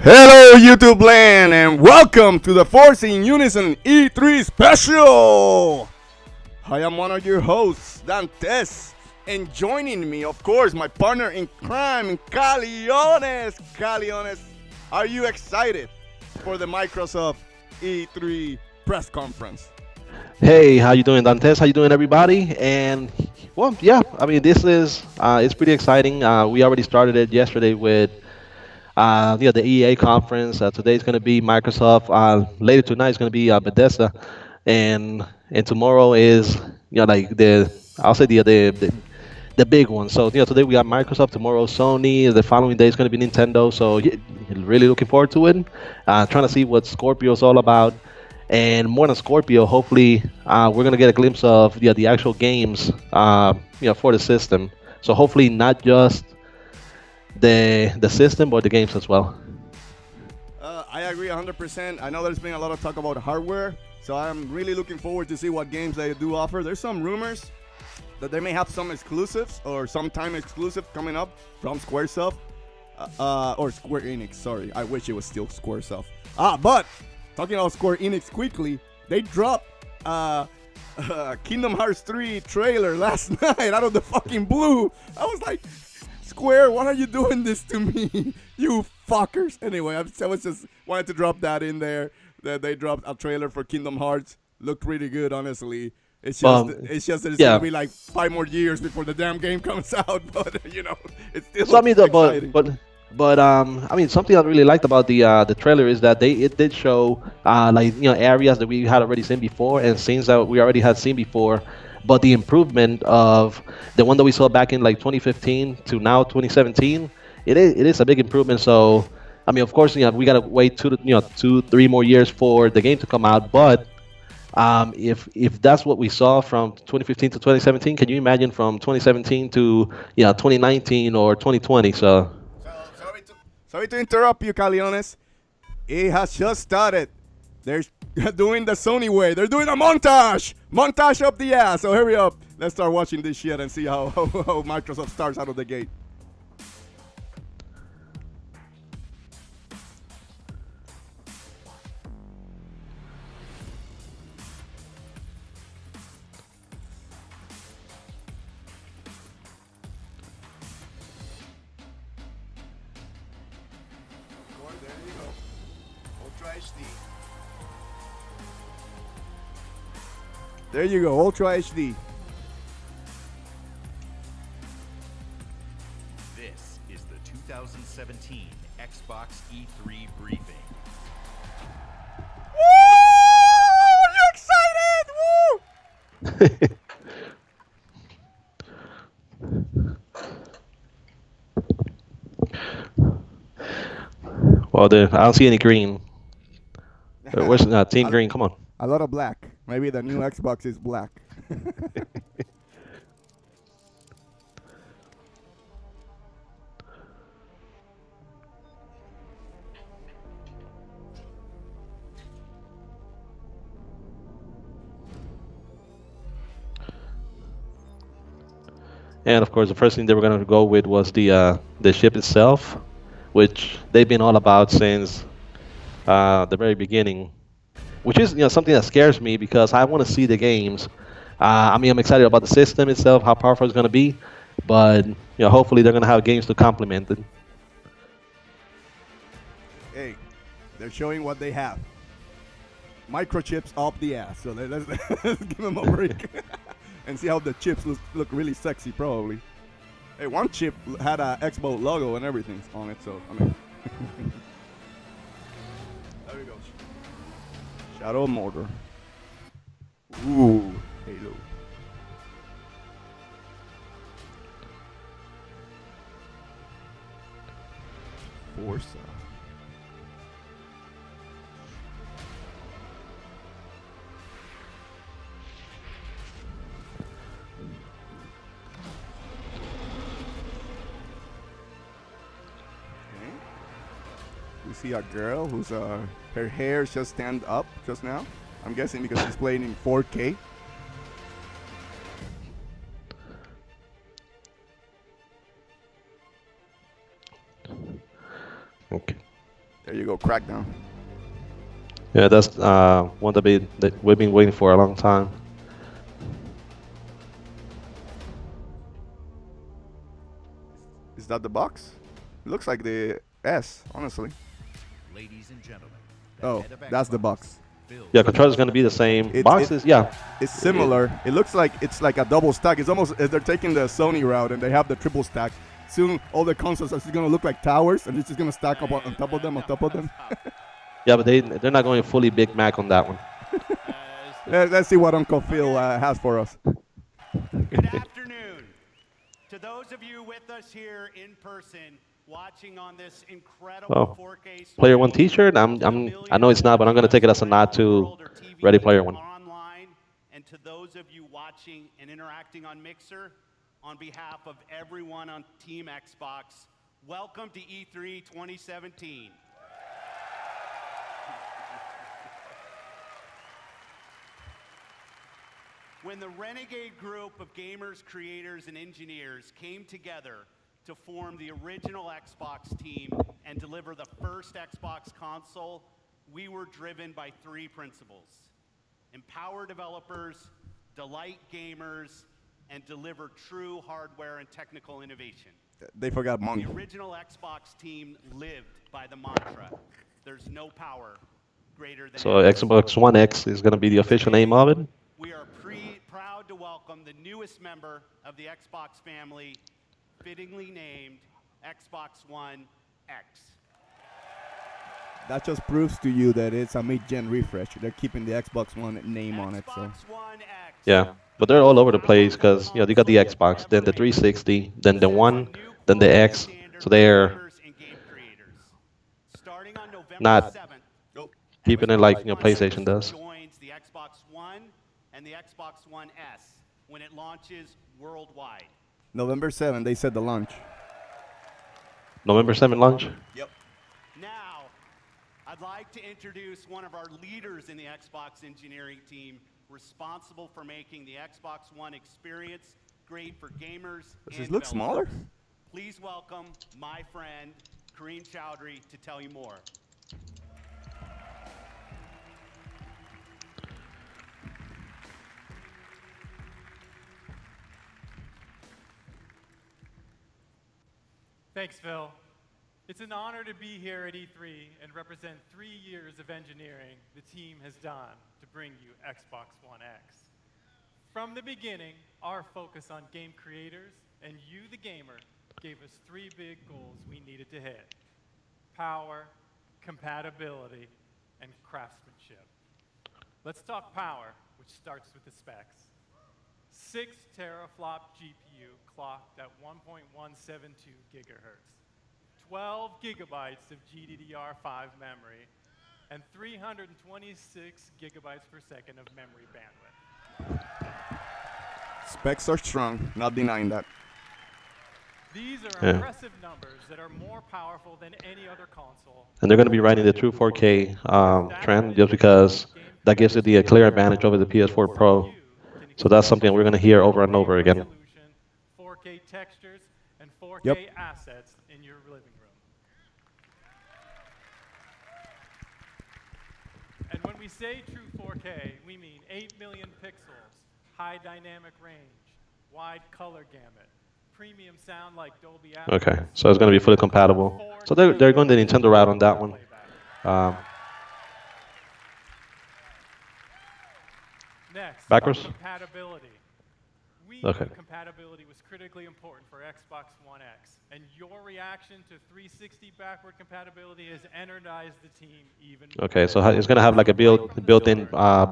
Hello, YouTube land, and welcome to the Force in Unison E3 special. I am one of your hosts, Dantes, and joining me, of course, my partner in crime, Caleones. Caleones, are you excited for the Microsoft E3 press conference? Hey, how you doing, Dantes? How you doing, everybody? And well, yeah, I mean, this is it's pretty exciting. We already started it yesterday with the EA conference. Today's going to be Microsoft. Later tonight is going to be Bethesda, and tomorrow is like I'll say the big one. So today we got Microsoft, tomorrow Sony. The following day is going to be Nintendo. So yeah, really looking forward to it. Trying to see what Scorpio is all about. And more than Scorpio, hopefully we're gonna get a glimpse of the actual games for the system. So hopefully not just the system, but the games as well. I agree 100%. I know there's been a lot of talk about hardware, so I'm really looking forward to see what games they do offer. There's some rumors that they may have some exclusives or some time exclusive coming up from SquareSoft or Square Enix. Sorry, I wish it was still SquareSoft. But talking about Square Enix quickly, they dropped Kingdom Hearts 3 trailer last night out of the fucking blue. I was like, Square, why are you doing this to me? You fuckers. Anyway, I was just wanted to drop that in there. That they dropped a trailer for Kingdom Hearts. Looked pretty good, honestly. It's just that it's Yeah. gonna be like 5 more years before the damn game comes out. But it's still So I mean, exciting. I mean, something I really liked about the trailer is that it did show like areas that we had already seen before and scenes that we already had seen before, but the improvement of the one that we saw back in like 2015 to now 2017, it is a big improvement. So I mean, of course, we gotta wait 2 3 more years for the game to come out, but if that's what we saw from 2015 to 2017, can you imagine from 2017 to 2019 or 2020? So. Sorry to interrupt you, Caliones. It has just started. They're doing the Sony way. They're doing a montage up the ass. So hurry up. Let's start watching this shit and see how Microsoft starts out of the gate. There you go. Ultra HD. There you go, Ultra HD. This is the 2017 Xbox E3 briefing. Woo! Are you excited? Woo! Well, I don't see any green. Where's Team Green? Come on. A lot of black. Maybe the new Xbox is black. And of course, the first thing they were going to go with was the ship itself, which they've been all about since the very beginning. Which is something that scares me because I want to see the games. I mean, I'm excited about the system itself, how powerful it's going to be, but hopefully they're going to have games to complement it. Hey, they're showing what they have. Microchips up the ass. So let's give them a break and see how the chips look really sexy. Probably. Hey, one chip had a Xbox logo and everything on it. So I mean, there we go. Shadow Motor. Ooh, Halo. Forza. Okay. We see a girl who's her hair just stand up just now. I'm guessing because she's playing in 4K. Okay. There you go, Crackdown. Yeah, that's one that we've been waiting for a long time. Is that the box? It looks like the S, honestly. Ladies and gentlemen, the Oh, head of that's the Xbox, box. Phil Yeah, controller's gonna be the same. It, it Boxes, yeah. it's similar. It looks like it's like a double stack. It's almost as they're taking the Sony route and they have the triple stack. Soon all the consoles are just gonna look like towers and it's just gonna stack up on top of them, on top of them. Yeah, but they're not going fully Big Mac on that one. Let's see what Uncle Phil has for us. Good afternoon. To those of you with us here in person, watching on this incredible Oh, 4K Player One stream, T-shirt. I know it's not, but I'm gonna take it as a nod to Ready Player One. online, and to those of you watching and interacting on Mixer, on behalf of everyone on Team Xbox, welcome to E3 2017. When the renegade group of gamers, creators, and engineers came together to form the original Xbox team and deliver the first Xbox console, we were driven by three principles: empower developers, delight gamers, and deliver true hardware and technical innovation. They forgot money. The original Xbox team lived by the mantra, there's no power greater than So X. Xbox One X is gonna be the official name of it. We are proud to welcome the newest member of the Xbox family, fittingly named Xbox One X. That just proves to you that it's a mid-gen refresh. They're keeping the Xbox One name on it. So Xbox One X. Yeah, but they're all over the place because you got the Xbox, then the 360, then the One, then the X. So they're Gamers and game creators. Starting on November not 7th, keeping it like PlayStation does. joins the Xbox One and the Xbox One S when it launches worldwide. November 7th, they said the launch. November 7 launch. Yep. Now, I'd like to introduce one of our leaders in the Xbox engineering team responsible for making the Xbox One experience great for gamers Does and this look smaller? developers. Please welcome my friend, Kareem Chowdhury, to tell you more. Thanks, Phil. It's an honor to be here at E3 and represent 3 years of engineering the team has done to bring you Xbox One X. From the beginning, our focus on game creators and you, the gamer, gave us 3 big goals we needed to hit: power, compatibility, and craftsmanship. Let's talk power, which starts with the specs. 6 teraflop GPU clocked at 1.172 gigahertz, 12 gigabytes of GDDR5 memory, and 326 gigabytes per second of memory bandwidth. Specs are strong, not denying that. These are Yeah. impressive numbers that are more powerful than any other console. And they're going to be riding the true 4K trend just because that gives it the clear advantage over the PS4 Pro. So that's something we're going to hear over and over again. 4K textures and 4K Yep. assets in your living room. And when we say true 4K, we mean 8 million pixels, high dynamic range, wide color gamut, premium sound like Dolby Atmos. Okay, so it's going to be fully compatible. So they're going the Nintendo route on that one. Next, Backwards? compatibility. We Okay. knew compatibility was critically important for Xbox One X, and your reaction to 360 backward compatibility has energized the team even more. Okay, so it's going to have like a built-in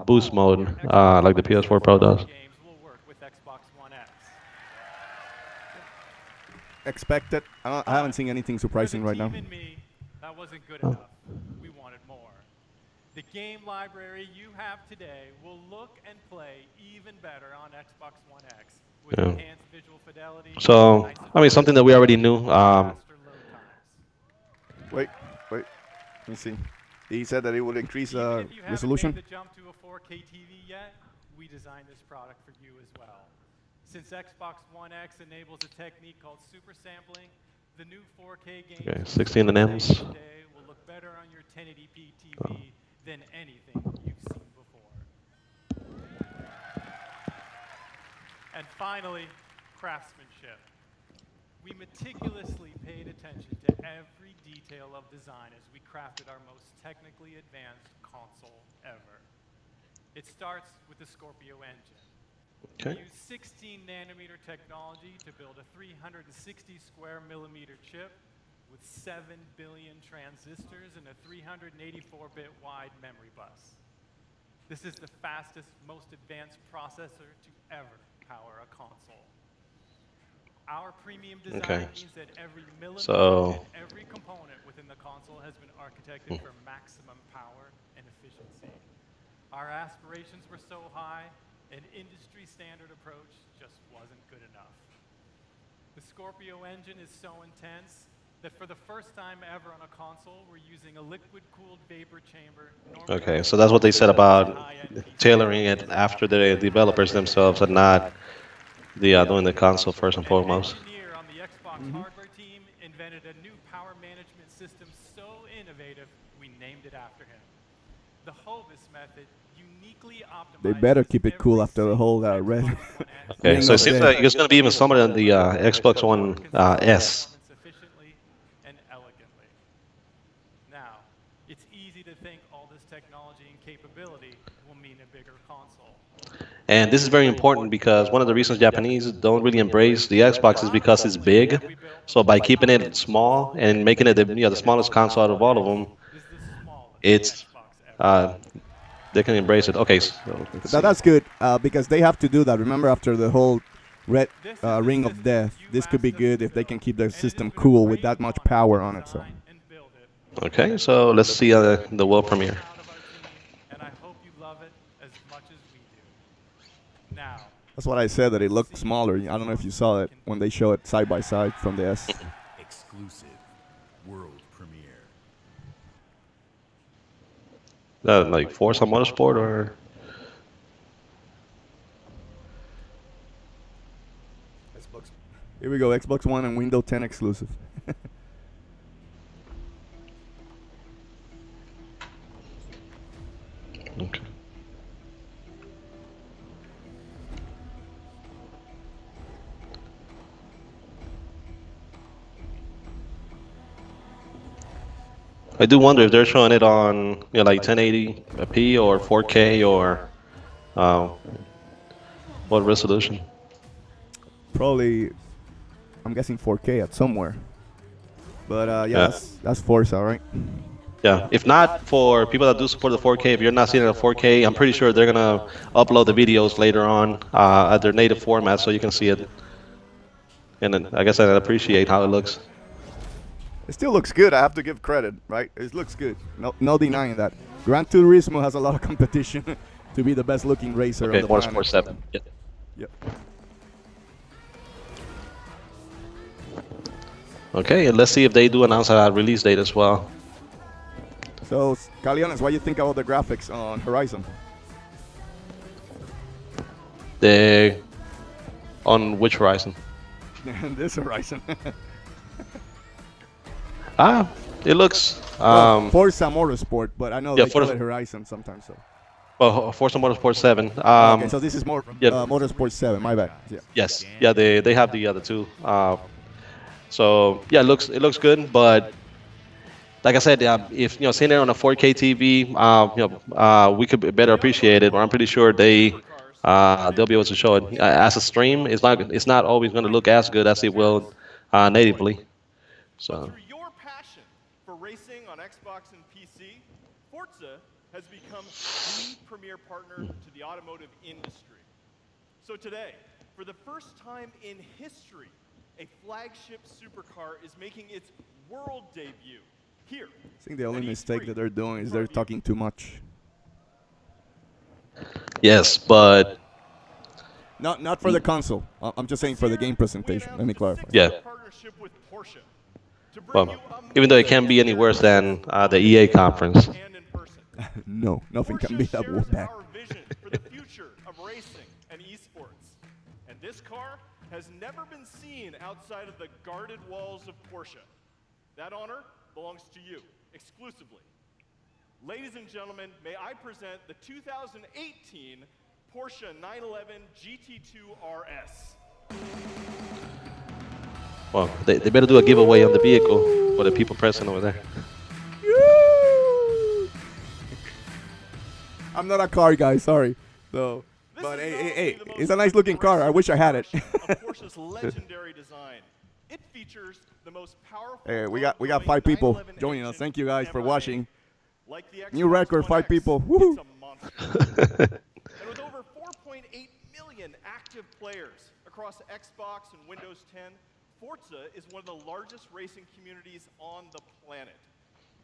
boost mode, like the PS4 Pro does. Games will work with Xbox One X. Expected. I haven't seen anything surprising right now. For the team and me, that wasn't good enough. We wanted more. The game library you have today will look and play even better on Xbox One X with Yeah. enhanced visual fidelity. So, nicer I mean, something that we already knew. faster load times. Wait. Let me see. He said that it would increase Even if you haven't resolution. made the jump to a 4K TV yet, we designed this product for you as well. Since Xbox One X enables a technique called super sampling, the new 4K games Okay, 16 and M's. today will look better on your 1080p TV than anything you've seen before. And finally, craftsmanship. We meticulously paid attention to every detail of design as we crafted our most technically advanced console ever. It starts with the Scorpio engine. Okay. We use 16 nanometer technology to build a 360 square millimeter chip with 7 billion transistors and a 384-bit wide memory bus. This is the fastest, most advanced processor to ever power a console. Our premium design means that every millimeter and every component within the console has been architected for maximum power and efficiency. Our aspirations were so high, an industry standard approach just wasn't good enough. The Scorpio engine is so intense that for the first time ever on a console, we're using a liquid-cooled vapor chamber. Okay, so that's what they said about tailoring it after the developers themselves and not doing the console first and foremost. An engineer on the Xbox hardware team invented a new power management system so innovative, we named it after him. The Hovis method uniquely optimizes. They better keep it cool after the whole red. Okay, so it seems like it's going to be even slimmer than the Xbox One S. Efficiently and elegantly. Now, it's easy to think all this technology and capability will mean a bigger console. And this is very important because one of the reasons Japanese don't really embrace the Xbox is because it's big. So by keeping it small and making it the smallest console out of all of them, it's they can embrace it. Okay, so That's good because they have to do that. Remember, after the whole red ring of death, this could be good if they can keep their system cool with that much power on it. So. Okay, so let's see the world premiere. And I hope you love it as much as we do. Now. That's what I said, that it looked smaller. I don't know if you saw it when they show it side by side from the S. Exclusive world premiere. Like Forza Motorsport or? Xbox. Here we go, Xbox One and Windows 10 exclusive. Okay. I do wonder if they're showing it on like 1080p or 4K or what resolution. Probably, I'm guessing 4K at somewhere. But yeah, that's Forza, right? Yeah, if not for people that do support the 4K, if you're not seeing it at 4K, I'm pretty sure they're gonna upload the videos later on at their native format so you can see it. And then, I guess I appreciate how it looks. It still looks good. I have to give credit, right? It looks good. No denying that. Gran Turismo has a lot of competition to be the best looking racer on the planet. Motorsport 7. Yep. Yep. Okay, and let's see if they do announce a release date as well. So, Caleones, what do you think about the graphics on Horizon? On which Horizon? This Horizon. It looks. Forza Motorsport, but I know they call it Horizon sometimes. So. Well, Forza Motorsport 7. Okay, so this is more Motorsport 7. My bad. Yeah. Yes. Yeah, they have the other two. So yeah, it looks good, but like I said, if seeing it on a 4K TV, we could better appreciate it. Or I'm pretty sure they'll be able to show it as a stream. It's not always going to look as good as it will natively. So. Through your passion for racing on Xbox and PC, Forza has become the premier partner to the automotive industry. So today, for the first time in history, a flagship supercar is making its world debut here. I think the only mistake that they're doing is they're talking too much. Yes, but not for the console. I'm just saying for the game presentation. Let me clarify. Yeah. Well, even though it can't be any worse than the EA conference. No, nothing can be that bad. Our vision for the future of racing and esports. And this car has never been seen outside of the guarded walls of Porsche. That honor belongs to you. exclusively. Ladies and gentlemen, may I present the 2018 Porsche 911 GT2 RS. Well, they better do a giveaway on the vehicle for the people present over there. I'm not a car guy, sorry. So, This but is hey, not hey, only hey, the most it's a nice looking car. I wish I had it. impressive of Porsche's legendary design. It features the most powerful. Hey, we got 5 people 911 joining us. engine Thank you guys for ever watching. made. Like the New Xbox record, One 5 X, people. Woohoo! It's a monster. And with over 4.8 million active players across Xbox and Windows 10, Forza is one of the largest racing communities on the planet.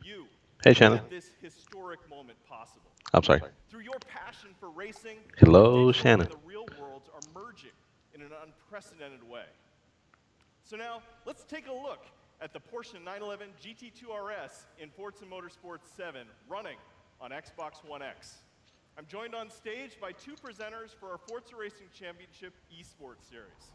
You Hey, Shannon. made this historic moment possible. I'm sorry. Through your passion for racing, Hello, the digital Shannon. and the real worlds are merging in an unprecedented way. So now, let's take a look at the Porsche 911 GT2 RS in Forza Motorsport 7 running on Xbox One X. I'm joined on stage by 2 presenters for our Forza Racing Championship Esports Series.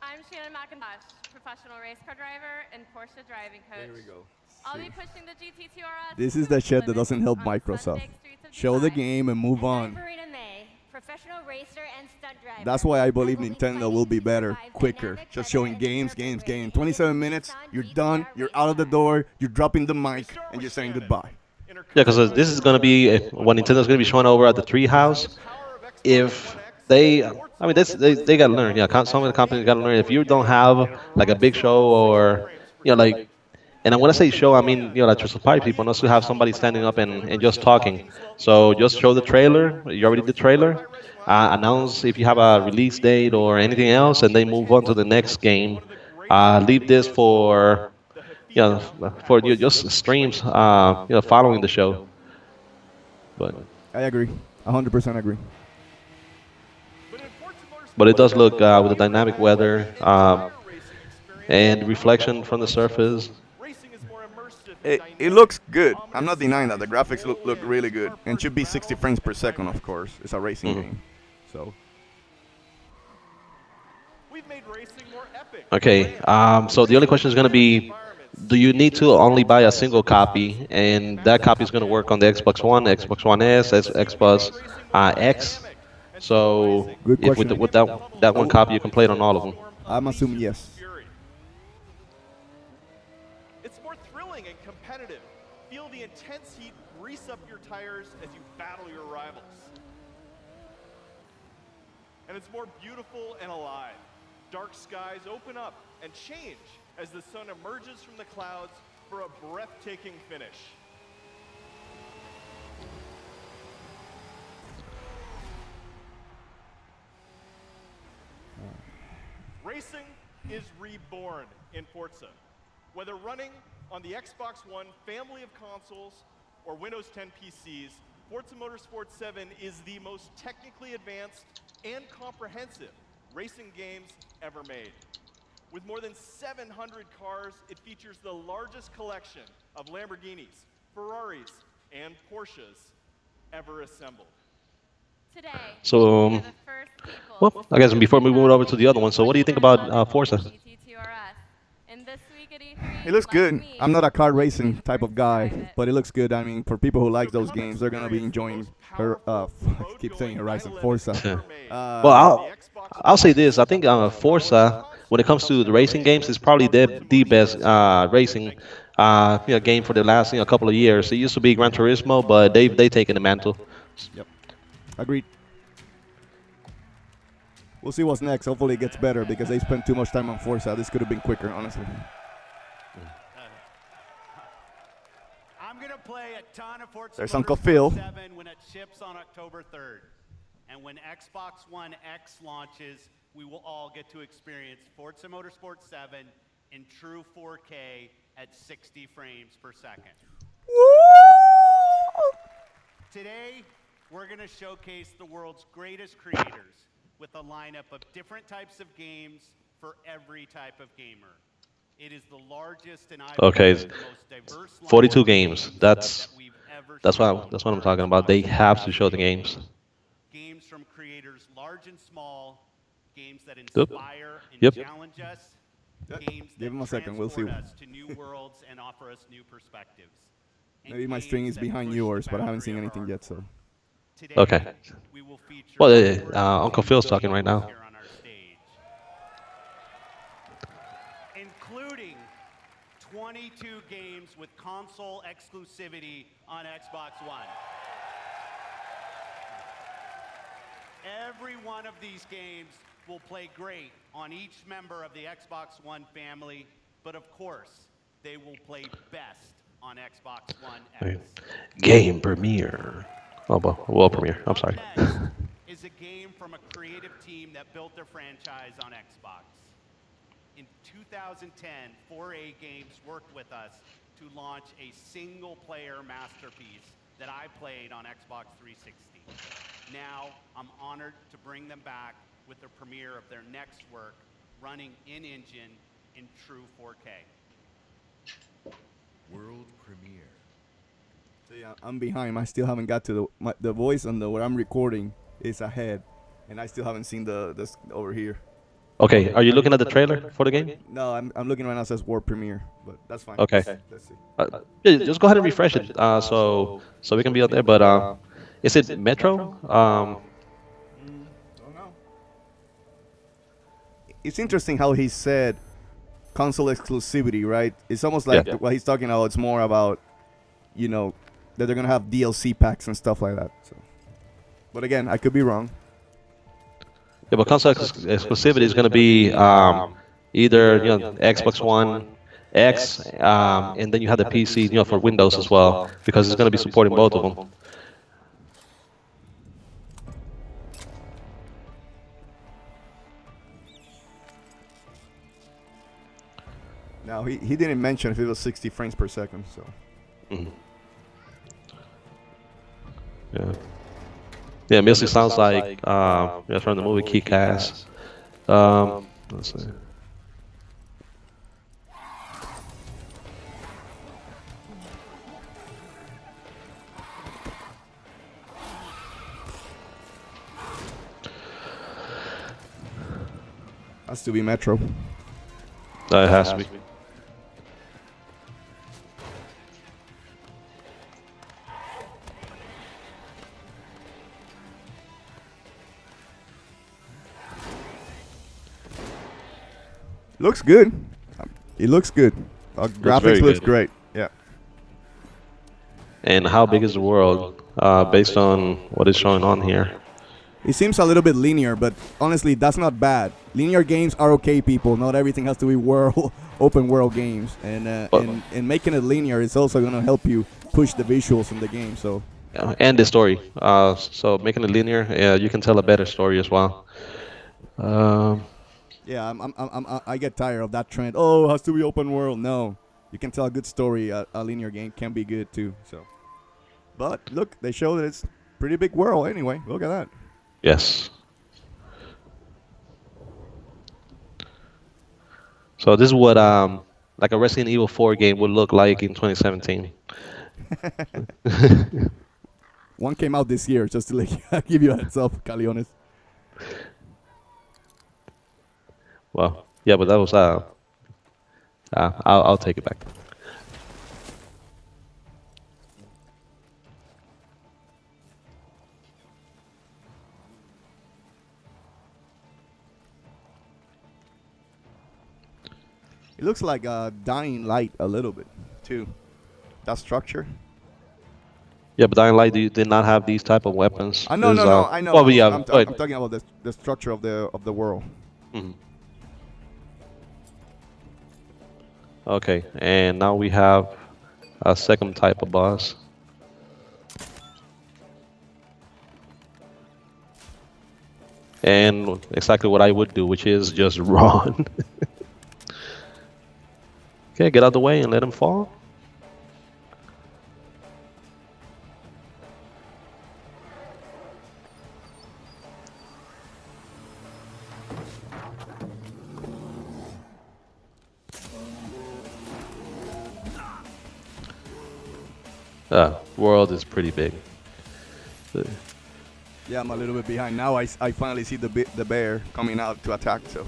I'm Shannon McIntosh, professional race car driver and Porsche driving coach. There we go. I'll be pushing the GT2 RS. This is to the its shit that limits doesn't help on Microsoft. Sunday streets of Show the Dubai. game and move And on. I'm Verena May, professional racer and stunt driver. That's why I believe will be Nintendo will be fighting to better, survive quicker. dynamic Just weather showing and games, turbulent games, rain games. in 27 the minutes, Nissan you're GT-R done, you're out of the race door, you're dropping the mic, Start and with you're saying Shannon. goodbye. In her Yeah, because this is going to be what Nintendo's going to be showing over at the Treehouse. power of Xbox If One X, they, Forza I mean, they got to learn. Yeah, some of the companies got to learn. If you don't have like a big show or, like, and when I say show, I mean, like to supply people, not to have somebody standing up and just talking. So just show the trailer. You already did the trailer. Announce if you have a release date or anything else, and then move on to the next game. Leave this for, for you just streams, following the show. But I agree. 100% agree. but it does look with the dynamic weather and reflection from the surface. It looks good. I'm not denying that. The graphics look really good. And should be 60 frames per second, of course. It's a racing game. So, Okay, so the only question is going to be, do you need to only buy a single copy, and that copy is going to work on the Xbox One, Xbox One S, Xbox X? So Good if with, question. with that one copy, you can play it on all of them. I'm assuming yes. It's more thrilling and competitive. Feel the intense heat grease up your tires as you battle your rivals. And it's more beautiful and alive. Dark skies open up and change as the sun emerges from the clouds for a breathtaking finish. Racing is reborn in Forza. Whether running on the Xbox One family of consoles or Windows 10 PCs, Forza Motorsport 7 is the most technically advanced and comprehensive racing games ever made. With more than 700 cars, it features the largest collection of Lamborghinis, Ferraris, and Porsches ever assembled. Today, So, we are the first people well, to I guess before we move over to see the other one, so what do you think about Forza? GT2 RS. And this week at E3, It looks like good. me, I'm not a car you'll be racing type of forced to guy, drive it. but it looks good. I mean, for people who like those come games, they're gonna be experience the enjoying most her. powerful I keep saying road-going Horizon 911 Forza. ever made. Well, I'll say this. I think Forza, when it comes to the racing games, is probably the best racing game for the last couple of years. It used to be Gran Turismo, but they taken the mantle. Yep. Agreed. We'll see what's next. Hopefully it gets better because they spent too much time on Forza. This could have been quicker, honestly. I'm going to play a ton of Forza There's Uncle Motorsport Phil. 7 when it ships on October 3rd. And when Xbox One X launches, we will all get to experience Forza Motorsport 7 in true 4K at 60 frames per second. Today, we're going to showcase the world's greatest creators with a lineup of different types of games for every type of gamer. It is the largest and I Okay, believe the most diverse lineup 42 of games. That's that we've ever that's shown what I'm for talking about. They Xbox have to One show the X. games. Games from creators large and small, games that Yep. inspire and Yep. challenge us, Yep. games Give that him a second, we'll see. transport us to new worlds and offer us new perspectives. and Maybe my games string is that behind push yours, the but I haven't boundary seen of anything our yet. So Today, Okay. we will feature Well, four Uncle Phil's talking right now. here on our stage, including 22 games with console exclusivity on Xbox One. Every one of these games will play great on each member of the Xbox One family, but of course, they will play best on Xbox One X. Game premiere. Oh, well, world premiere. I'm sorry. Up next is a game from a creative team that built their franchise on Xbox. In 2010, 4A Games worked with us to launch a single-player masterpiece that I played on Xbox 360. Now, I'm honored to bring them back with the premiere of their next work, running in-engine in true 4K. World premiere. See, I'm behind. I still haven't got to the voice on the where I'm recording is ahead, and I still haven't seen this over here. Okay, are you looking at the trailer for the game? No, I'm looking right now. It says World Premiere, but that's fine. Okay. Let's see. Yeah, just go ahead and refresh it, so we can be up there. But is it Metro? Don't know. It's interesting how he said console exclusivity, right? It's almost like what he's talking about. It's more about, that they're gonna have DLC packs and stuff like that. So, but again, I could be wrong. Yeah, but console exclusivity is going to be either Xbox One X, and then you have the PC, for Windows as well, because it's going to be supporting both of them. Now he didn't mention if it was 60 frames per second. So. Mm-hmm. Yeah. Yeah, music sounds like from the movie Kick-Ass. Let's see. Has to be Metro. It has to be. Looks good. It looks good. Graphics looks good. great. Yeah. And how big is the world based on what is showing on here? It seems a little bit linear, but honestly, that's not bad. Linear games are okay, people. Not everything has to be open world games, and making it linear is also going to help you push the visuals in the game. So. And the story. So making it linear, you can tell a better story as well. Yeah, I get tired of that trend. Oh, it has to be open world. No, you can tell a good story. A linear game can be good too. So, but look, they show that it's pretty big world anyway. Look at that. Yes. So this is what like a Resident Evil 4 game would look like in 2017. One came out this year, just to give you a heads up, Caleones. Well, yeah, but that was I'll take it back. It looks like Dying Light a little bit too. That structure. Yeah, but Dying Light did not have these type of weapons. I know. Well, yeah, I'm talking about the structure of the world. Mm-hmm. Okay, and now we have a second type of boss. And exactly what I would do, which is just run. Okay, get out of the way and let him fall. World is pretty big. Yeah, I'm a little bit behind. Now I finally see the bear coming out to attack. So.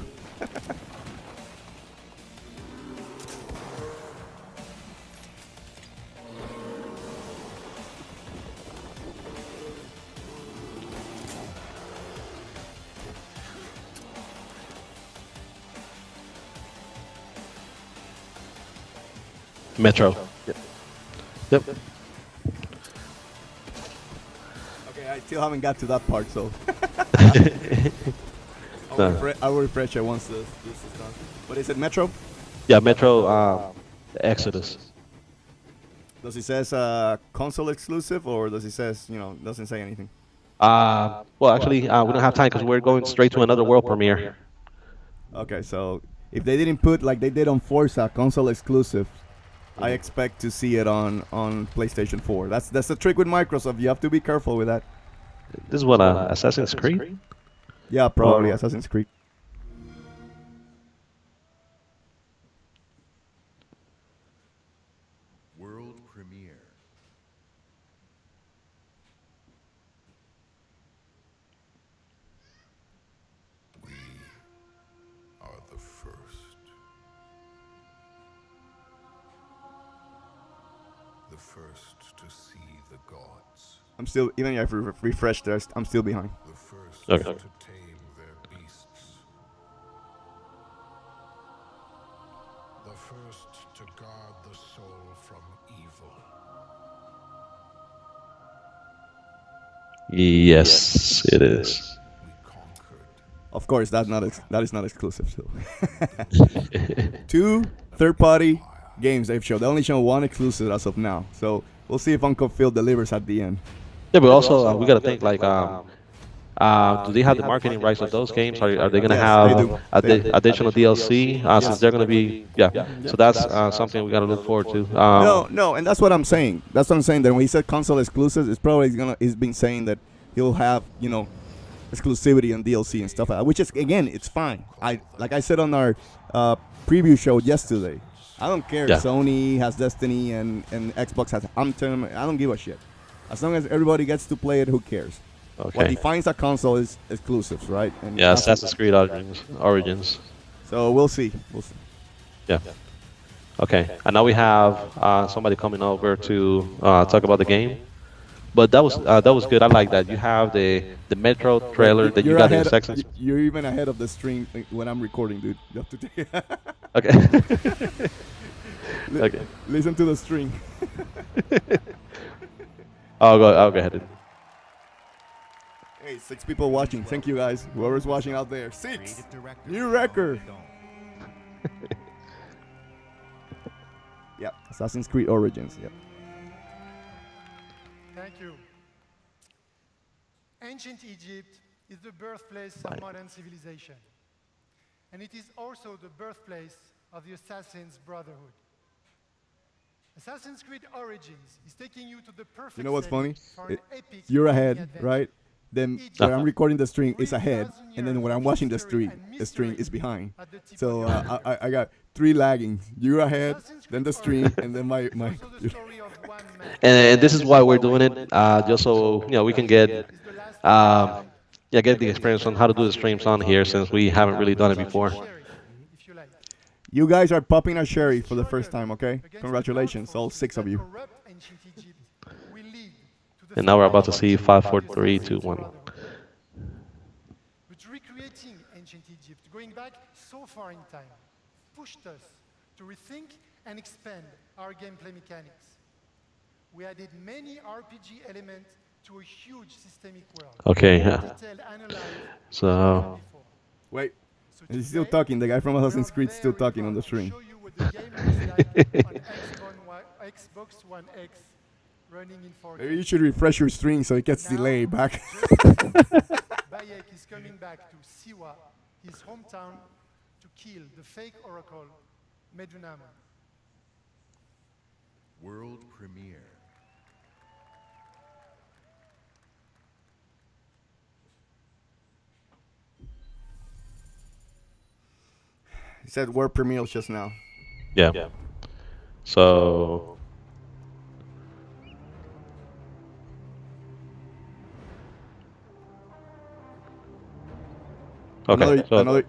Metro. Yep. Yep. Okay, I still haven't got to that part, so I will refresh it once this is done. But is it Metro? Yeah, Metro Exodus. Does it says console exclusive, or does it says doesn't say anything? Well, actually, we don't have time because we're going straight to another world premiere. Okay, so if they didn't put like they did on Forza console exclusive, I expect to see it on PlayStation 4. That's the trick with Microsoft. You have to be careful with that. This is what Assassin's Creed. Yeah, probably Assassin's Creed. World premiere. We are the first. The first to see the gods. I'm still even if I refresh there, I'm still behind. The first Okay. to tame their beasts. The first to guard the soul from evil. Yes, it is. We conquered. Of course, that is not exclusive. So. 2 third-party games they've shown. They only shown 1 exclusive as of now. So we'll see if Uncle Phil delivers at the end. Yeah, but also we gotta think like, do they have the marketing rights of those games? Are they gonna Yes, have they do. additional DLC? Since they're gonna be So that's something we gotta look forward to. No, and that's what I'm saying. That's what I'm saying. That when he said console exclusives, it's probably he's been saying that he'll have exclusivity and DLC and stuff like that. Which is again, it's fine. Like I said on our preview show yesterday. I don't care if Sony has Destiny and Xbox has Anthem. I don't give a shit. As long as everybody gets to play it, who cares? Okay. What defines a console is exclusives, right? And Yeah, Assassin's Creed Origins. So we'll see. Yeah. Okay. And now we have somebody coming over to talk about the game. But that was good. I like that. You have the Metro trailer that you got in sections. You're even ahead of the stream when I'm recording, dude. You have to Okay. Okay. Listen to the string. I'll go ahead. Hey, 6 people watching. Thank you guys. Whoever's watching out there. 6. New record. Yep. Assassin's Creed Origins. Yep. Thank you. Ancient Egypt is the birthplace of modern civilization. And it is also the birthplace of the Assassin's Brotherhood. Assassin's Creed Origins is taking you to the perfect You know what's funny? for an epic You're gaming ahead, adventure. right? Then when I'm recording the string, it's ahead, and then when I'm watching the string is behind. So I got 3 lagging. You're ahead, then the string, and then my. And this is why we're doing it, just so we can get get the experience on how to do the streams on here, since we haven't really done it before. You guys are popping a cherry for the first time, okay? Congratulations, all 6 of you. And now we're about to see 5, 4, 3, 2, 1. But recreating ancient Egypt, going back so far in time, pushed us to rethink and expand our gameplay mechanics. We added many RPG elements to a huge systemic world. Okay. Detailed analyze So. Wait. He's still talking. The guy from Assassin's Creed still talking on the string. Show you what the game looks like on Xbox One X running in 4K. Maybe you should refresh your string so it gets delayed back. Bayek is coming back to Siwa, his hometown, to kill the fake oracle, Medunama. World premiere. He said word premiere just now. Yeah. So. Okay.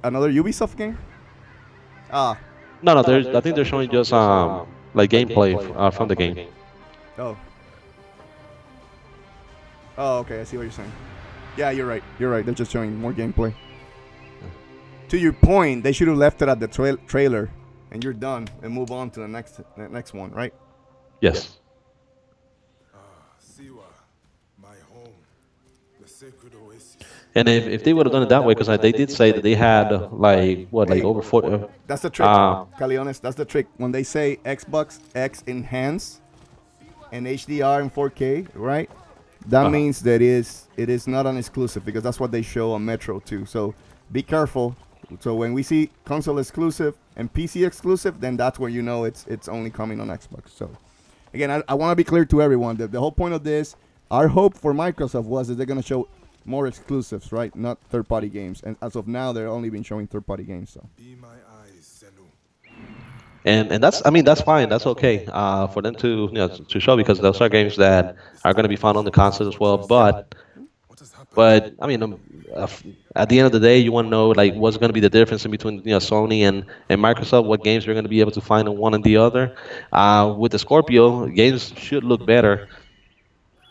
Another Ubisoft game? No, I think they're showing just like gameplay from the game. Oh. Oh, okay. I see what you're saying. Yeah, you're right. They're just showing more gameplay. To your point, they should have left it at the trailer and you're done and move on to the next one, right? Yes. Siwa, my home, the sacred oasis. And if they would have done it that way, because they did say that they had like what, like Hey, over 40. that's the trick, Uh, Caleones. That's the trick. When they say Xbox X Enhance and HDR and 4K, right? That uh, means that it is not an exclusive because that's what they show on Metro too. So be careful. So when we see console exclusive and PC exclusive, then that's where you know it's only coming on Xbox. So again, I want to be clear to everyone that the whole point of this, our hope for Microsoft was that they're going to show more exclusives, right? Not third-party games. And as of now, they're only been showing third-party games. So Be my eyes, Zenu. and that's, I mean, that's fine. That's okay for them to show, because those are games that are going to be found on the console as well. What has happened? But I mean, at the end of the day, you want to know like what's going to be the difference in between Sony and Microsoft. What games you're going to be able to find in one and the other. With the Scorpio, games should look better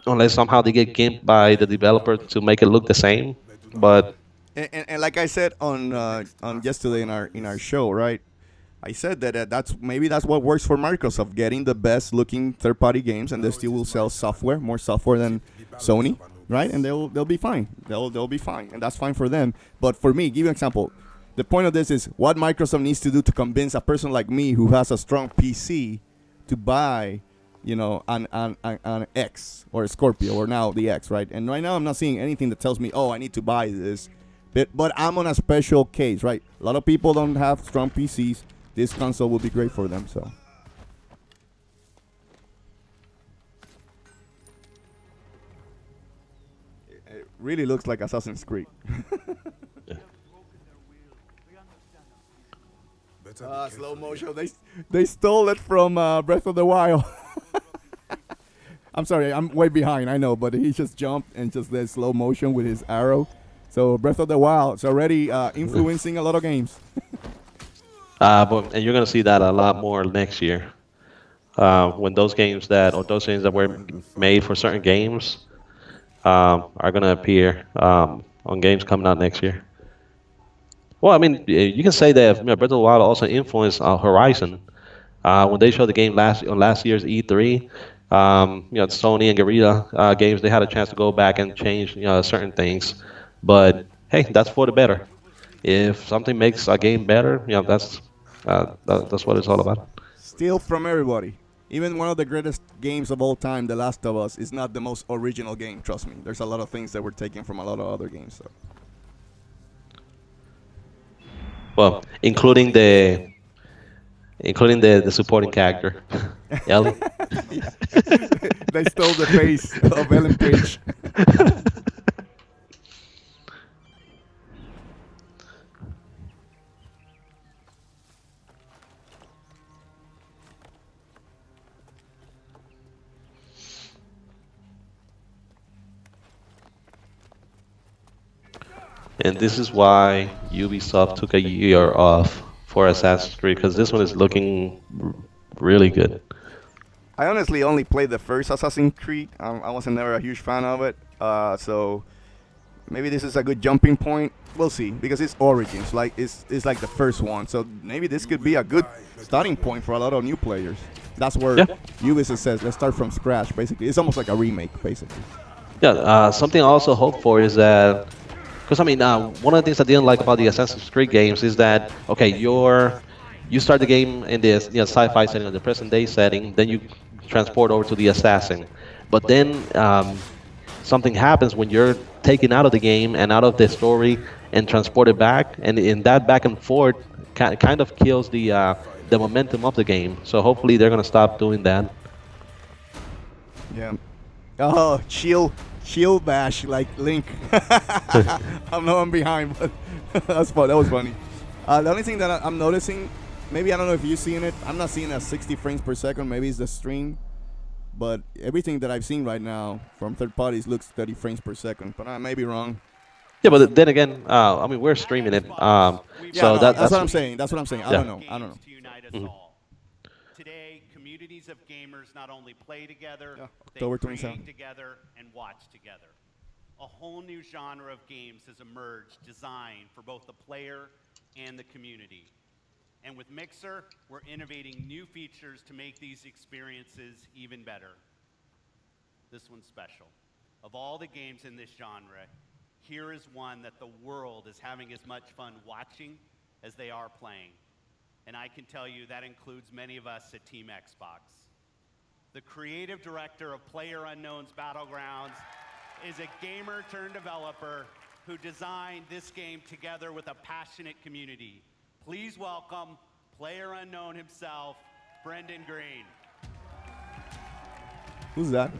unless somehow they get gimped by the developer to make it look the same. But and like I said on yesterday in our show, right? I said that that's what works for Microsoft, getting the best looking third party games, and they still will sell software, more software than Sony, right? And they'll be fine. They'll be fine, and that's fine for them. But for me, give you an example. The point of this is what Microsoft needs to do to convince a person like me who has a strong PC to buy, an X or a Scorpio or now the X, right? And right now I'm not seeing anything that tells me, oh, I need to buy this. But I'm on a special case, right? A lot of people don't have strong PCs. This console will be great for them. So it really looks like Assassin's Creed. Slow motion. They stole it from Breath of the Wild. I'm sorry, I'm way behind. I know, but he just jumped and just did slow motion with his arrow. So Breath of the Wild is already influencing a lot of games. and you're going to see that a lot more next year. When those games that were made for certain games are going to appear on games coming out next year. Well, I mean, you can say that Breath of the Wild also influenced Horizon. When they showed the game on last year's E3, Sony and Guerrilla Games, they had a chance to go back and change certain things. But hey, that's for the better. If something makes a game better, that's what it's all about. Steal from everybody. Even one of the greatest games of all time, The Last of Us, is not the most original game. Trust me. There's a lot of things that were taken from a lot of other games. So. Well, including the supporting character, Ellie. They stole the face of Ellen Page. And this is why Ubisoft took a year off for Assassin's Creed, because this one is looking really good. I honestly only played the first Assassin's Creed. I wasn't never a huge fan of it. So maybe this is a good jumping point. We'll see, because it's Origins, like it's like the first one. So maybe this could be a good starting point for a lot of new players. That's where Ubisoft says, let's start from scratch. Basically, it's almost like a remake, basically. Yeah. Something I also hope for is that, because I mean, one of the things I didn't like about the Assassin's Creed games is that, okay, you start the game in this sci-fi setting or the present day setting, then you transport over to the assassin, but then something happens when you're taken out of the game and out of the story and transported back, and in that back and forth kind of kills the momentum of the game. So hopefully they're gonna stop doing that. Yeah. Oh, shield bash like Link. I know I'm behind, but that's fun. That was funny. The only thing that I'm noticing, maybe I don't know if you've seen it. I'm not seeing a 60 frames per second. Maybe it's the stream, but everything that I've seen right now from third parties looks 30 frames per second. But I may be wrong. Yeah, but then again, I mean, we're streaming it, so that's what I'm saying. That's what I'm saying. I don't know. Mm-hmm. Today, communities of gamers not only play together, they October create 27th. together and watch together. A whole new genre of games has emerged designed for both the player and the community. And with Mixer, we're innovating new features to make these experiences even better. This one's special. Of all the games in this genre, here is one that the world is having as much fun watching as they are playing. And I can tell you that includes many of us at Team Xbox. The creative director of PlayerUnknown's Battlegrounds is a gamer turned developer who designed this game together with a passionate community. Please welcome PlayerUnknown himself, Brendan Green. Who's that?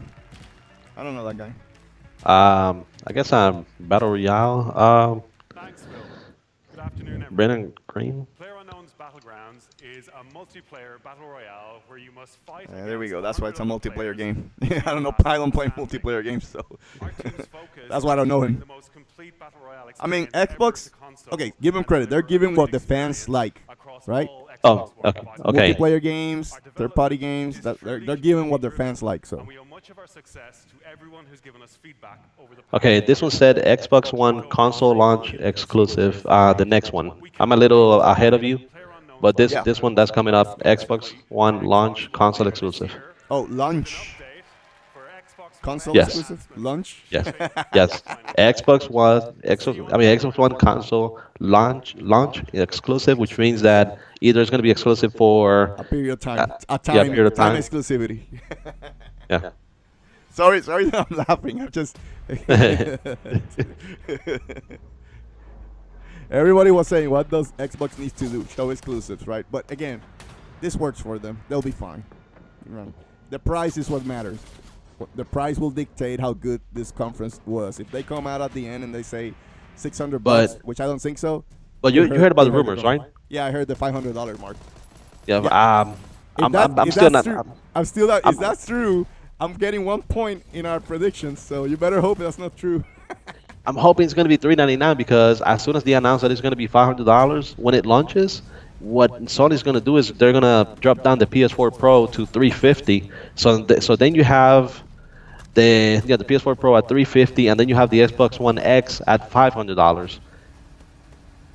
I don't know that guy. I guess I'm Battle Royale. Thanks, Phil. Good afternoon, everyone. Brennan Green. PlayerUnknown's Battlegrounds is a multiplayer battle royale where you must fight. There we go. against That's why it's a 100 multiplayer players. game. I don't know. I don't play multiplayer games, so Our team's focus that's why I don't know is him. the most complete battle royale I mean, experience ever Xbox. to console Okay, give them and credit. They're deliver giving what the experience fans like, across right? all Xbox Oh, One okay. devices. Okay. Multiplayer games, Our third-party development games. is That truly they're giving what their community-driven, fans like. So and we owe much of our success to everyone who's given us feedback over the past Okay, this one said Xbox One console launch exclusive. The next one. I'm a little ahead of you, but this one that's coming up, Xbox One launch console exclusive. oh, launch console Yes. exclusive launch. Yes, yes. Xbox One console launch exclusive, which means that either it's going to be exclusive for A period of time. A yeah, time. period of time. Exclusivity. Yeah. Sorry that I'm laughing. I'm just. Everybody was saying, what does Xbox need to do? Show exclusives, right? But again, this works for them. They'll be fine. The price is what matters. The price will dictate how good this conference was. If they come out at the end and they say $600, But- which I don't think so. But you heard about the rumors, right? Yeah, I heard the $500 mark. Yeah. If I'm still not. true, I'm still not. If that's true, I'm getting 1 point in our predictions. So you better hope that's not true. I'm hoping it's going to be $399 because as soon as they announce that it's going to be $500 when it launches, what Sony's going to do is they're going to drop down the PS4 Pro to $350. So then you have the PS4 Pro at $350, and then you have the Xbox One X at $500.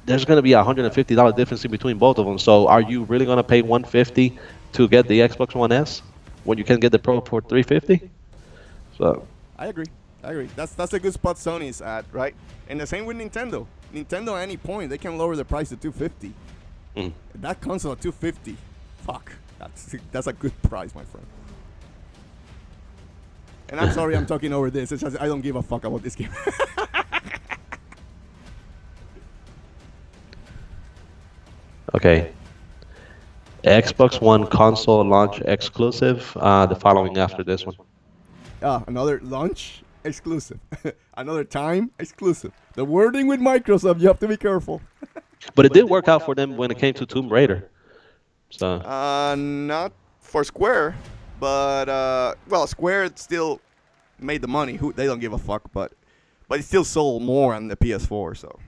There's going to be a $150 difference in between both of them. So are you really going to pay $150 to get the Xbox One S when you can get the Pro for $350? So I agree. That's a good spot Sony's at, right? And the same with Nintendo. Nintendo at any point they can lower the price to $250. That console at $250. Fuck. That's a good price, my friend. And I'm sorry I'm talking over this. It's just I don't give a fuck about this game. Okay. Xbox One console launch exclusive. The following after this one. Another launch exclusive. Another time exclusive. The wording with Microsoft, you have to be careful. But it did work out for them when it came to Tomb Raider. So Not for Square, but well, Square still made the money. They don't give a fuck, but it still sold more on the PS4. So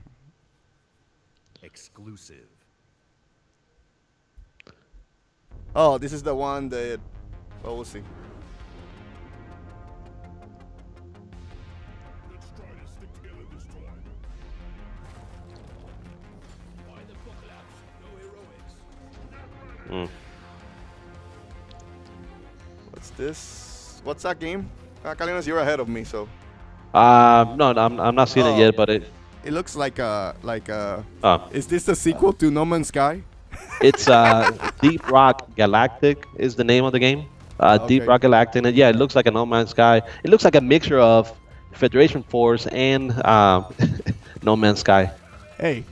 Exclusive. oh, this is the one that. Well, we'll see. Let's try to stick together this time. By the apocalypse, no heroics. What's this? What's that game? Caleones, you're ahead of me, so. no, I'm not seeing it yet, but it. It looks like a Oh. Is this the sequel to No Man's Sky? It's Deep Rock Galactic is the name of the game. Deep Okay. Rock Galactic, and yeah, it looks like a No Man's Sky. It looks like a mixture of Federation Force and No Man's Sky. Hey,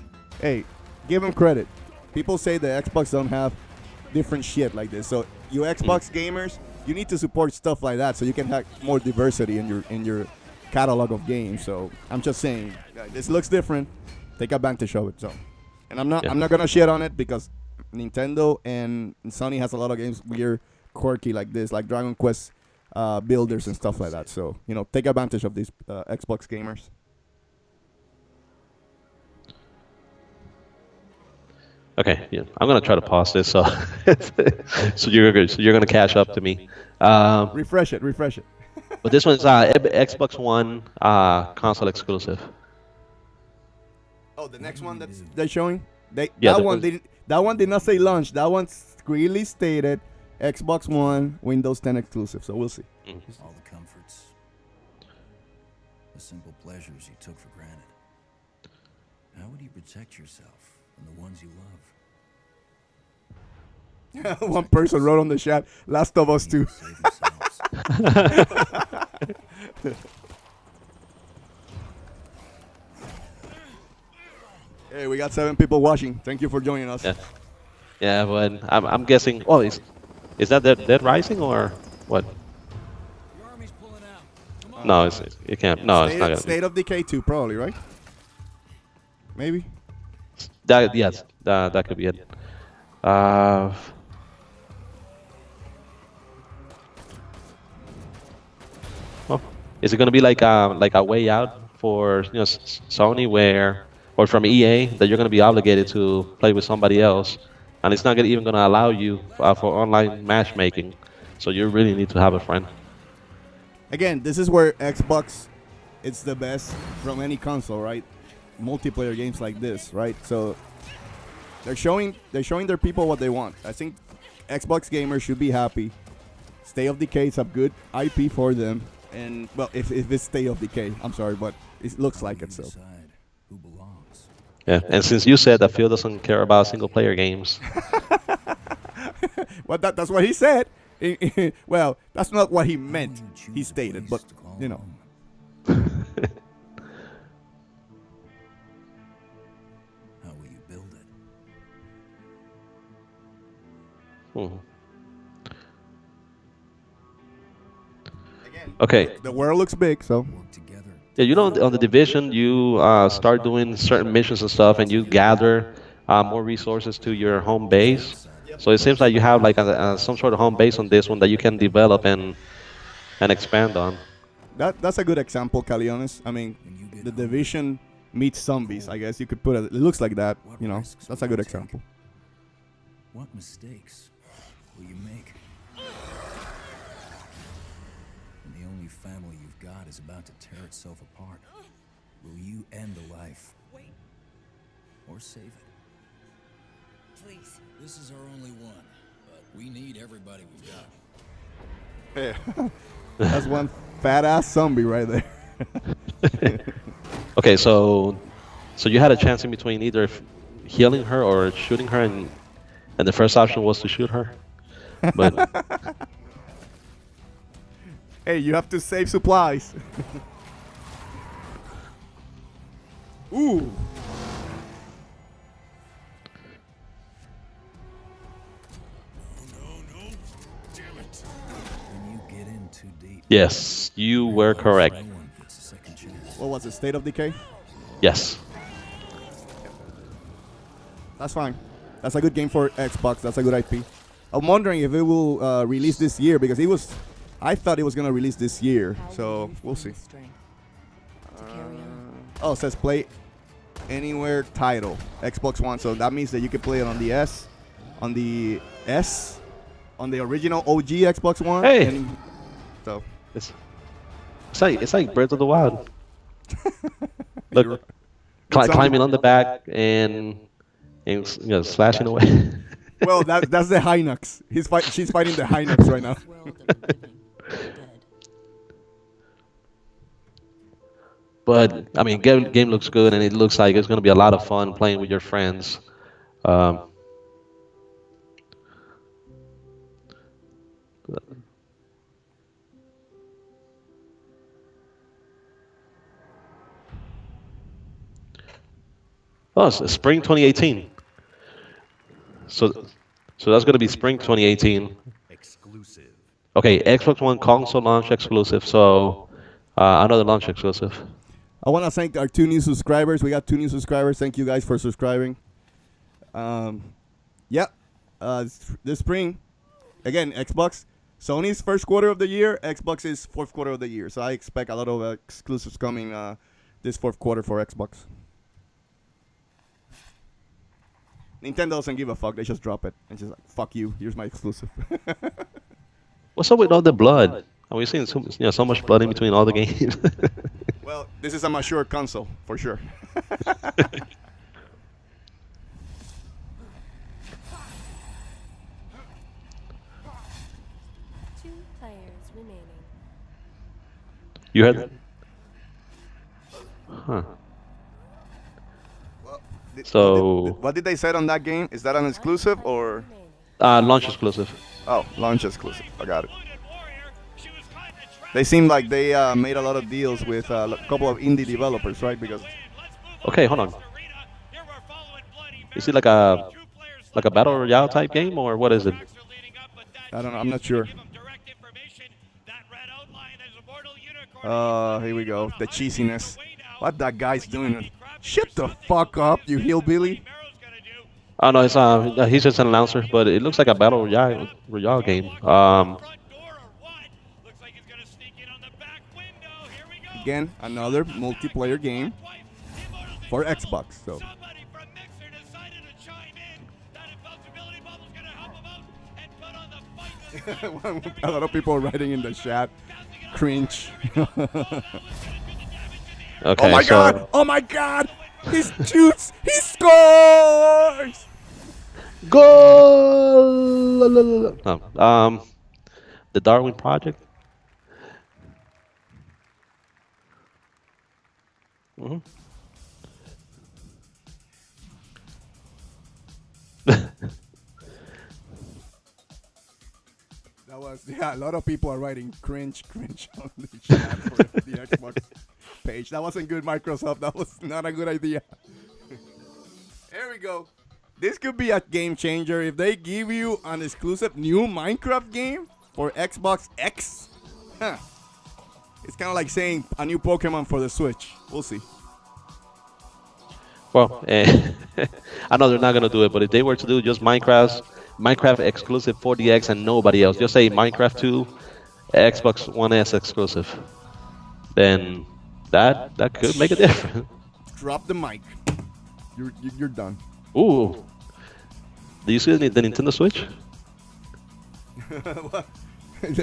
give them credit. People say the Xbox don't have different shit like this. So you Xbox gamers, you need to support stuff like that so you can have more diversity in your catalog of games. So I'm just saying, this looks different. Take advantage of it. So, and I'm not gonna shit on it because Nintendo and Sony has a lot of games weird, quirky like this, like Dragon Quest builders and stuff like that. So take advantage of these Xbox gamers. Okay, yeah, I'm gonna try to pause this so so you're gonna cash up to me. Refresh it. But this one's Xbox One console exclusive. Oh, the next one they're showing. Yeah, That the one one- That one did not say launch. That one clearly stated Xbox One, Windows 10 exclusive. So we'll see. All the comforts, the simple pleasures you took for granted. How would you protect yourself and the ones you love? One person wrote on the chat, Last of Us 2. Hey, we got 7 people watching. Thank you for joining us. Yeah, but I'm guessing. Oh, is that Dead Rising or what? No, it can't. No, it's not gonna. State of Decay 2, probably, right? Maybe. Yes, that could be it. Well, is it gonna be like a way out for Sony or from EA that you're gonna be obligated to play with somebody else, and it's not even gonna allow you for online matchmaking, so you really need to have a friend. Again, this is where Xbox, it's the best from any console, right? Multiplayer games like this, right? So they're showing their people what they want. I think Xbox gamers should be happy. State of Decay is a good IP for them, and well, if it's State of Decay, I'm sorry, but it looks like it. So. Yeah, and since you said that Phil doesn't care about single-player games. Well, that's what he said. Well, that's not what he meant. He stated, but you know. How will you build it? Okay. The world looks big, so. Yeah, on the Division, you start doing certain missions and stuff, and you gather more resources to your home base. So it seems like you have like some sort of home base on this one that you can develop and expand on. That's a good example, Caleones. I mean, the Division meets zombies. I guess you could put it. It looks like that. You know, that's a good example. What mistakes will you make? When the only family you've got is about to tear itself apart, will you end a life or save it? Please. This is our only one, but we need everybody we've got. Yeah. That's one fat ass zombie right there. Okay, so you had a chance in between either healing her or shooting her, and the first option was to shoot her. But hey, you have to save supplies. Ooh. yes, you were correct. What was it? State of Decay? Yes. That's fine. That's a good game for Xbox. That's a good IP. I'm wondering if it will release this year because I thought it was gonna release this year. So we'll see. Oh, it says play anywhere title Xbox One. So that means that you can play it on the S, on the original OG Xbox One. Hey. So it's like Breath of the Wild. Look, climbing on the back and slashing away. Well, that's the Hinox. She's fighting the Hinox right now. But I mean, game looks good, and it looks like it's going to be a lot of fun playing with your friends. Oh, it's spring 2018. So that's going to be spring 2018. Exclusive. Okay, Xbox One console launch exclusive. So another launch exclusive. I want to thank our 2 new subscribers. We got 2 new subscribers. Thank you guys for subscribing. Yeah, this spring, again, Xbox. Sony's first quarter of the year. Xbox's fourth quarter of the year. So I expect a lot of exclusives coming this fourth quarter for Xbox. Nintendo doesn't give a fuck. They just drop it and just like, fuck you. Here's my exclusive. What's up with all the blood? Are we seeing so much blood in between all the games? Well, this is a mature console for sure. remaining. You heard? Huh. So, What did they say on that game? Is that an exclusive or? launch exclusive. Oh, launch exclusive. I got it. They seem like they made a lot of deals with a couple of indie developers, right? Because Okay, hold on. Is it like a battle royale type game or what is it? I don't know. I'm not sure. Here we go. The cheesiness. What that guy's doing? Shut the fuck up, you hillbilly. Oh no, it's he's just an announcer, but it looks like a battle royale game. Again, another multiplayer game for Xbox. So. A lot of people writing in the chat. Cringe. Okay, oh my god! Oh my god! He shoots! He scores! Goal! No, the Darwin Project. Mm-hmm. That was, a lot of people are writing cringe on the chat for the Xbox page. That wasn't good, Microsoft. That was not a good idea. Here we go. This could be a game changer if they give you an exclusive new Minecraft game for Xbox X. Huh. It's kind of like saying a new Pokemon for the Switch. We'll see. Well, I know they're not gonna do it, but if they were to do just Minecraft exclusive for the X and nobody else, just say Minecraft 2, Xbox One S exclusive, then that could make a difference. Drop the mic. You're done. Ooh, do you see the Nintendo Switch?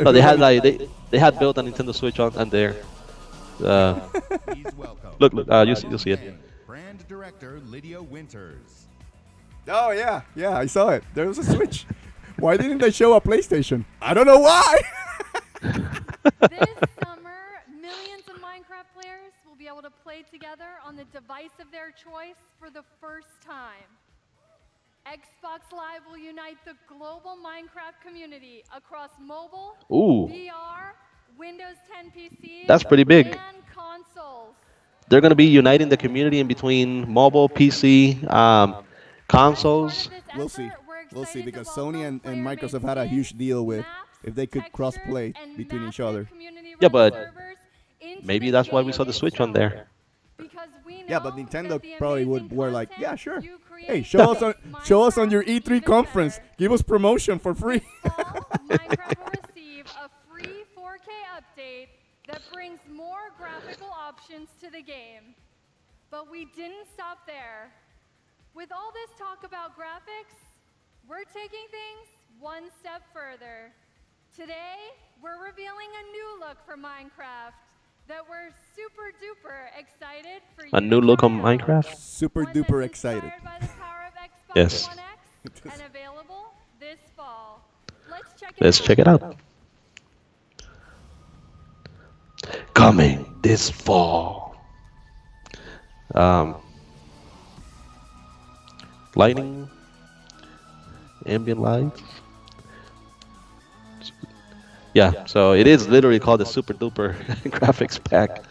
No, they had they had built a Nintendo Switch on there. Look, you see it. Brand director Lydia Winters. Oh yeah, I saw it. There was a Switch. Why didn't they show a PlayStation? I don't know why. This summer, millions of Minecraft players will be able to play together on the device of their choice for the first time. Xbox Live will unite the global Minecraft community across mobile, VR, Windows 10 PCs, That's pretty big. and consoles. They're going to be uniting the community in between mobile, PC, consoles. We'll see. We'll see, because Sony and Microsoft had a huge deal with if they could cross-play between each other. Yeah, but maybe that's why we saw the Switch on there. Yeah, but Nintendo probably were like, yeah, sure. Hey, show us on your E3 conference. Give us promotion for free. Minecraft will receive a free 4K update that brings more graphical options to the game. But we didn't stop there. With all this talk about graphics, we're taking things one step further. Today, we're revealing a new look for Minecraft that we're super duper excited for you. A new look on Minecraft? Super duper excited. Yes. One X and available this fall. Let's check it out. Coming this fall. Lighting, ambient lights. Yeah, so it is literally called the Super Duper graphics pack.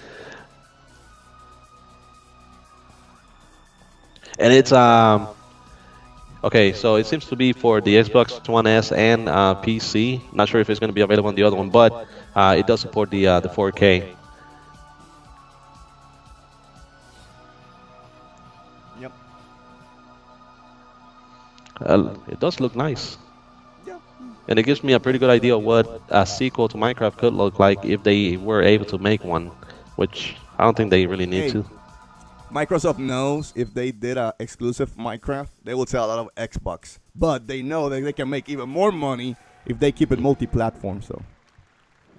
And it's okay, so it seems to be for the Xbox One S and PC. Not sure if it's going to be available on the other one, but it does support the 4K. Yep. It does look nice. And it gives me a pretty good idea of what a sequel to Minecraft could look like if they were able to make one, which I don't think they really need to. Microsoft knows if they did an exclusive Minecraft, they will sell a lot of Xbox. But they know that they can make even more money if they keep it multi-platform. So,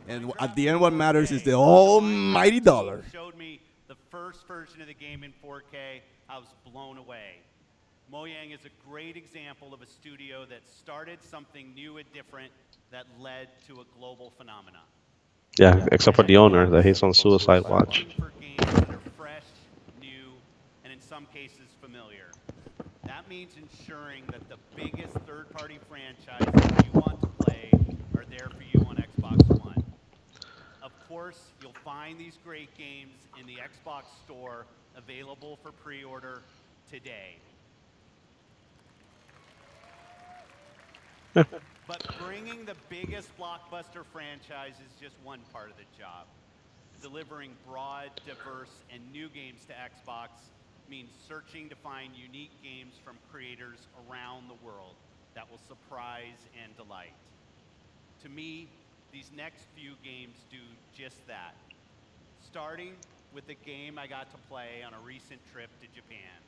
and at the end, what matters is the almighty dollar. Showed me the first version of the game in 4K. I was blown away. Mojang is a great example of a studio that started something new and different that led to a global phenomenon. Yeah, except for the owner that he's on suicide watch. Looking for games that are fresh, new, and in some cases familiar. That means ensuring that the biggest third-party franchises you want to play are there for you on Xbox One. Of course, you'll find these great games in the Xbox Store available for pre-order today. But bringing the biggest blockbuster franchise is just one part of the job. Delivering broad, diverse, and new games to Xbox means searching to find unique games from creators around the world that will surprise and delight. To me, these next few games do just that. Starting with the game I got to play on a recent trip to Japan.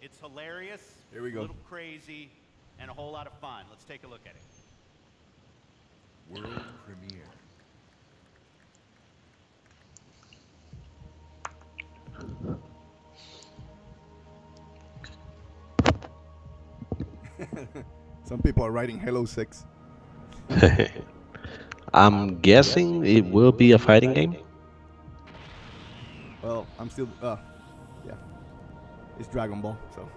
It's hilarious, Here we go. a little crazy, and a whole lot of fun. Let's take a look at it. World premiere. Some people are writing Halo 6. I'm guessing it will be a fighting game. Well, I'm still, yeah. It's Dragon Ball, so.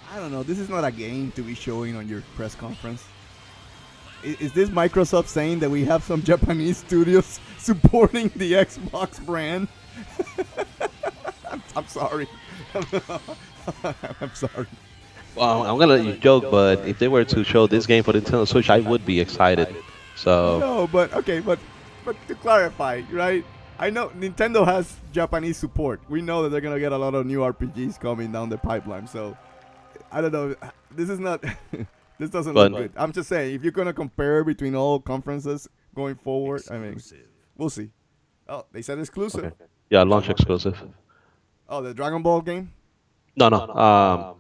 I don't know. This is not a game to be showing on your press conference. Is this Microsoft saying that we have some Japanese studios supporting the Xbox brand? I'm sorry. I'm sorry. Well, I'm gonna let you joke, but if they were to show this game for the Nintendo Switch, I would be excited. So No, but okay, but to clarify, right? I know Nintendo has Japanese support. We know that they're gonna get a lot of new RPGs coming down the pipeline. So I don't know. This is not. This doesn't look good. I'm just saying, if you're gonna compare between all conferences going forward, I mean, we'll see. Oh, they said exclusive. okay. Yeah, launch exclusive. Oh, the Dragon Ball game. No, no.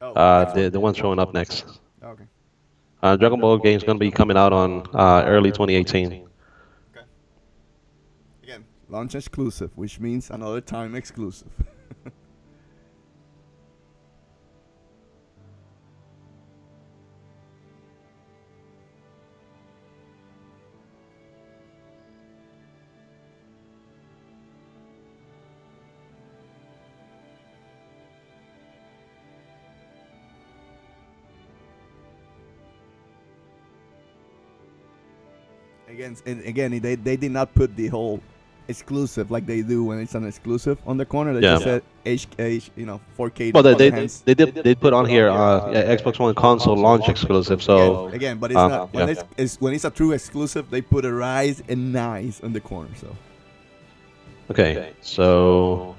Next one? The one showing up next. Okay. Dragon Ball game is gonna be coming out on early 2018. Again, launch exclusive, which means another time exclusive. Again, they did not put the whole exclusive like they do when it's an exclusive on the corner. They just said 4K. Well, they did put on here Xbox One console launch exclusive. So again, but it's not when it's a true exclusive. They put a rise and nice on the corner. So okay, so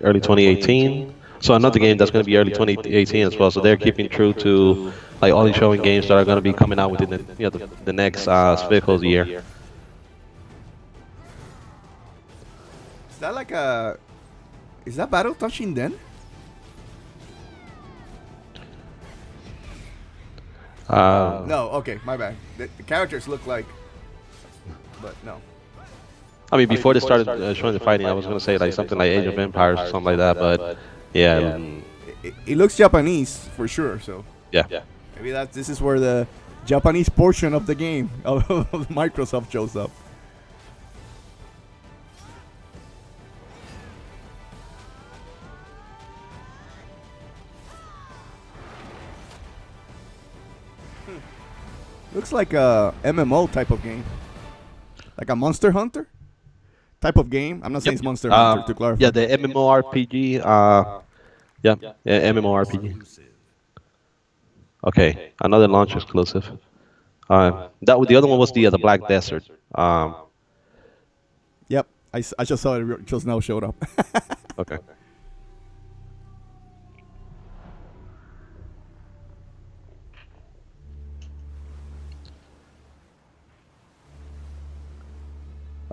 early 2018. So another game that's going to be early 2018 as well. So they're keeping true to like only showing games that are going to be coming out within the next fiscal year. Is that like a? Is that Battle Touching then? No. Okay, my bad. The characters look like, but no. I mean, before they started showing the fighting, I was going to say like something like Age of Empires or something like that, but yeah. It looks Japanese for sure. So yeah. Maybe this is where the Japanese portion of the game of Microsoft shows up. Looks like a MMO type of game, like a Monster Hunter type of game. I'm not saying it's Monster Hunter to clarify. Yeah, the MMORPG. MMORPG. Okay, another launch exclusive. The other one was the Black Desert. Yep, I just saw it just now showed up. Okay.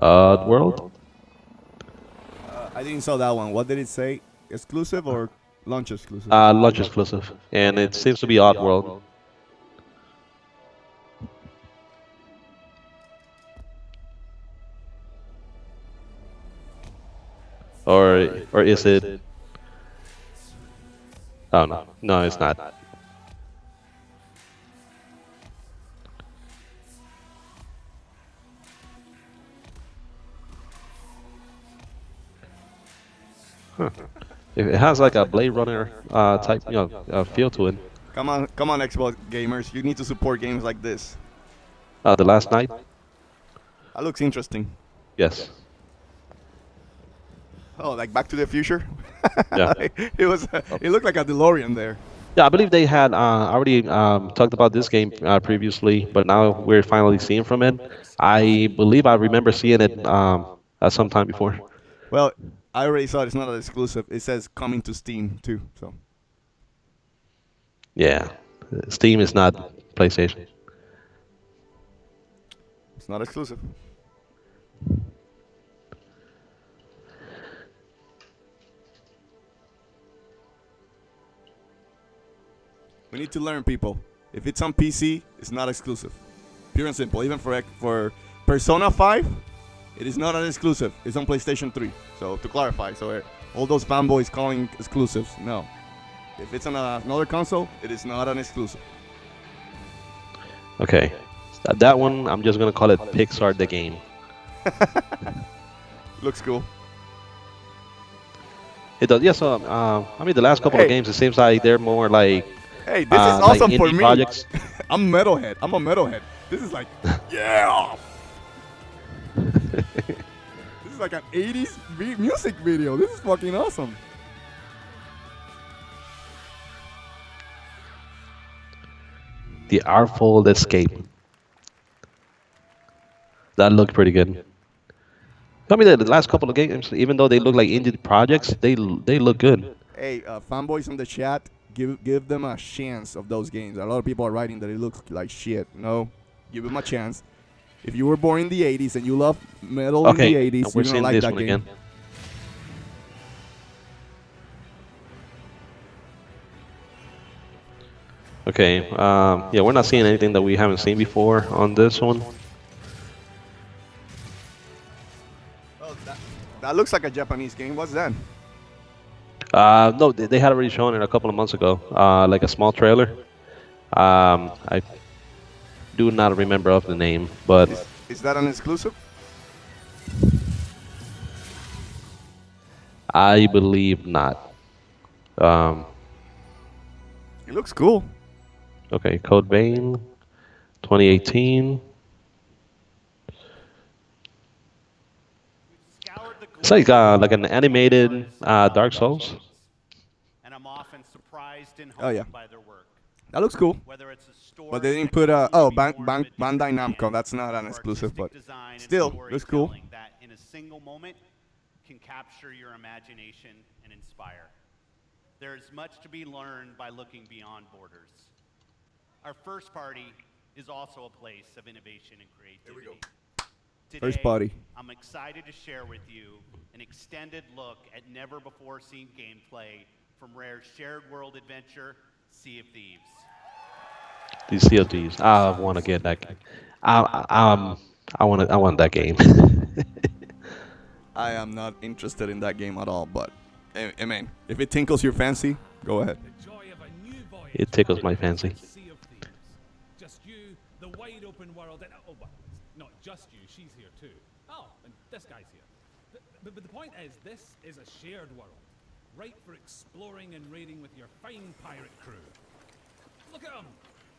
World. didn't saw that one. What did it say? Exclusive or launch exclusive? Launch exclusive, and it seems to be Oddworld. Or is it? Oh no, no, it's not. Huh. It has like a Blade Runner type, feel to it. Come on, Xbox gamers. You need to support games like this. The Last Night. That looks interesting. Yes. Oh, like Back to the Future. Yeah. It was. It looked like a DeLorean there. Yeah, I believe they had already talked about this game previously, but now we're finally seeing from it. I believe I remember seeing it at some time before. Well, I already saw it's not an exclusive. It says coming to Steam too. So. Yeah, Steam is not PlayStation. It's not exclusive. We need to learn, people. If it's on PC, it's not exclusive. Pure and simple. Even for Persona 5, it is not an exclusive. It's on PlayStation 3. So to clarify, all those fanboys calling exclusives, no. If it's on another console, it is not an exclusive. Okay, that one I'm just gonna call it Pixar the game. Looks cool. It does. Yeah. So I mean, the last couple of games, it seems like they're more like. Hey, this is awesome like for indie me. Projects. I'm metalhead. I'm a metalhead. This is like, yeah. This is like an 80s music video. This is fucking awesome. The Artful Escape. That looked pretty good. I mean, the last couple of games, even though they look like indie projects, they look good. Hey, fanboys in the chat, give them a chance of those games. A lot of people are writing that it looks like shit. No, give them a chance. If you were born in the 80s and you love metal in the 80s, you're gonna like that game. Again. Okay, yeah, we're not seeing anything that we haven't seen before on this one. Oh, that looks like a Japanese game. What's that? No, they had already shown it a couple of months ago, like a small trailer. I do not remember of the name, but... Is that an exclusive? I believe not. It looks cool. Okay, Code Vein, 2018. It's like an animated Dark Souls. And I'm often surprised and Oh yeah, by their work. that looks cool. Whether it's a story, But they didn't put Bandai Namco. That's not an exclusive, but still looks cool. That in a single moment can capture your imagination and inspire. There is much to be learned by looking beyond borders. Our first party is also a place of innovation and creativity. Here we go. Today, First party. I'm excited to share with you an extended look at never-before-seen gameplay from Rare's shared world adventure, Sea of Thieves. The Sea of Thieves. I want to get that game. I want that game. I am not interested in that game at all, but I mean, if it tinkles your fancy, go ahead. It tickles my fancy. Just you, the wide open world, and oh, well, not just you, she's here too. Oh, and this guy's here. But the point is, this is a shared world, right for exploring and raiding with your fine pirate crew. Look at them,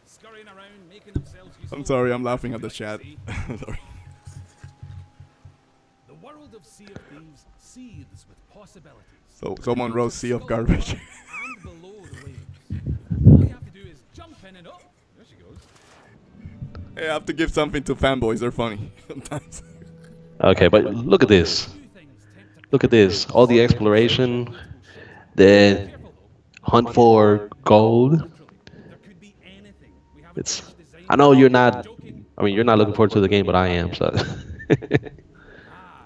scurrying around, making themselves useful. I'm sorry, I'm laughing at the chat. Sorry. The world of Sea of Thieves seethes with possibilities. So someone wrote Sea of Garbage. And below the waves. All you have to do is jump in and oh, there she goes. Hey, I have to give something to fanboys. They're funny sometimes. Okay, but look at this. Look at this. All the exploration, the hunt for gold. It's. I know you're not. I mean, you're not looking forward to the game, but I am. So.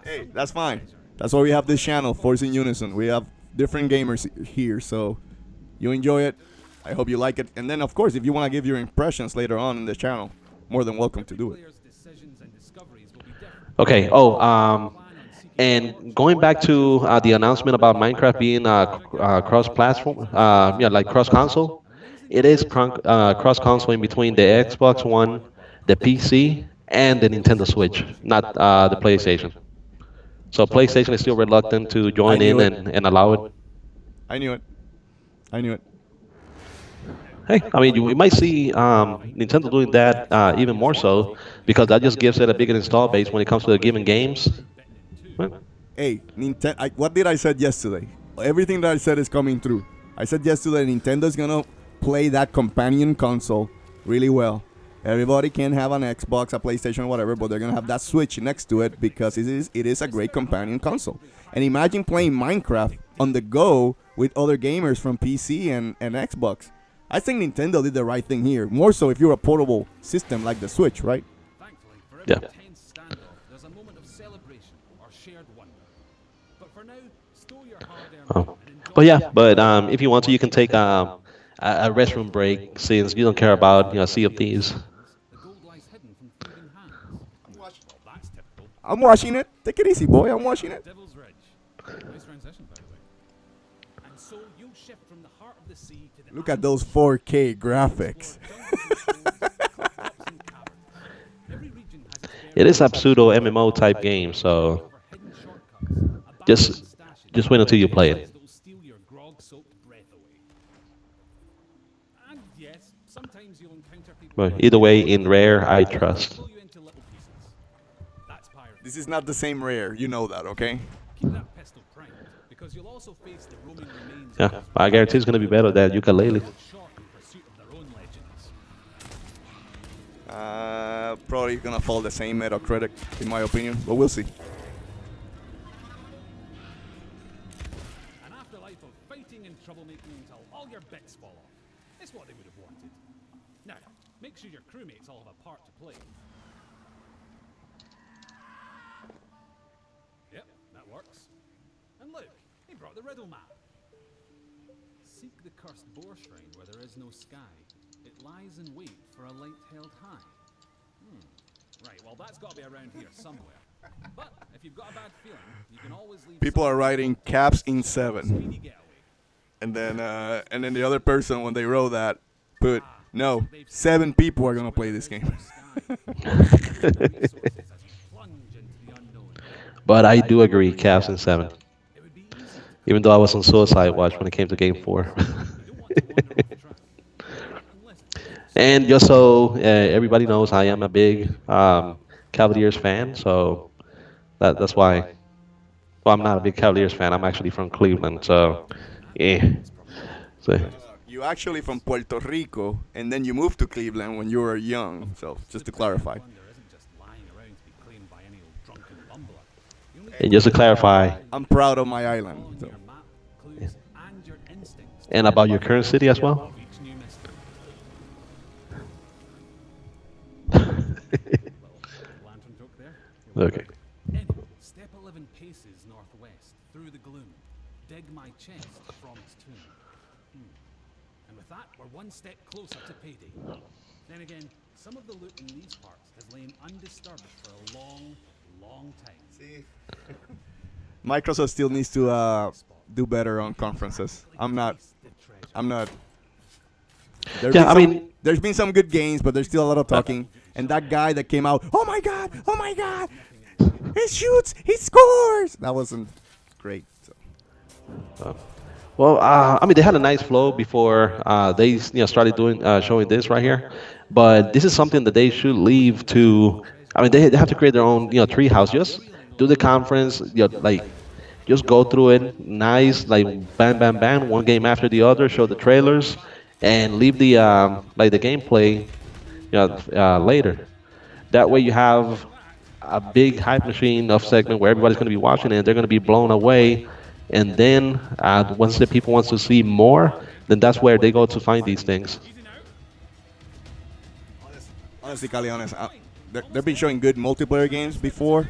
Hey, that's fine. That's why we have this channel, Force in Unison. We have different gamers here, so you enjoy it. I hope you like it. And then, of course, if you want to give your impressions later on in the channel, more than welcome to do it. Okay. And going back to the announcement about Minecraft being cross-platform, yeah, like cross-console, it is cross-console in between the Xbox One, the PC, and the Nintendo Switch, not the PlayStation. So PlayStation is still reluctant to I join knew in it. and allow it. I knew it. I knew it. Hey, I mean, we might see Nintendo doing that even more so because that just gives it a bigger install base when it comes to the given games. Well, Hey, Nintendo. What did I said yesterday? Everything that I said is coming through. I said yesterday Nintendo's gonna play that companion console really well. Everybody can have an Xbox, a PlayStation, whatever, but they're gonna have that Switch next to it because it is a great companion console. And imagine playing Minecraft on the go with other gamers from PC and Xbox. I think Nintendo did the right thing here. More so if you're a portable system like the Switch, right? Yeah. Oh. But yeah, but if you want to, you can take a restroom break since you don't care about Sea of Thieves. I'm watching it. Take it easy, boy. I'm watching it. Look at those 4K graphics. It is a pseudo MMO type game, so just wait until you play it. But either way, in Rare, I trust. This is not the same Rare. You know that, okay? Yeah, I guarantee it's going to be better than Ukulele. Probably gonna fall the same Metacritic, in my opinion, but we'll see. An afterlife of fighting and troublemaking until all your bits fall off. It's what they would have wanted. Now, make sure your crewmates all have a part to play. Yep, that works. And look, he brought the riddle map. Seek the cursed boar shrine where there is no sky. It lies in wait for a light held high. Right, well that's got to be around here somewhere. But if you've got a bad feeling, you can always leave. People are writing caps in 7. And then the other person, when they wrote that, put, no, 7 people are gonna play this game. But I do agree, Cavs in 7. Even though I was on Suicide Watch when it came to Game 4. And just so everybody knows, I am a big Cavaliers fan, so that's why. Well, I'm not a big Cavaliers fan. I'm actually from Cleveland, so yeah. So, You actually from Puerto Rico, and then you moved to Cleveland when you were young. So just to clarify. and just to clarify, I'm proud of my island. So. yeah. And about your current city as well. Okay. Step 11 paces northwest through the gloom. Dig my chest from its tomb. And with that, we're one step closer to payday. Then again, some of the loot in these parts has lain undisturbed for a long, long time. See, Microsoft still needs to do better on conferences. I'm not. There's been some good games, but there's still a lot of talking. And that guy that came out, oh my god, he shoots, he scores. That wasn't great. So. Well, I mean, they had a nice flow before they started doing showing this right here, but this is something that they should leave to. I mean, they have to create their own treehouse. Just do the conference, like just go through it, nice, like bam, bam, bam, one game after the other, show the trailers, and leave the like the gameplay later. That way you have a big hype machine of segment where everybody's going to be watching it and they're going to be blown away. And then once the people wants to see more, then that's where they go to find these things. Honestly, Caleones, they've been showing good multiplayer games before,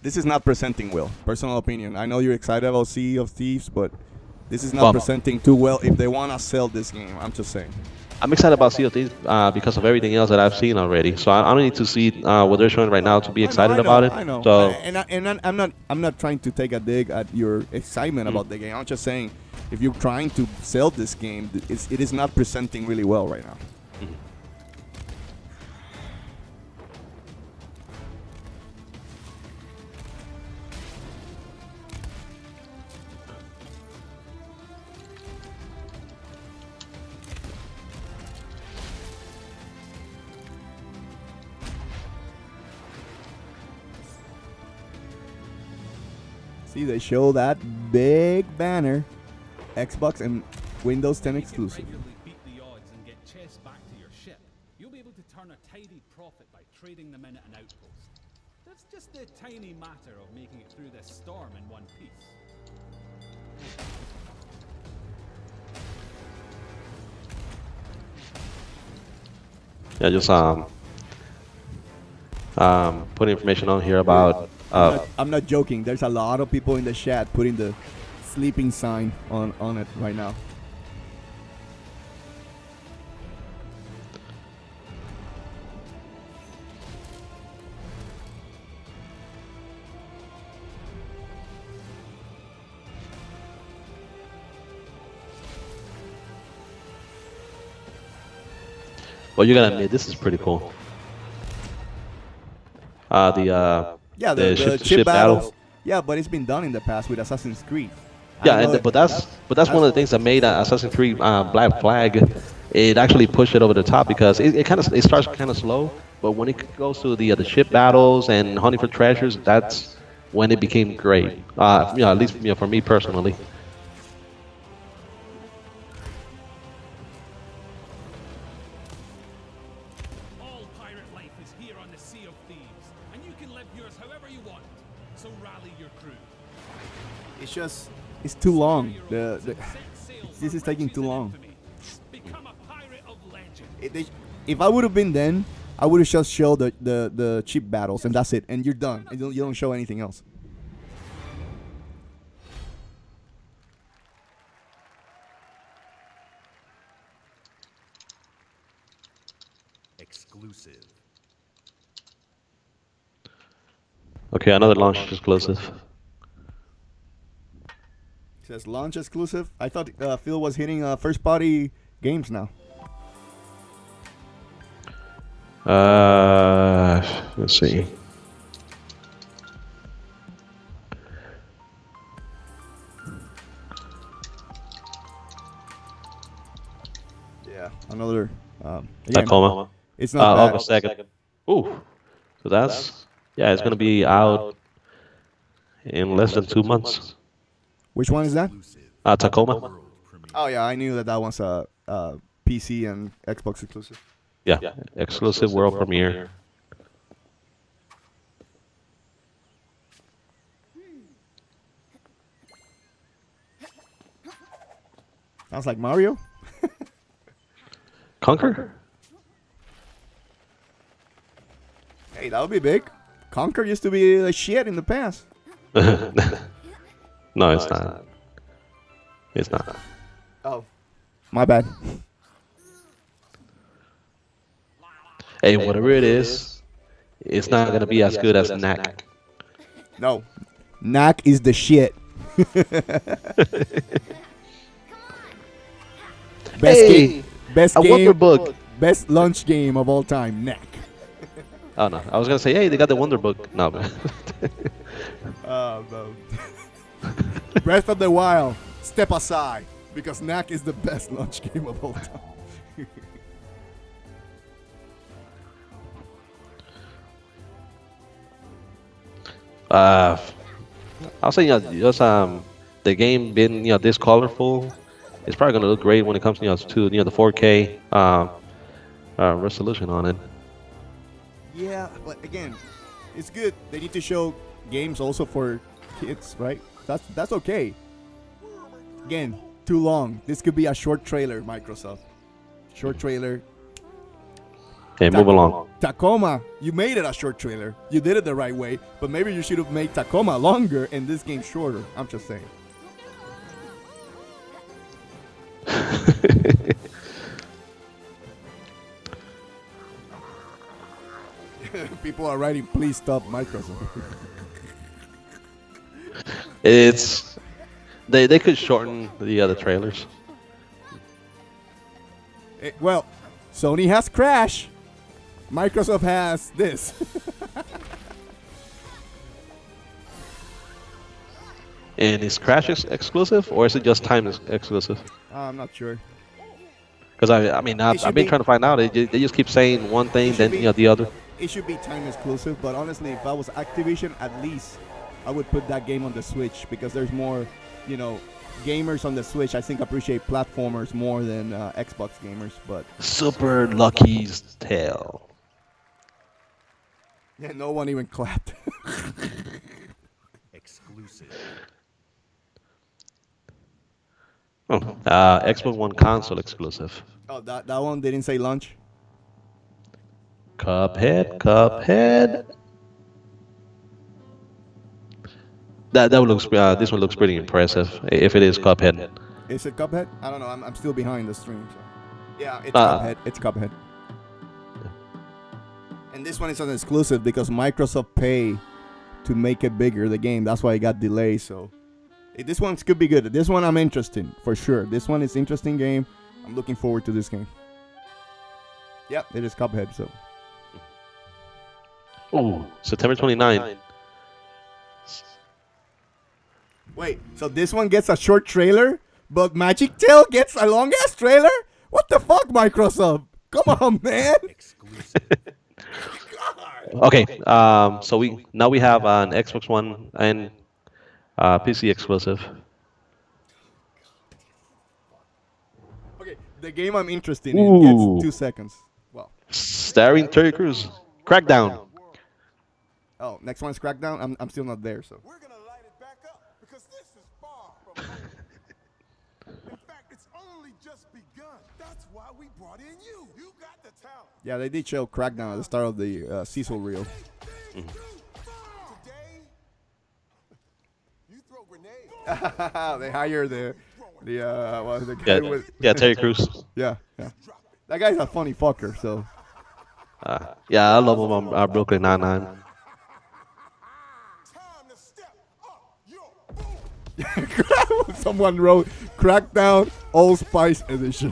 this is not presenting well. Personal opinion. I know you're excited about Sea of Thieves, but this is not Well, presenting too well if they want to sell this game. I'm just saying. I'm excited about Sea of Thieves because of everything else that I've seen already. So I don't need to see what they're showing right now to be excited about it. I know. So I'm not trying to take a dig at your excitement about the game. I'm just saying, if you're trying to sell this game, it is not presenting really well right now. See, they show that big banner, Xbox and Windows 10 exclusive. Regularly beat the odds and get chests back to your ship. You'll be able to turn a tidy profit by trading them in at an outpost. That's just the tiny matter of making it through this storm in one piece. Yeah, just put information on here about. I'm not joking. There's a lot of people in the chat putting the sleeping sign on it right now. Well, you gotta admit, this is pretty cool. The ship battle. Yeah, but it's been done in the past with Assassin's Creed. Yeah, but that's one of the things that made Assassin's Creed Black Flag. It actually pushed it over the top because it starts kind of slow, but when it goes to the ship battles and hunting for treasures, that's when it became great. At least for me personally. All pirate life is here on the Sea of Thieves, and you can live yours however you want. So rally your crew. It's too long. This is taking too long. Become a pirate of legend. If I would have been then, I would have just showed the cheap battles and that's it, and you're done. You don't show anything else. Exclusive. Okay, another launch exclusive. It says launch exclusive. I thought Phil was hitting first party games now. Let's see. Yeah, another. Tacoma. It's not bad. August 2nd. Ooh, so that's it's gonna be out in less than 2 months. Which one is that? Tacoma. Oh yeah, I knew that was a PC and Xbox exclusive. Yeah, exclusive world premiere. Sounds like Mario. Conquer? Hey, that would be big. Conquer used to be a shit in the past. No, it's not. It's not. Oh, my bad. Hey, whatever it is, it's not gonna be as good as Knack. No, Knack is the shit. Best game, Wonder Book. Best lunch game of all time, Knack. Oh no, I was gonna say, hey, they got the Wonder Book. No, man. No. Breath of the Wild, step aside, because Knack is the best lunch game of all time. I'll say, just the game being this colorful, it's probably gonna look great when it comes to the 4K resolution on it. Yeah, but again, it's good. They need to show games also for kids, right? That's okay. Again, too long. This could be a short trailer, Microsoft. Short trailer. Okay, move along. Tacoma, you made it a short trailer. You did it the right way, but maybe you should have made Tacoma longer and this game shorter. I'm just saying. People are writing, please stop Microsoft. It's they could shorten the other trailers. Well, Sony has Crash. Microsoft has this. And is Crash exclusive or is it just time exclusive? I'm not sure. Because I mean I've been trying to find out. They just keep saying one thing, then the other. It should be time exclusive, but honestly, if I was Activision, at least I would put that game on the Switch because there's more, gamers on the Switch. I think appreciate platformers more than Xbox gamers. But Super Lucky's Tale. Yeah, no one even clapped. Exclusive. Oh, Xbox One console exclusive. Oh, that one didn't say launch. Cuphead. That looks. This one looks pretty impressive. If it is Cuphead. Is it Cuphead? I don't know. I'm still behind the stream. So. Yeah, it's Cuphead. It's Cuphead. And this one is an exclusive because Microsoft pay to make it bigger, the game. That's why it got delayed. So this one could be good. This one I'm interested in, for sure. This one is interesting game. I'm looking forward to this game. Yep, it is Cuphead. So. Oh, September 29th. Wait, so this one gets a short trailer, but Magic Tail gets a long ass trailer? What the fuck, Microsoft? Come on, man. Okay, so we have an Xbox One and PC exclusive. Okay, the game I'm interested in gets 2 seconds. Well, starring Terry Crews, Crackdown. Oh, next one's Crackdown. I'm still not there, so. We're gonna light it back up because this is far from over. In fact, it's only just begun. That's why we brought in you. You got the talent. Yeah, they did show Crackdown at the start of the Cecil reel. Today, you throw grenades. They hire the guy with Terry Crews. yeah. That guy's a funny fucker. So. Yeah, I love him on Brooklyn Nine-Nine. Someone wrote Crackdown Old Spice Edition.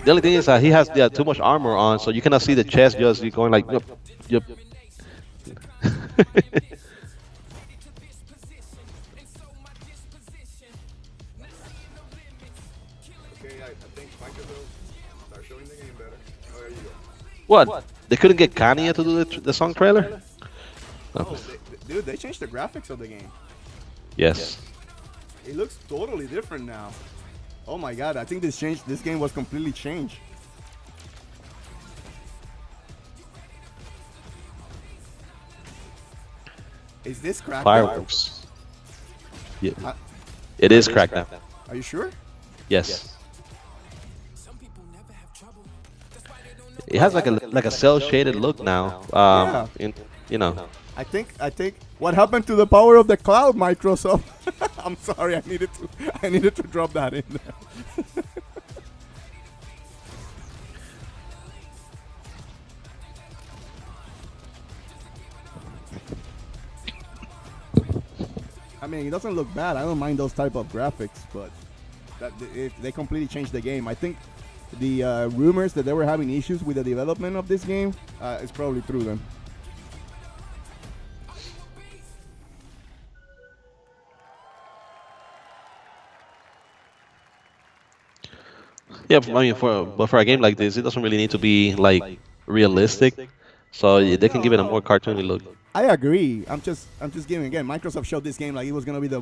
The only thing is he has too much armor on, so you cannot see the chest. Just you going like, yep. What? They couldn't get Kanye to do the song trailer? Oh, dude, they changed the graphics of the game. Yes. It looks totally different now. Oh my god, I think this game was completely changed. Is this Crackdown? Fireworks. Yeah. It is Crackdown. Are you sure? Yes. It has like a cell shaded look now. Yeah. I think what happened to the power of the cloud, Microsoft? I'm sorry, I needed to drop that in there. I mean, it doesn't look bad. I don't mind those type of graphics, but they completely changed the game. I think the rumors that they were having issues with the development of this game is probably true then. Yeah, I mean, for a game like this, it doesn't really need to be like realistic, so they can give it a more cartoony look. I agree. I'm just giving again. Microsoft showed this game like it was gonna be the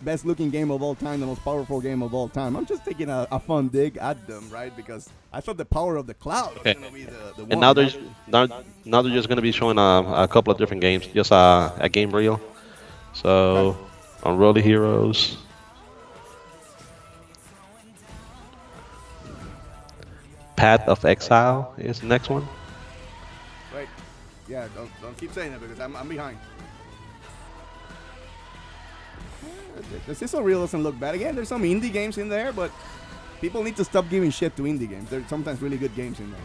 best looking game of all time, the most powerful game of all time. I'm just taking a fun dig at them, right? Because I thought the power of the cloud was gonna be the one. And now they're just gonna be showing a couple of different games, just a game reel. So Unruly Heroes. Path of Exile is the next one. Wait. Yeah, don't keep saying it because I'm behind. The Sizzle Reel doesn't look bad. Again, there's some indie games in there, but people need to stop giving shit to indie games. There's sometimes really good games in there.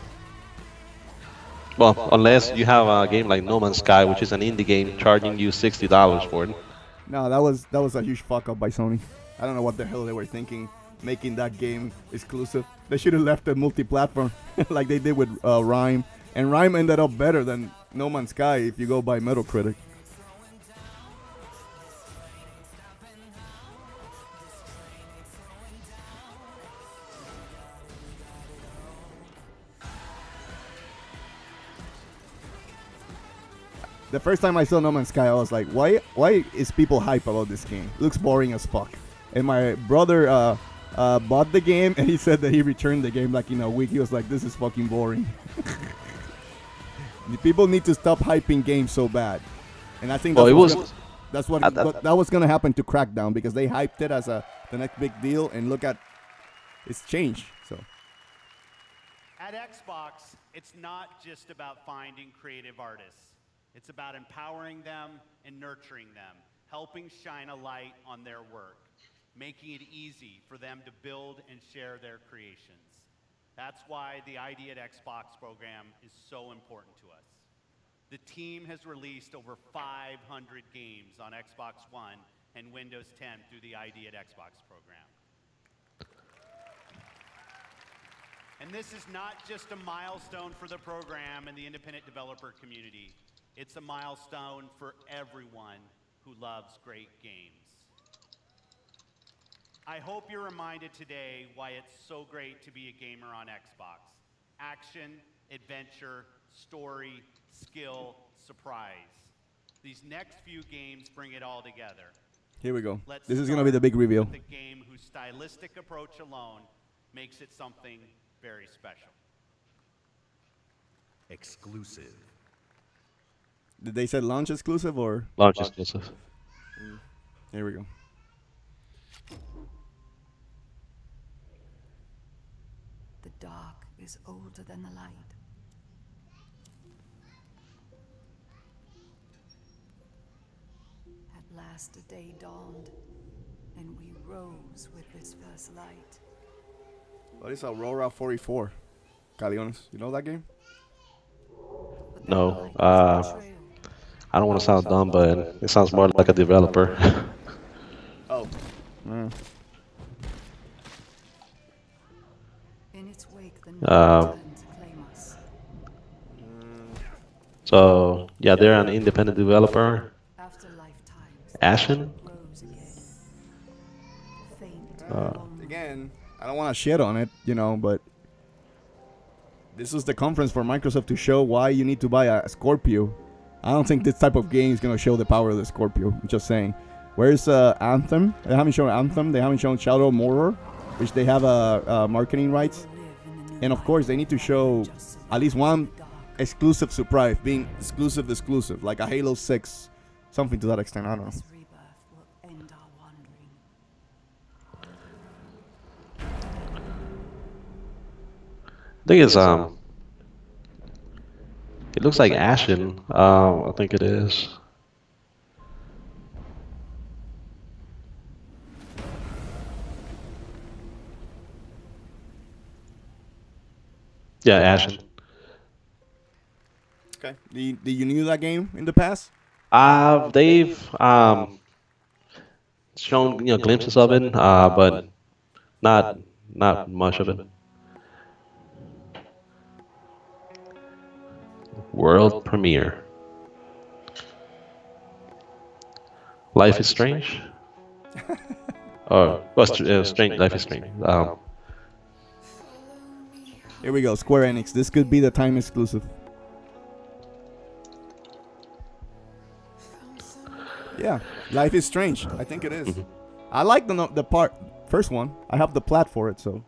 Well, unless you have a game like No Man's Sky, which is an indie game, charging you $60 for it. No, that was a huge fuck up by Sony. I don't know what the hell they were thinking, making that game exclusive. They should have left it multi-platform, like they did with Rime. And Rime ended up better than No Man's Sky if you go by Metacritic. The first time I saw No Man's Sky, I was like, why is people hype about this game? It looks boring as fuck. And my brother bought the game, and he said that he returned the game like in a week. He was like, this is fucking boring. The people need to stop hyping games so bad. And I think that was going to happen to Crackdown because they hyped it as the next big deal, and look at it's changed. So at Xbox, it's not just about finding creative artists. It's about empowering them and nurturing them, helping shine a light on their work, making it easy for them to build and share their creations. That's why the ID at Xbox program is so important to us. The team has released over 500 games on Xbox One and Windows 10 through the ID at Xbox program. And this is not just a milestone for the program and the independent developer community. It's a milestone for everyone who loves great games. I hope you're reminded today why it's so great to be a gamer on Xbox. Action, adventure, story, skill, surprise. These next few games bring it all together. Here we go. This is going to be the big reveal. The game whose stylistic approach alone makes it something very special. Exclusive. Did they say launch exclusive or? Launch exclusive. Here we go. The dark is older than the light. At last a day dawned, and we rose with this first light. What is Aurora 44? Caleones. You know that game? No. I don't want to sound dumb, but it sounds more like a developer. Oh. In its wake, the night returned to claim us. So, yeah, they're an independent developer. Ashen? Again, I don't want to shit on it, you know, but this was the conference for Microsoft to show why you need to buy a Scorpio. I don't think this type of game is going to show the power of the Scorpio. I'm just saying. Where's Anthem? They haven't shown Anthem. They haven't shown Shadow of Mordor, which they have marketing rights. And of course, they need to show at least one exclusive surprise, being exclusive, like a Halo 6, something to that extent. I don't know. I think it's it looks like Ashen. I think it is. Yeah, Ashen. Okay. Did you knew that game in the past? They've shown glimpses of it, but not much of it. World premiere. Life is Strange. Strange. Life is Strange. Here we go. Square Enix. This could be the time exclusive. Yeah, Life is Strange. I think it is. I like the first one. I have the plat for it, so.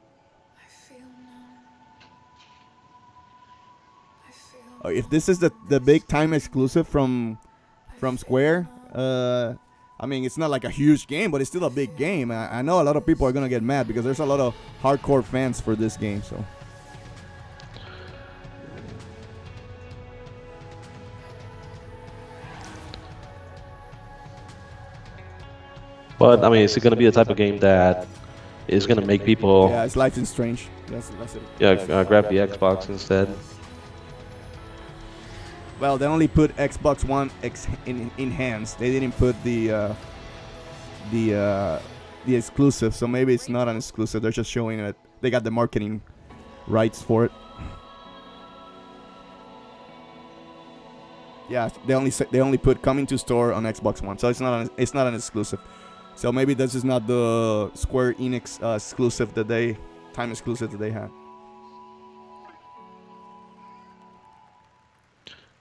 If this is the big time exclusive from Square, I I mean, it's not like a huge game, but it's still a big game. I know a lot of people are gonna get mad because there's a lot of hardcore fans for this game. So. But I mean, it's going to be the type of game that is going to make people. Yeah, it's Life is Strange. That's it. Yeah, grab the Xbox instead. Well, they only put Xbox One X in hands. They didn't put the exclusive. So maybe it's not an exclusive. They're just showing it. They got the marketing rights for it. Yeah, they only put coming to store on Xbox One. So it's not an exclusive. So maybe this is not the Square Enix exclusive time exclusive that they had.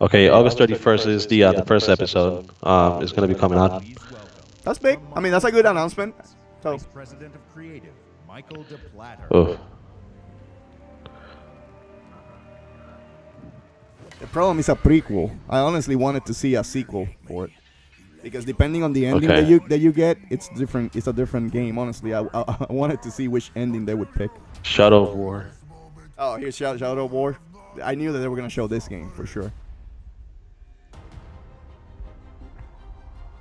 Okay, August 31st is the first episode. It's going to be coming out. That's big. I mean, that's a good announcement. So. Vice President of Creative, Michael DePlatter. Oh. The problem is a prequel. I honestly wanted to see a sequel for it. Because depending on the ending that you get, it's different. It's a different game. Honestly, I wanted to see which ending they would pick. Shadow of War. Oh, here's Shadow of War. I knew that they were gonna show this game for sure.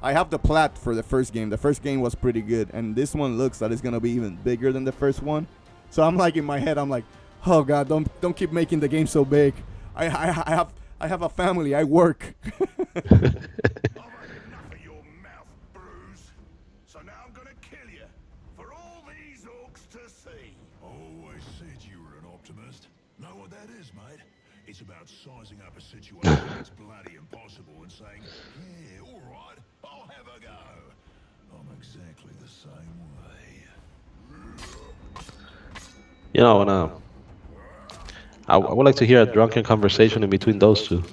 I have the plat for the first game. The first game was pretty good, and this one looks that it's gonna be even bigger than the first one. So I'm like in my head, I'm like, oh god, don't keep making the game so big. I have a family. I work. So now I'm gonna kill you for all these orcs to see. Always said you were an optimist. Know what that is, mate? It's about sizing up a situation that's bloody impossible and saying, yeah, all right, I'll have a go. I'm exactly the same way. You know, and I would like to hear a drunken conversation in between those two.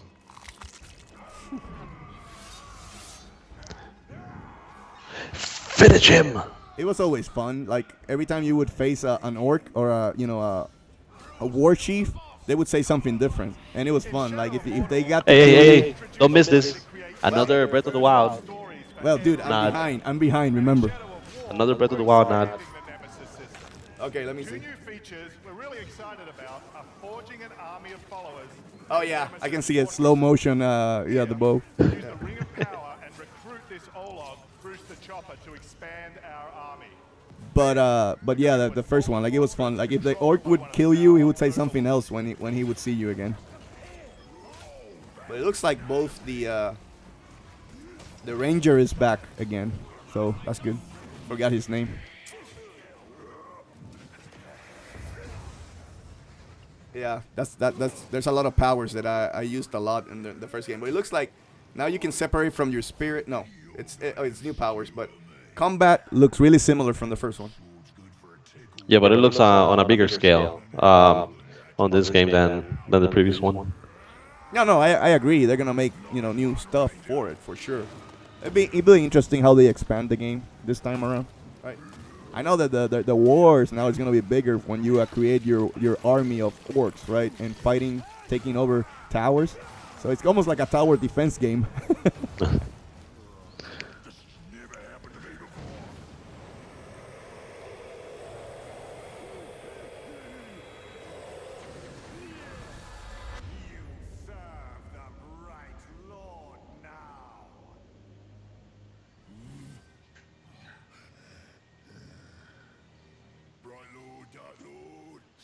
Finish him! It was always fun. Like every time you would face an orc or a war chief, they would say something different, and it was fun. Like if they got hey, don't miss this. Another Breath of the Wild. Well, dude, I'm behind. Remember. Another Breath of the Wild nod. Okay, let me see. Two new features we're really excited about are forging an army of followers. Oh yeah, I can see it slow motion. Yeah, the bow. Use the Ring of Power and recruit this Olog, Bruce the Chopper, to expand our army. But yeah, the first one, like it was fun. Like if the orc would kill you, he would say something else when he would see you again. But it looks like both the ranger is back again, so that's good. Forgot his name. Yeah, that's there's a lot of powers that I used a lot in the first game. But it looks like now you can separate from your spirit. No, it's new powers, but combat looks really similar from the first one. Yeah, but it looks on a bigger scale on this game than the previous one. No, I agree. They're gonna make new stuff for it for sure. It'd be interesting how they expand the game this time around. Right. I know that the wars now is gonna be bigger when you create your army of orcs, right, and taking over towers. So it's almost like a tower defense game.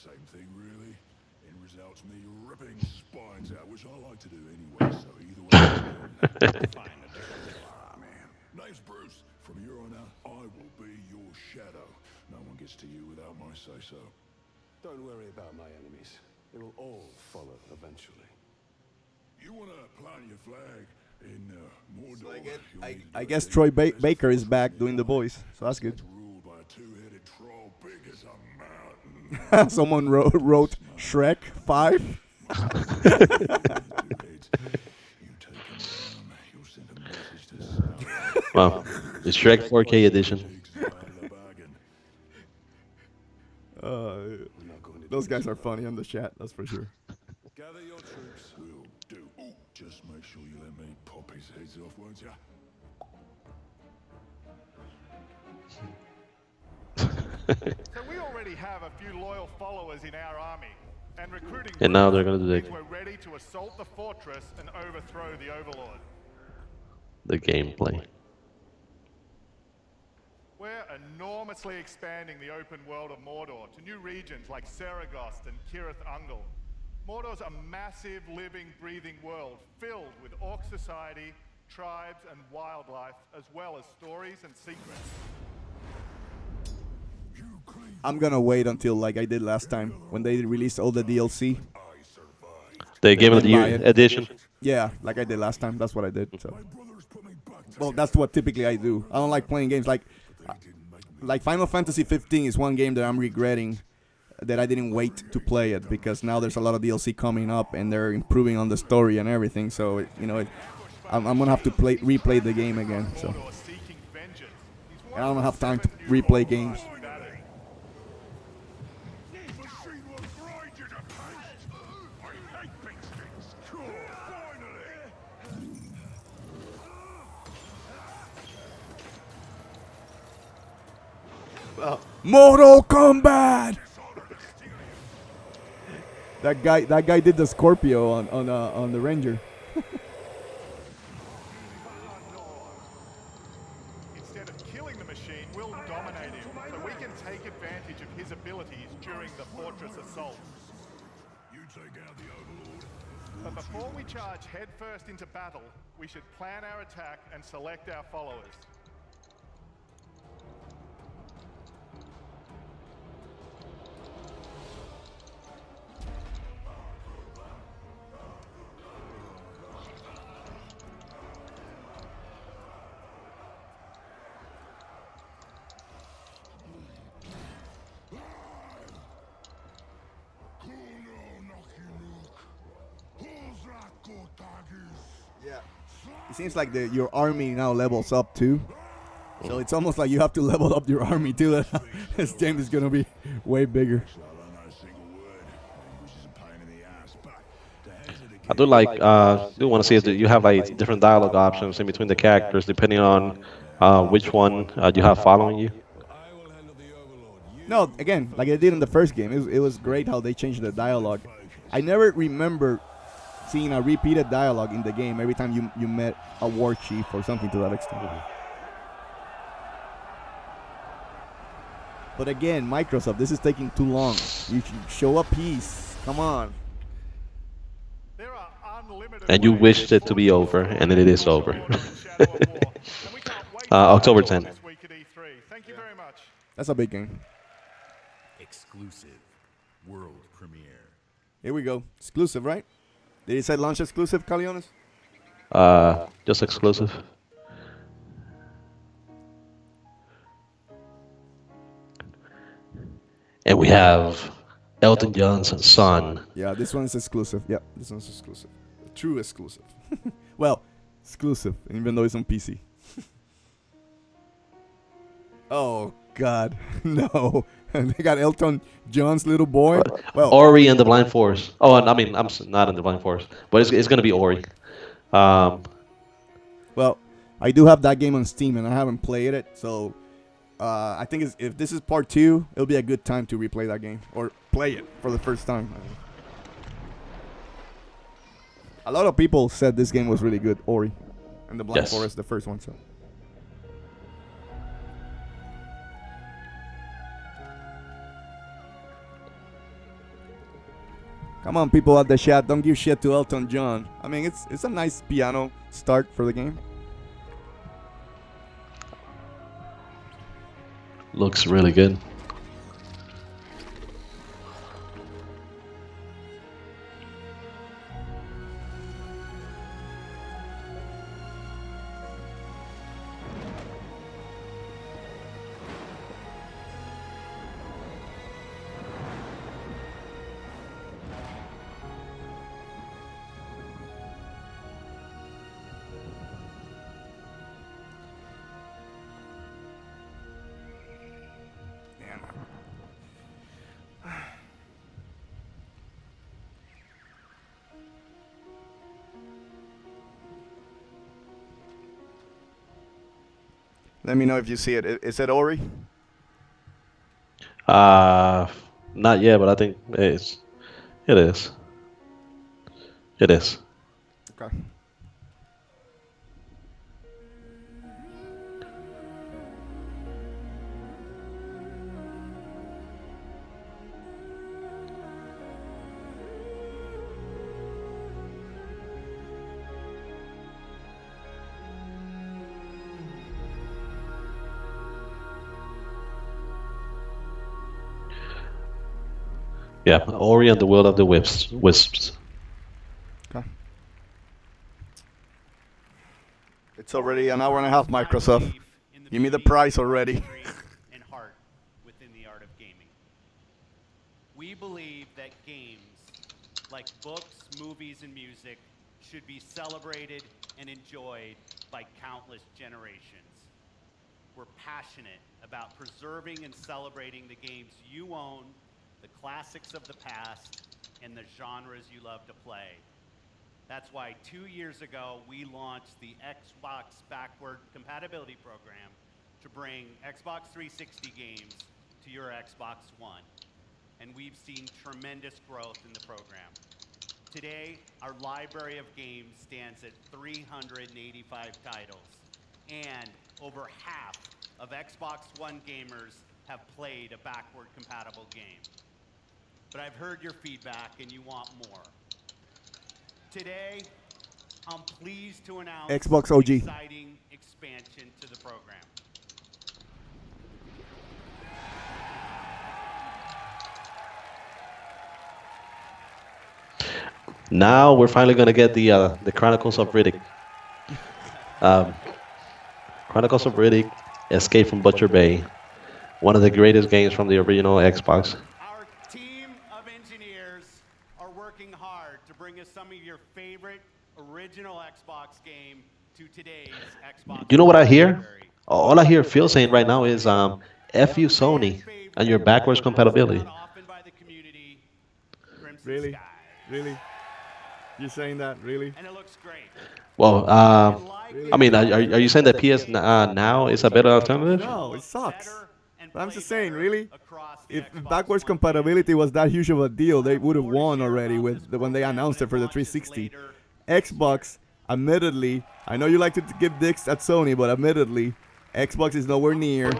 Same thing, really. End results me ripping spines out, which I like to do anyway, so either way. Name's Bruce. From here on out, I will be your shadow. No one gets to you without my say-so. Don't worry about my enemies. They will all follow eventually. You want to plant your flag in Mordor? I guess Troy Baker is back doing the voice, so that's good. Ruled by a two-headed troll big as a mountain. Someone wrote Shrek 5. Wow, the Shrek 4K edition. Those guys are funny on the chat, that's for sure. Gather your troops. Will do. Ooh, just make sure you let me pop his heads off, won't ya? So we already have a few loyal followers in our army, and recruiting And now they're groups gonna do means we're ready to assault the fortress and overthrow the Overlord. the gameplay. We're enormously expanding the open world of Mordor to new regions like Saragost and Kirith Ungol. Mordor's a massive, living, breathing world filled with orc society, tribes, and wildlife, as well as stories and secrets. I'm gonna wait until like I did last time when they released all the DLC. They gave it Then buy the edition. Yeah, like I did last time. That's what I did. So, well, that's what typically I do. I don't like playing games like Final Fantasy 15 is one game that I'm regretting that I didn't wait to play it because now there's a lot of DLC coming up and they're improving on the story and everything. So I'm gonna have to replay the game again. So, and I don't have time to replay games. Mortal Kombat. That guy did the Scorpio on the Ranger. Instead of killing the machine, we'll dominate him, so we can take advantage of his abilities during the fortress assault. You take out the Overlord. But before we charge headfirst into battle, we should plan our attack and select our followers. Yeah. It seems like your army now levels up too. So it's almost like you have to level up your army too. This game is gonna be way bigger. I do like. Do want to see is that you have like different dialogue options in between the characters depending on which one you have following you. No, again, like I did in the first game, it was great how they changed the dialogue. I never remember seeing a repeated dialogue in the game every time you met a war chief or something to that extent. But again, Microsoft, this is taking too long. You should show a piece. Come on. And you wished it to be over, and it is over. October 10th. Thank you very much. That's a big game. Exclusive world premiere. Here we go. Exclusive, right? Did he say launch exclusive, Caleones? Just exclusive. And we have Elton John's son. Yeah, this one's exclusive. Yeah, this one's exclusive. True exclusive. Well, exclusive, even though it's on PC. Oh, God. No. They got Elton John's little boy. Well, Ori and the Blind Forest. Oh, I mean, I'm not in the Blind Forest, but it's going to be Ori. Well, I do have that game on Steam, and I haven't played it, so I think if this is part 2, it'll be a good time to replay that game or play it for the first time. A lot of people said this game was really good, Ori, and the Blind Forest, the first one. So. Come on, people at the chat, don't give shit to Elton John. I mean, it's a nice piano start for the game. Looks really good. Let me know if you see it. Is it Ori? Uh, Not yet, but I think it's it is. It is. Okay. Yeah, Ori and the Will of the Wisps. Okay. It's already an hour and a half, Microsoft. Give me the price already. and heart within the art of gaming. We believe that games, like books, movies, and music, should be celebrated and enjoyed by countless generations. We're passionate about preserving and celebrating the games you own, the classics of the past, and the genres you love to play. That's why 2 years ago, we launched the Xbox Backward Compatibility Program to bring Xbox 360 games to your Xbox One. And we've seen tremendous growth in the program. Today, our library of games stands at 385 titles, and over half of Xbox One gamers have played a backward compatible game. But I've heard your feedback and you want more. Today, I'm pleased to announce Xbox an OG. exciting expansion to the program. Now we're finally gonna get the Chronicles of Riddick. Um, Chronicles of Riddick, Escape from Butcher Bay, one of the greatest games from the original Xbox. Our team of engineers are working hard to bring us some of your favorite original Xbox game to today's Xbox. You know what I hear? All I hear Phil saying right now is "F you Sony" and your backwards compatibility. Really? Really? You saying that? Really? And it looks great. Well, I mean, are you saying that PS now is a better alternative? No, it sucks. But I'm just saying, really? If backwards compatibility was that huge of a deal, they would have won already when they announced it for the 360. Xbox, admittedly, I know you like to give dicks at Sony, but admittedly, Xbox is nowhere near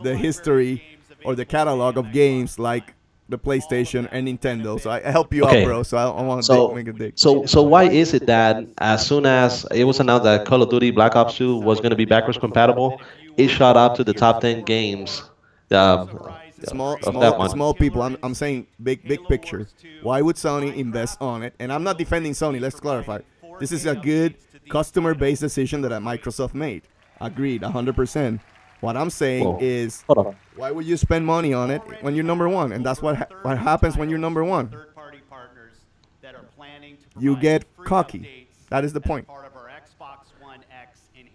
the history or the catalog of games like the PlayStation and Nintendo. So I help you out, bro. So I want to make a dick. So why is it that as soon as it was announced that Call of Duty Black Ops 2 was going to be backwards compatible, it shot up to the top 10 games of that month? Small people. I'm saying big picture. Why would Sony invest on it? And I'm not defending Sony. Let's clarify. This is a good customer-based decision that Microsoft made. Agreed, 100%. What I'm saying is, why would you spend money on it when you're number one? And that's what happens when you're number one. You get cocky. That is the point.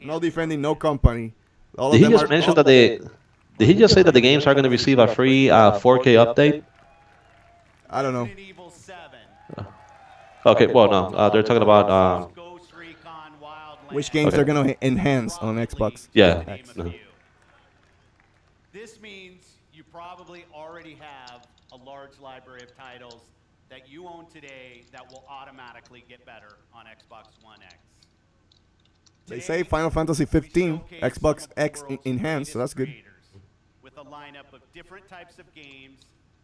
No defending no company. Did he just mention that Did he just say that the games are going to receive a free 4K update? I don't know. Okay, well, no. They're talking about which games they're going to enhance on Xbox. Yeah. This means you probably already have a large library of titles that you own today that will automatically get better on Xbox One X. They say Final Fantasy 15 Xbox X enhanced, so that's good. With a lineup of different types of games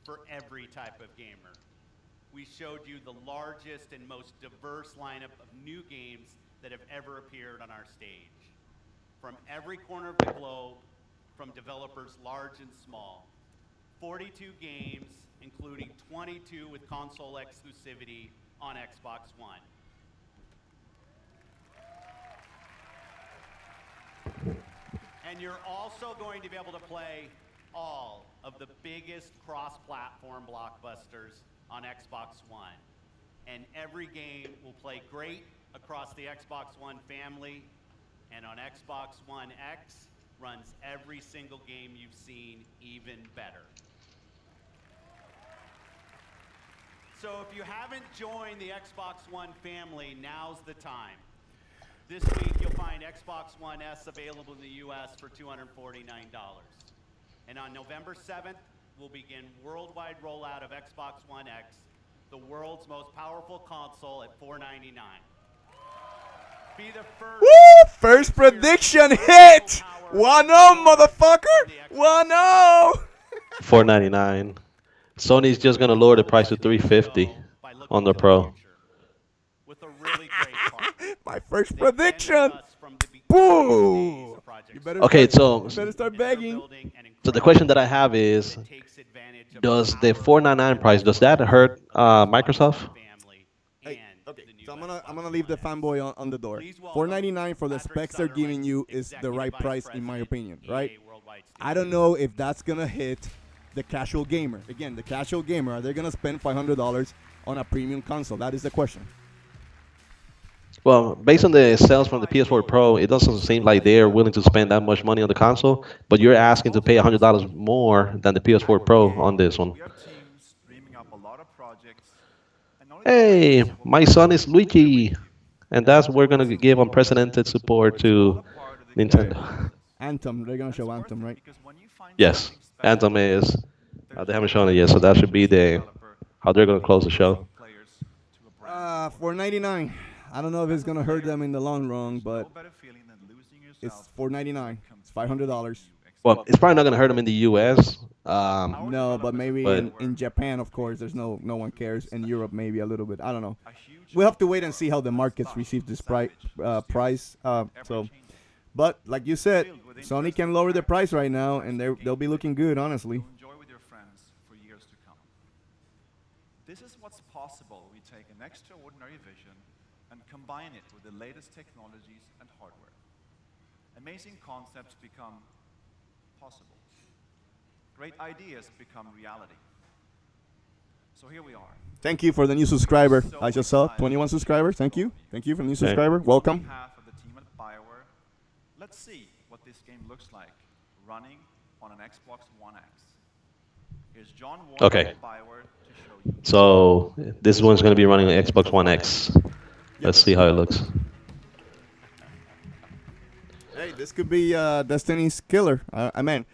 for every type of gamer. We showed you the largest and most diverse lineup of new games that have ever appeared on our stage. From every corner of the globe, from developers large and small. 42 games, including 22 with console exclusivity on Xbox One. And you're also going to be able to play all of the biggest cross-platform blockbusters on Xbox One. And every game will play great across the Xbox One family, and on Xbox One X, runs every single game you've seen even better. So if you haven't joined the Xbox One family, now's the time. This week, you'll find Xbox One S available in the US for $249. And on November 7th, we'll begin worldwide rollout of Xbox One X, the world's most powerful console at $499. Be the first. Woo! First prediction hit! 1-0, motherfucker! 1-0! $499. Sony's just gonna lower the price to $350 on the Pro. My first prediction. Boom! You better Okay, start begging. So the question that I have is, does the $499 price, does that hurt Microsoft? Hey, okay. So I'm gonna leave the fanboy on the door. $499 for the specs they're giving you is the right price in my opinion, right? I don't know if that's gonna hit the casual gamer. Again, the casual gamer, are they gonna spend $500 on a premium console? That is the question. Well, based on the sales from the PS4 Pro, it doesn't seem like they're willing to spend that much money on the console, but you're asking to pay $100 more than the PS4 Pro on this one. Hey, my son is Luigi, and that's we're gonna give unprecedented support to Nintendo. Anthem, they're gonna show Anthem, right? Yes, Anthem is. They haven't shown it yet, so that should be the how they're gonna close the show. $499. I don't know if it's gonna hurt them in the long run, but it's $499. It's $500. Well, it's probably not gonna hurt them in the U.S. No, but maybe in Japan, of course, there's no one cares. In Europe, maybe a little bit. I don't know. We'll have to wait and see how the markets receive this price. But like you said, Sony can lower the price right now, and they'll be looking good, honestly. This is what's possible. We take an extraordinary vision and combine it with the latest technologies and hardware. Amazing concepts become possible. Great ideas become reality. So here we are. Thank you for the new subscriber. I just saw 21 subscribers. Thank you. Thank you for the new subscriber. Welcome. On behalf of the team at BioWare, let's see what this game looks like running on an Xbox One X. Here's John Warner Okay. of BioWare to show you. So this one's gonna be running on Xbox One X. Let's see how it looks. Hey, this could be Destiny's killer. I mean,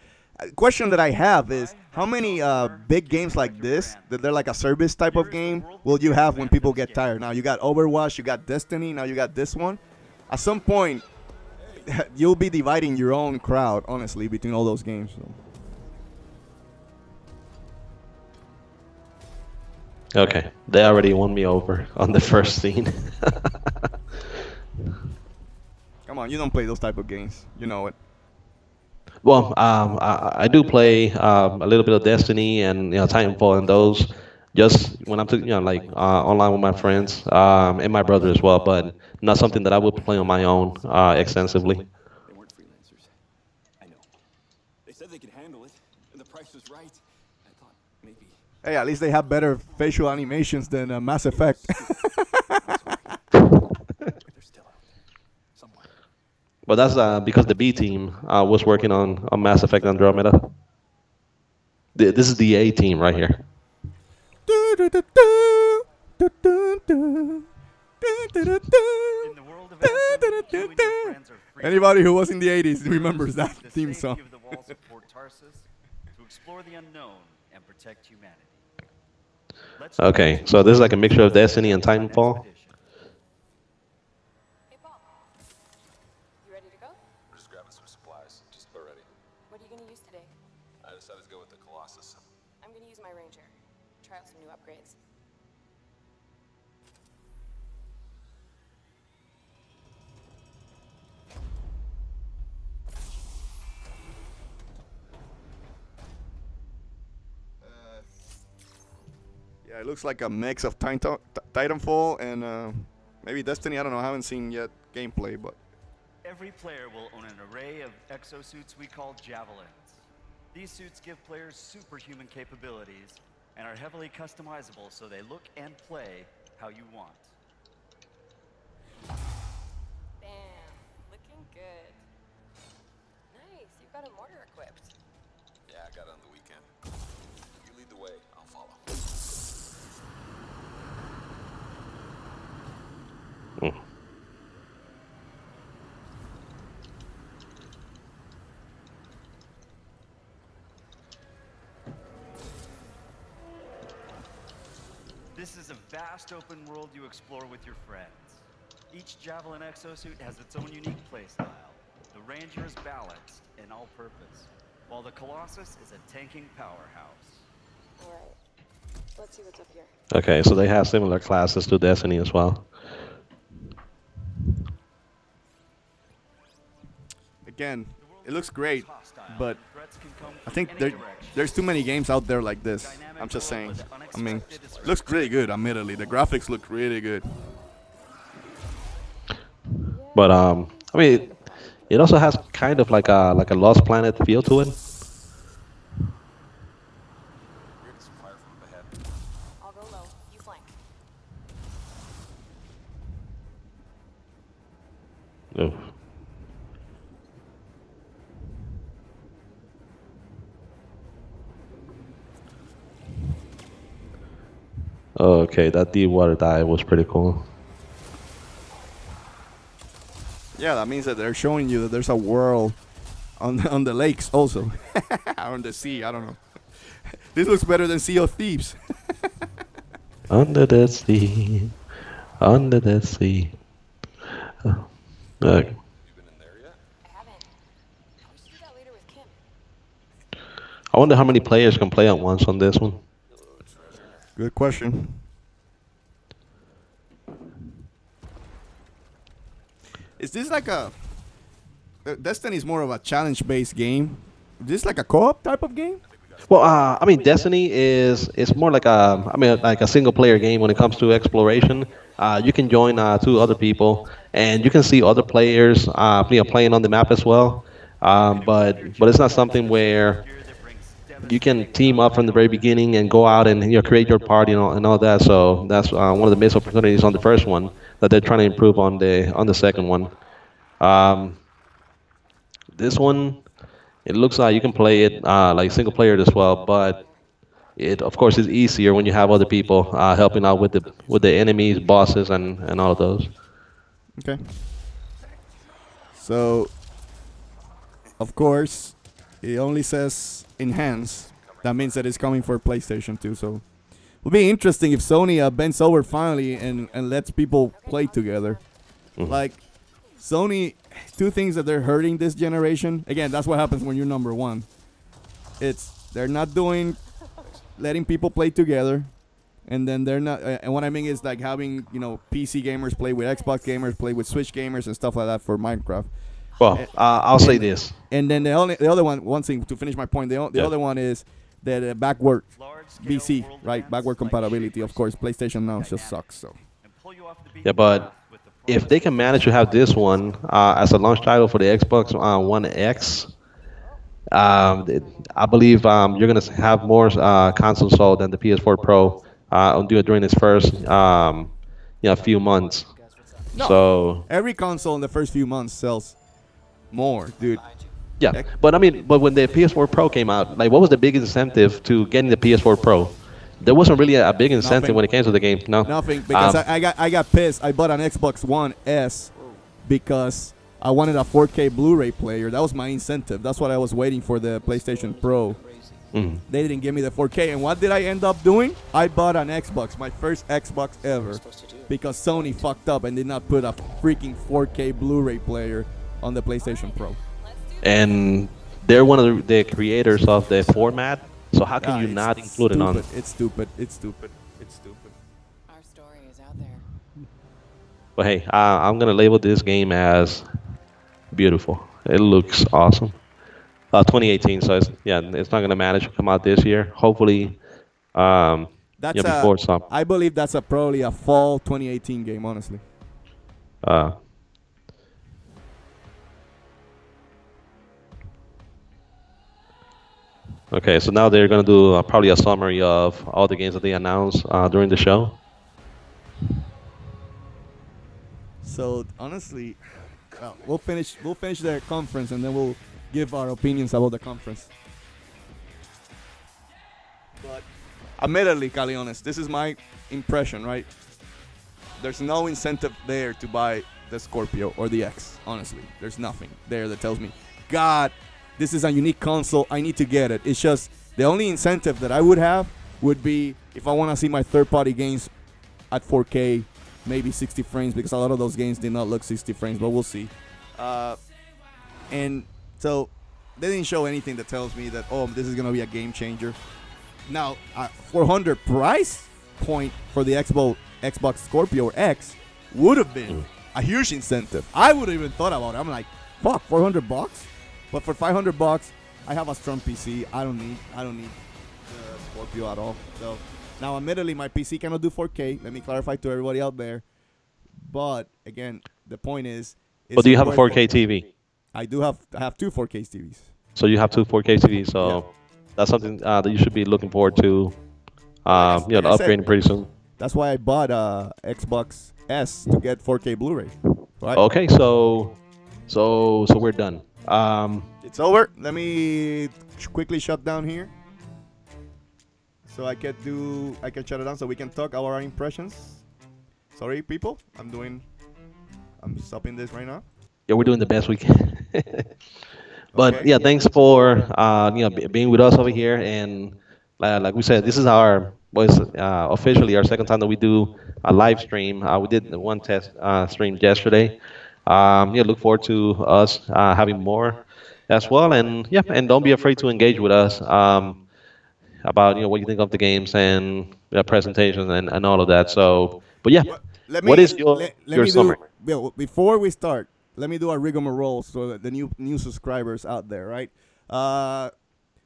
question that I have is, how many big games like this, that they're like a service type of game, will you have when people get tired? Now you got Overwatch, you got Destiny, now you got this one. At some point, you'll be dividing your own crowd, honestly, between all those games. So. Okay, they already won me over on the first scene. Come on, you don't play those type of games. You know it. Well, I do play a little bit of Destiny and Titanfall and those, just when I'm online with my friends and my brother as well, but not something that I would play on my own extensively. They weren't freelancers. I know. They said they could handle it, and the price was right. I thought maybe. Hey, at least they have better facial animations than Mass Effect. But that's because the B team was working on Mass Effect Andromeda. This is the A team right here. Anybody who was in the 80s remembers that theme song. To explore the unknown and protect humanity. Okay, so this is like a mixture of Destiny and Titanfall. Just grabbing some supplies. Just about ready. What are you going to use today? I decided to go with the Colossus. I'm going to use my Ranger. Try out some new upgrades. Yeah, it looks like a mix of Titanfall and maybe Destiny. I don't know. I haven't seen yet gameplay, but. Every player will own an array of exosuits we call Javelins. These suits give players superhuman capabilities and are heavily customizable so they look and play how you want. Bam. Looking good. Nice. You've got a mortar equipped. Yeah, I got it on the weekend. You lead the way, I'll follow. vast open world you explore with your friends. Each Javelin exosuit has its own unique playstyle. The Ranger is balanced and all-purpose, while the Colossus is a tanking powerhouse. All right. Let's see what's up here. Okay, so they have similar classes to Destiny as well. Again, it looks great, but I think there's too many games out there like this. I'm just saying. I mean, it looks really good, admittedly. The graphics look really good. But I mean, it also has kind of like a Lost Planet feel to it. I'll go low. You flank. Oof. Okay, that deep water dive was pretty cool. Yeah, that means that they're showing you that there's a world on the lakes also. On the sea, I don't know. This looks better than Sea of Thieves. Under the sea, under the sea. Okay. I wonder how many players can play at once on this one. Good question. Is this like a... Destiny's more of a challenge-based game. Is this like a co-op type of game? Well, I mean, Destiny is more like a single player game when it comes to exploration. You can join 2 other people, and you can see other players, playing on the map as well. But it's not something where you can team up from the very beginning and go out and create your party and all that. So that's one of the missed opportunities on the first one that they're trying to improve on the second one. This one, it looks like you can play it like single player as well, but it of course is easier when you have other people helping out with the enemies, bosses, and all of those. Okay. So, of course, it only says enhance. That means that it's coming for PlayStation 2. So, it'll be interesting if Sony bends over finally and lets people play together. Mm-hmm. Like, Sony, 2 things that they're hurting this generation. Again, that's what happens when you're number 1. They're not letting people play together, and then they're not. And what I mean is like having PC gamers play with Xbox gamers, play with Switch gamers, and stuff like that for Minecraft. Well, I'll say this. And then the other one thing to finish my point. The other one is that backward BC, right? Backward compatibility. Of course, PlayStation now just sucks. So. Yeah, but if they can manage to have this one as a launch title for the Xbox One X, I believe you're gonna have more consoles sold than the PS4 Pro during its first few months. No, so every console in the first few months sells more, dude. Yeah, but I mean, when the PS4 Pro came out, like, what was the big incentive to getting the PS4 Pro? There wasn't really a big incentive Nothing. when it came to the game. No, Nothing, because I got pissed. I bought an Xbox One S because I wanted a 4K Blu-ray player. That was my incentive. That's what I was waiting for the PlayStation Pro. Mm. They didn't give me the 4K. And what did I end up doing? I bought an Xbox, my first Xbox ever, because Sony fucked up and did not put a freaking 4K Blu-ray player on the PlayStation Pro. And they're one of the creators of the format. So how can you not include it on? It's stupid. It's stupid. It's stupid. Our story is out there. But hey, I'm gonna label this game as beautiful. It looks awesome. 2018, so it's not gonna manage to come out this year. Hopefully, before it's up. I believe that's probably a fall 2018 game, honestly. Okay, so now they're gonna do probably a summary of all the games that they announced during the show. So honestly, we'll finish their conference and then we'll give our opinions about the conference. But admittedly, Caleones, this is my impression, right? There's no incentive there to buy the Scorpio or the X. Honestly, there's nothing there that tells me, God, this is a unique console, I need to get it. It's just the only incentive that I would have would be if I want to see my third-party games at 4K, maybe 60 frames, because a lot of those games did not look 60 frames, but we'll see. And so they didn't show anything that tells me that, oh, this is going to be a game changer. Now, 400 price point for the Xbox Scorpio or X would have been a huge incentive. I would have even thought about it. I'm like, fuck, $400? But for $500, I have a strong PC. I don't need the Scorpio at all. So now, admittedly, my PC cannot do 4K. Let me clarify to everybody out there. But again, the point is. But do you have a 4K TV? I do have. I have two 4K TVs. So you have two 4K TVs. So that's something that you should be looking forward to. Upgrading pretty soon. That's why I bought Xbox S to get 4K Blu-ray. Right? Okay, so we're done. It's over. Let me quickly shut down here, so I can shut it down so we can talk our impressions. Sorry, people. I'm stopping this right now. Yeah, we're doing the best we can. But yeah, thanks for being with us over here. And like we said, this is officially our second time that we do a live stream. We did the one test stream yesterday. Look forward to us having more as well. And don't be afraid to engage with us about what you think of the games and the presentations and all of that. So, but what is your summary? Before we start, let me do a rigmarole so that the new subscribers out there, right?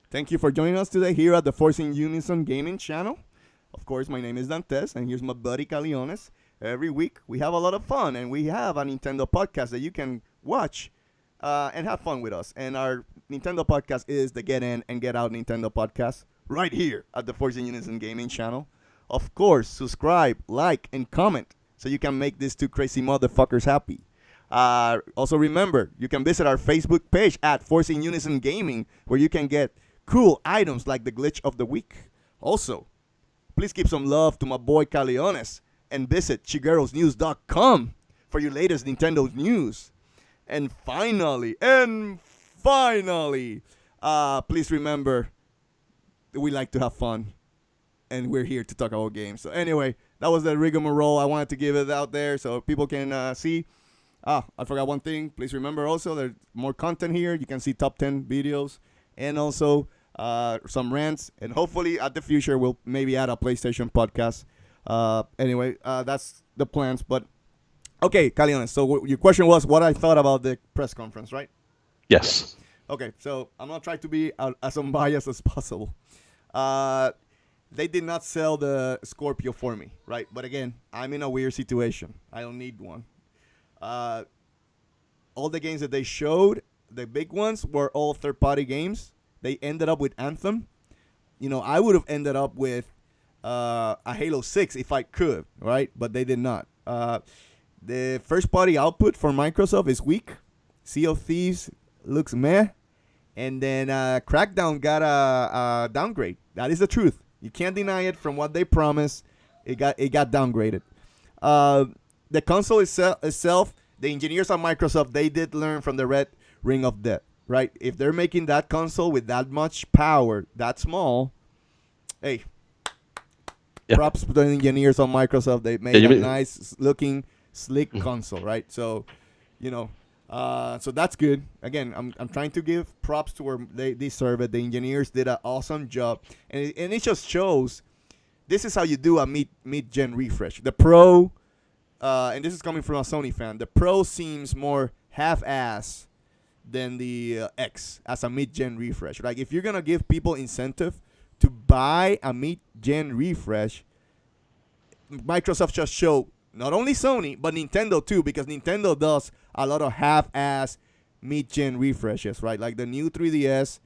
Thank you for joining us today here at the Force in Unison Gaming channel. Of course, my name is Dantes, and here's my buddy Caleones. Every week, we have a lot of fun, and we have a Nintendo podcast that you can watch and have fun with us. And our Nintendo podcast is the Get In and Get Out Nintendo podcast right here at the Force in Unison Gaming channel. Of course, subscribe, like, and comment so you can make these two crazy motherfuckers happy. Also, remember, you can visit our Facebook page at Force in Unison Gaming, where you can get cool items like the glitch of the week. Also, please keep some love to my boy Caleones and visit shigerosnews.com for your latest Nintendo news. And finally, please remember that we like to have fun, and we're here to talk about games. So anyway, that was the rigmarole. I wanted to give it out there so people can see. I forgot one thing. Please remember also there's more content here. You can see top 10 videos and also some rants. And hopefully at the future we'll maybe add a PlayStation podcast. Anyway, that's the plans. But okay, Caleones. So your question was what I thought about the press conference, right? Yes. Okay, so I'm going to try to be as unbiased as possible. They did not sell the Scorpio for me, right? But again, I'm in a weird situation. I don't need one. All the games that they showed, the big ones, were all third-party games. They ended up with Anthem. I would have ended up with a Halo 6 if I could, right? But they did not. The first-party output for Microsoft is weak. Sea of Thieves looks meh. And then Crackdown got a downgrade. That is the truth. You can't deny it. From what they promised, it got downgraded. The console itself, the engineers at Microsoft, they did learn from the Red Ring of Death, right? If they're making that console with that much power, that small, hey, props to the engineers on Microsoft. They made a nice-looking, slick console, right? So, so that's good. Again, I'm trying to give props to where they deserve it. The engineers did an awesome job, and it just shows this is how you do a mid-gen refresh. The Pro. And this is coming from a Sony fan. The Pro seems more half-ass than the X as a mid-gen refresh. Like, if you're going to give people incentive to buy a mid-gen refresh, Microsoft just showed not only Sony, but Nintendo too, because Nintendo does a lot of half-ass mid-gen refreshes, right? Like the new 3DS,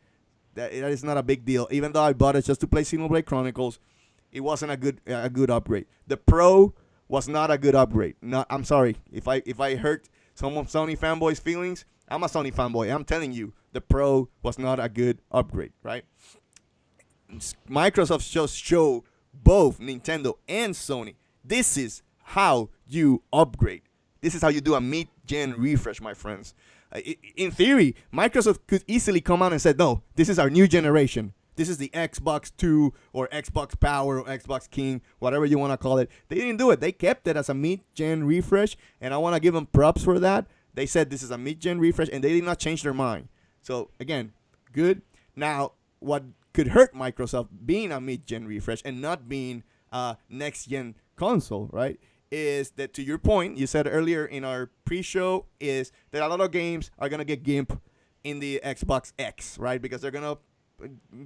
that is not a big deal. Even though I bought it just to play Xenoblade Chronicles, it wasn't a good upgrade. The Pro was not a good upgrade. I'm sorry. If I hurt some of Sony fanboys' feelings, I'm a Sony fanboy. I'm telling you, the Pro was not a good upgrade, right? Microsoft just showed both Nintendo and Sony. This is how you upgrade. This is how you do a mid-gen refresh, my friends. In theory, Microsoft could easily come out and say, no, this is our new generation. this is the Xbox 2 or Xbox Power or Xbox King, whatever you want to call it. They didn't do it. They kept it as a mid-gen refresh, and I want to give them props for that. They said this is a mid-gen refresh, and they did not change their mind. So again, good. Now, what could hurt Microsoft being a mid-gen refresh and not being a next-gen console, right? Is that, to your point, you said earlier in our pre-show, is that a lot of games are gonna get GIMP in the Xbox X, right? Because they're gonna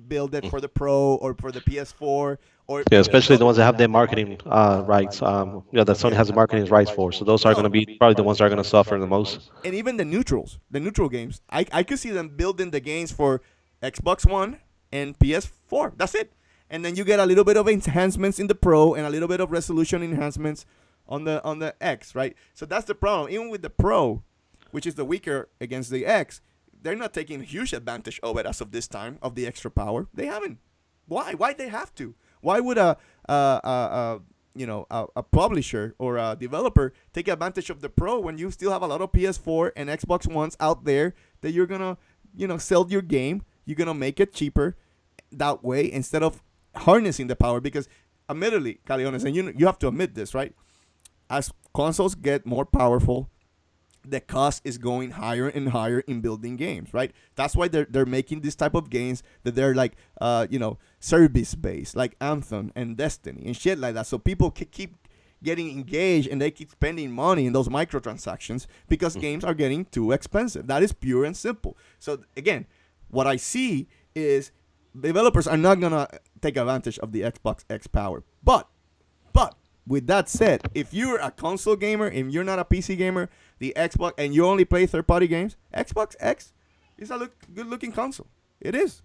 build it for the Pro or for the PS4 or Yeah, even especially the ones that have their marketing rights. Yeah, that Sony has the marketing rights for. So those are going to be probably the ones that are going to suffer the most. and even the neutral games. I could see them building the games for Xbox One and PS4. That's it. And then you get a little bit of enhancements in the Pro and a little bit of resolution enhancements on the X, right? So that's the problem. Even with the Pro, which is the weaker against the X, they're not taking huge advantage of it as of this time of the extra power. They haven't. Why? Why they have to? Why would a publisher or a developer take advantage of the Pro when you still have a lot of PS4 and Xbox Ones out there that you're gonna sell your game? You're gonna make it cheaper that way instead of harnessing the power, because admittedly, Caleones, and you have to admit this, right? As consoles get more powerful, the cost is going higher and higher in building games, right? That's why they're making this type of games that they're like service based, like Anthem and Destiny and shit like that. So people keep getting engaged and they keep spending money in those microtransactions because games are getting too expensive. That is pure and simple. So again, what I see is developers are not gonna take advantage of the Xbox X power. But with that said, if you're a console gamer and you're not a PC gamer, the Xbox, and you only play third-party games, Xbox X is a good-looking console. It is.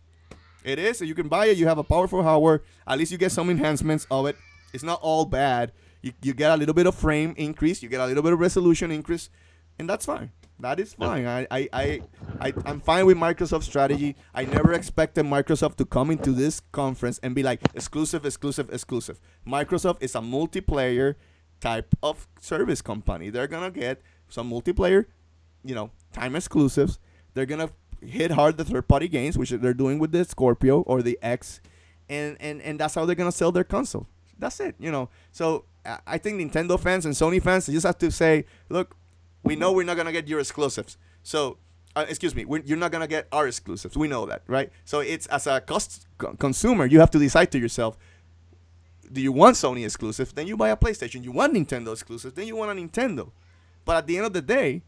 It is. So you can buy it. You have a powerful hardware. At least you get some enhancements of it. It's not all bad. You get a little bit of frame increase. You get a little bit of resolution increase, and that's fine. That is fine. I'm fine with Microsoft's strategy. I never expected Microsoft to come into this conference and be like exclusive, exclusive, exclusive. Microsoft is a multiplayer type of service company. They're gonna get some multiplayer, time exclusives. They're gonna hit hard the third-party games, which they're doing with the Scorpio or the X, and that's how they're gonna sell their console. That's it. So I think Nintendo fans and Sony fans just have to say, look, we know we're not going to get your exclusives. So, excuse me, you're not going to get our exclusives. We know that, right? So, it's as a consumer, you have to decide to yourself, do you want Sony exclusives? Then you buy a PlayStation. You want Nintendo exclusives? Then you want a Nintendo. But at the end of the day,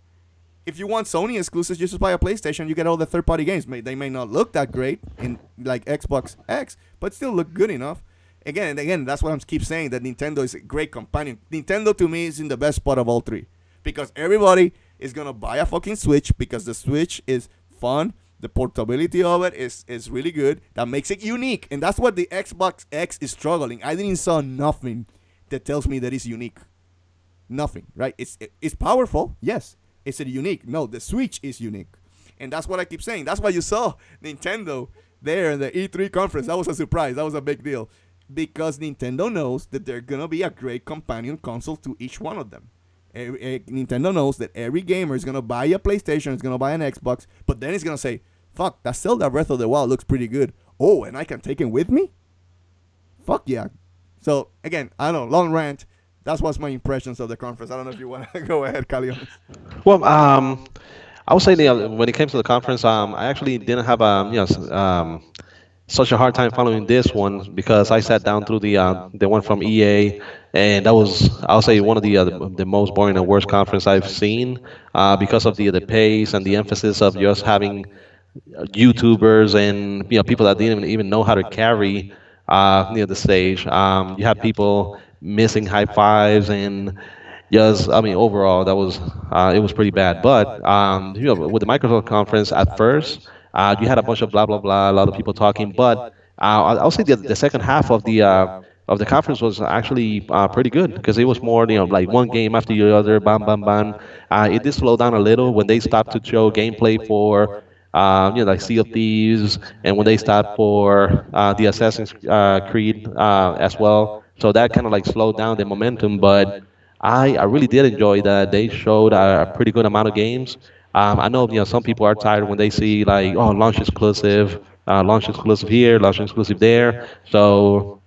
if you want Sony exclusives, you just buy a PlayStation. You get all the third-party games. They may not look that great in like Xbox X, but still look good enough. Again, that's what I keep saying, that Nintendo is a great companion. Nintendo, to me, is in the best spot of all three. Because everybody is going to buy a fucking Switch because the Switch is fun. The portability of it is really good. That makes it unique. And that's what the Xbox X is struggling. I didn't saw nothing that tells me that it's unique. Nothing, right? It's powerful. Yes. Is it unique? No, the Switch is unique. And that's what I keep saying. That's why you saw Nintendo there in the E3 conference. That was a surprise. That was a big deal. Because Nintendo knows that they're going to be a great companion console to each one of them. Nintendo knows that every gamer is going to buy a PlayStation, is going to buy an Xbox, but then it's going to say, fuck, that Zelda Breath of the Wild looks pretty good. Oh, and I can take it with me? Fuck yeah. So, again, I don't know, long rant. That's what's my impressions of the conference. I don't know if you want to go ahead, Calion. Well, I would say when it came to the conference, I actually didn't have such a hard time following this one because I sat down through the one from EA, and that was, I'll say, one of the most boring and worst conference I've seen because of the pace and the emphasis of just having YouTubers and people that didn't even know how to carry near the stage. You had people missing high fives and just, I mean, overall that was it was pretty bad. But with the Microsoft conference at first, you had a bunch of blah blah blah, a lot of people talking. But I'll say the second half of the conference was actually pretty good because it was more, like one game after the other, bam, bam, bam. It did slow down a little when they stopped to show gameplay for, like Sea of Thieves, and when they stopped for the Assassin's Creed as well. So that kind of like slowed down the momentum, but I really did enjoy that they showed a pretty good amount of games. I know some people are tired when they see like, oh, launch exclusive launch exclusive here, launch exclusive there. So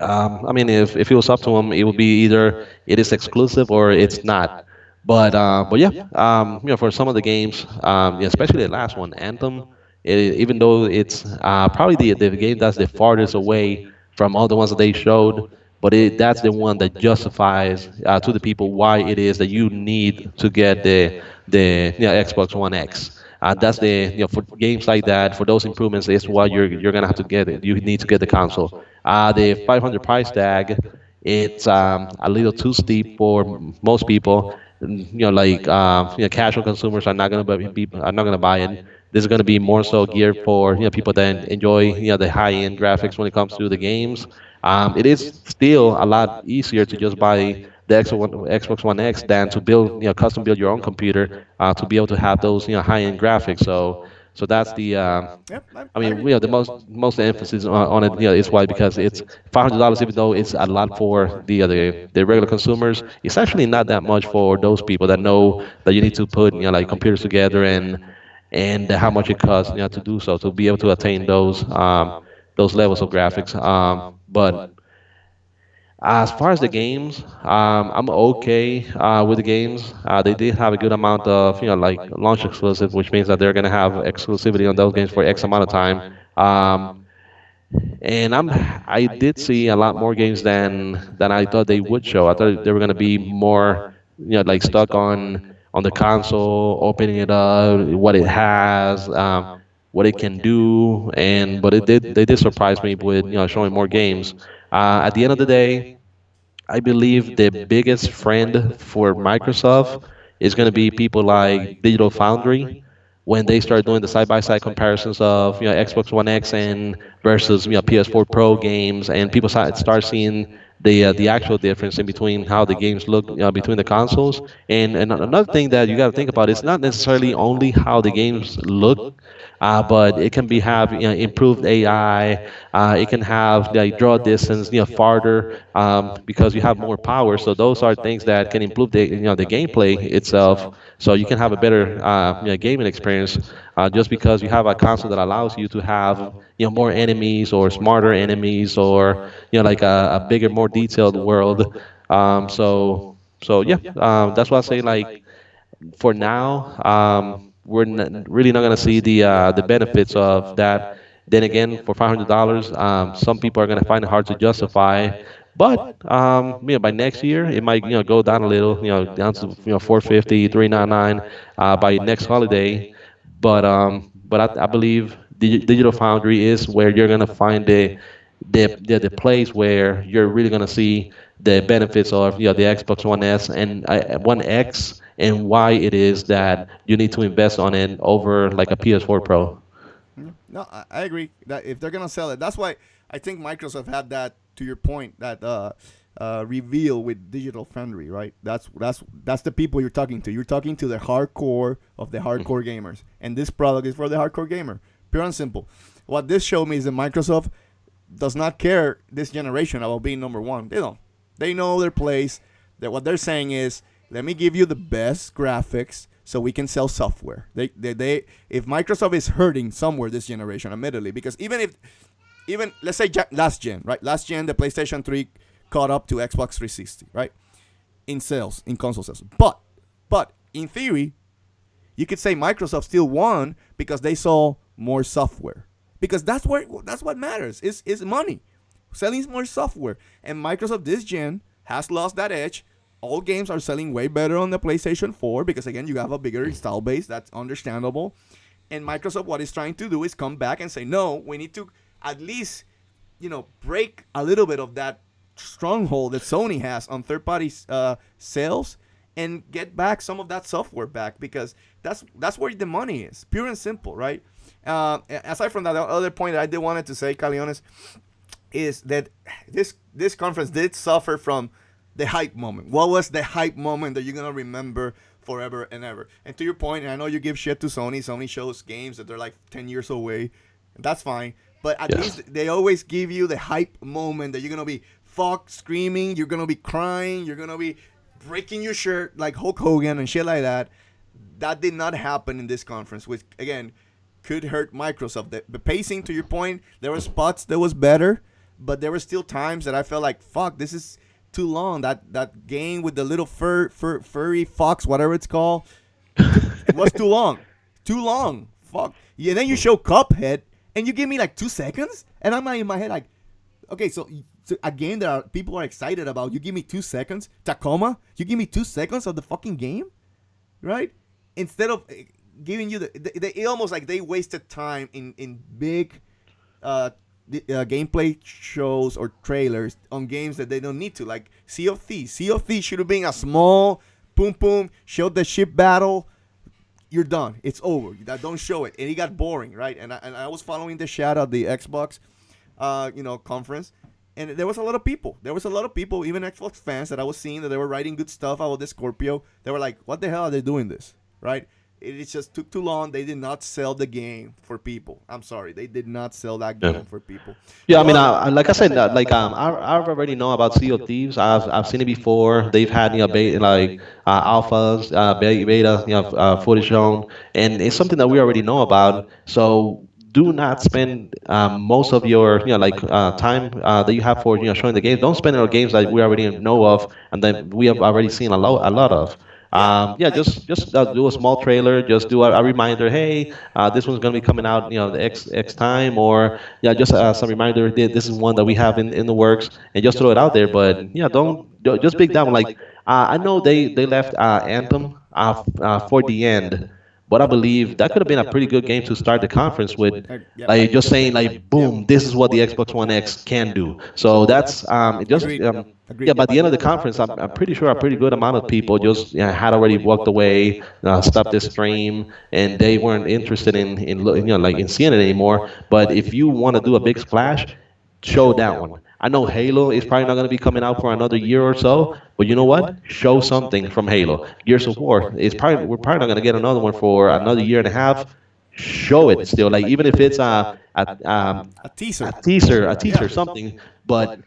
I mean, if it was up to them, it would be either it is exclusive or it's not. But yeah, for some of the games, yeah, especially the last one, Anthem, even though it's probably the game that's the farthest away from all the ones that they showed, but that's the one that justifies to the people why it is that you need to get the Xbox One X. That's the for games like that, for those improvements, is why you're gonna have to get it. You need to get the console. The 500 price tag, it's a little too steep for most people. Like casual consumers are not gonna are not gonna buy it. This is gonna be more so geared for people that enjoy the high end graphics when it comes to the games. It is still a lot easier to just buy the Xbox One X than to build custom build your own computer to be able to have those high end graphics. So that's the Yep, I I mean, agree. the most emphasis on it, is why because it's $500. Even though it's a lot for the regular consumers, it's actually not that much for those people that know that you need to put like computers together and how much it costs to do so to be able to attain those levels of graphics. But as far as the games, I'm okay with the games. They did have a good amount of like launch exclusive, which means that they're gonna have exclusivity on those games for X amount of time. Um, and I did see a lot more games than I thought they would show. I thought they were gonna be more like stuck on the console, opening it up, what it has, what it can do, and but they did surprise me with showing more games. At the end of the day, I believe the biggest friend for Microsoft is going to be people like Digital Foundry when they start doing the side-by-side comparisons of Xbox One X and versus PS4 Pro games, and people start seeing the actual difference in between how the games look between the consoles. And another thing that you got to think about is not necessarily only how the games look, but it can be have improved AI. It can have like draw distance farther because you have more power. So those are things that can improve the gameplay itself. So you can have a better gaming experience just because you have a console that allows you to have more enemies or smarter enemies or like a bigger, more detailed world. So yeah, that's why I say like for now, we're really not going to see the benefits of that. Then again, for $500, some people are going to find it hard to justify. But by next year, it might go down a little, down to 450, 399 by next holiday. But I believe Digital Foundry is where you're going to find the place where you're really going to see the benefits of the Xbox One S and One X and why it is that you need to invest on it over like a PS4 Pro. No, I agree that if they're gonna sell it, that's why I think Microsoft had that. To your point, that reveal with Digital Foundry, right? That's the people you're talking to. You're talking to the hardcore of the hardcore gamers, and this product is for the hardcore gamer. Pure and simple. What this showed me is that Microsoft does not care this generation about being number one. They don't. They know their place. That what they're saying is, let me give you the best graphics so we can sell software. They if Microsoft is hurting somewhere this generation, admittedly, because even let's say last gen, right? Last gen, the PlayStation 3 caught up to Xbox 360, right? In sales, in console sales. But in theory, you could say Microsoft still won because they sold more software. Because that's what matters. Is money. Selling more software. And Microsoft this gen has lost that edge. All games are selling way better on the PlayStation 4 because again you have a bigger install base. That's understandable. And Microsoft, what it's trying to do is come back and say, no, we need to at least, break a little bit of that stronghold that Sony has on third-party sales and get back some of that software back because that's where the money is, pure and simple, right? Aside from that, the other point that I did wanted to say, Caleones, is that this conference did suffer from the hype moment. What was the hype moment that you're gonna remember forever and ever? And to your point, and I know you give shit to Sony. Sony shows games that they're like 10 years away. That's fine. But at least they always give you the hype moment that you're going to be screaming, you're going to be crying, you're going to be breaking your shirt like Hulk Hogan and shit like that. That did not happen in this conference, which, again, could hurt Microsoft. The pacing, to your point, there were spots that was better, but there were still times that I felt like, fuck, this is too long. That game with the little furry fox, whatever it's called, it was too long. Too long. Fuck. Yeah, then you show Cuphead, and you give me like 2 seconds, and I'm like in my head like, okay, so a game that people are excited about, you give me 2 seconds. Tacoma, you give me 2 seconds of the fucking game, right? Instead of giving you it almost like they wasted time in big gameplay shows or trailers on games that they don't need to, like Sea of Thieves. Sea of Thieves should have been a small boom, show the ship battle. You're done. It's over. Don't show it. And it got boring, right? And I was following the chat of the Xbox, conference, and there was a lot of people. There was a lot of people, even Xbox fans, that I was seeing that they were writing good stuff about the Scorpio. They were like, "What the hell are they doing this?" Right? It just took too long. They did not sell the game for people. I'm sorry, they did not sell that game for people. Yeah, I mean, like I said, I already know about Sea of Thieves. I've seen it before. They've had alphas, beta, footage shown, and it's something that we already know about. So do not spend most of your time that you have for showing the games. Don't spend it on games that we already know of and then we have already seen a lot of. Just do a small trailer. Just do a reminder. Hey, this one's gonna be coming out, the X time, or just some reminder. This is one that we have in the works, and just throw it out there. But don't just big that one. Like I know they left Anthem for the end. But I believe that could have been a pretty good game to start the conference with, like just saying like, boom, this is what the Xbox One X can do. So that's by the end of the conference, I'm pretty sure a pretty good amount of people just had already walked away, stopped the stream, and they weren't interested in seeing it anymore. But if you want to do a big splash, show that one. I know Halo is probably not going to be coming out for another year or so, but you know what? Show something from Halo. Gears of War we're probably not going to get another one for another year and a half. Show it still, like even if it's a teaser, something. But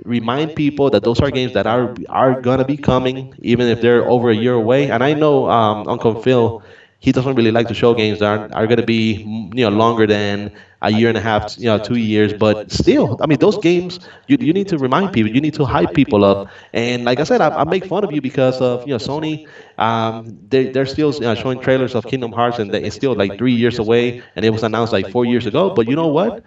remind people that those are games that are gonna be coming, even if they're over a year away. And I know Uncle Phil, he doesn't really like to show games that are going to be longer than a year and a half, 2 years. But still, I mean, those games you need to remind people, you need to hype people up. And like I said, I make fun of you because of Sony. They're still showing trailers of Kingdom Hearts, and it's still like 3 years away, and it was announced like 4 years ago. But you know what?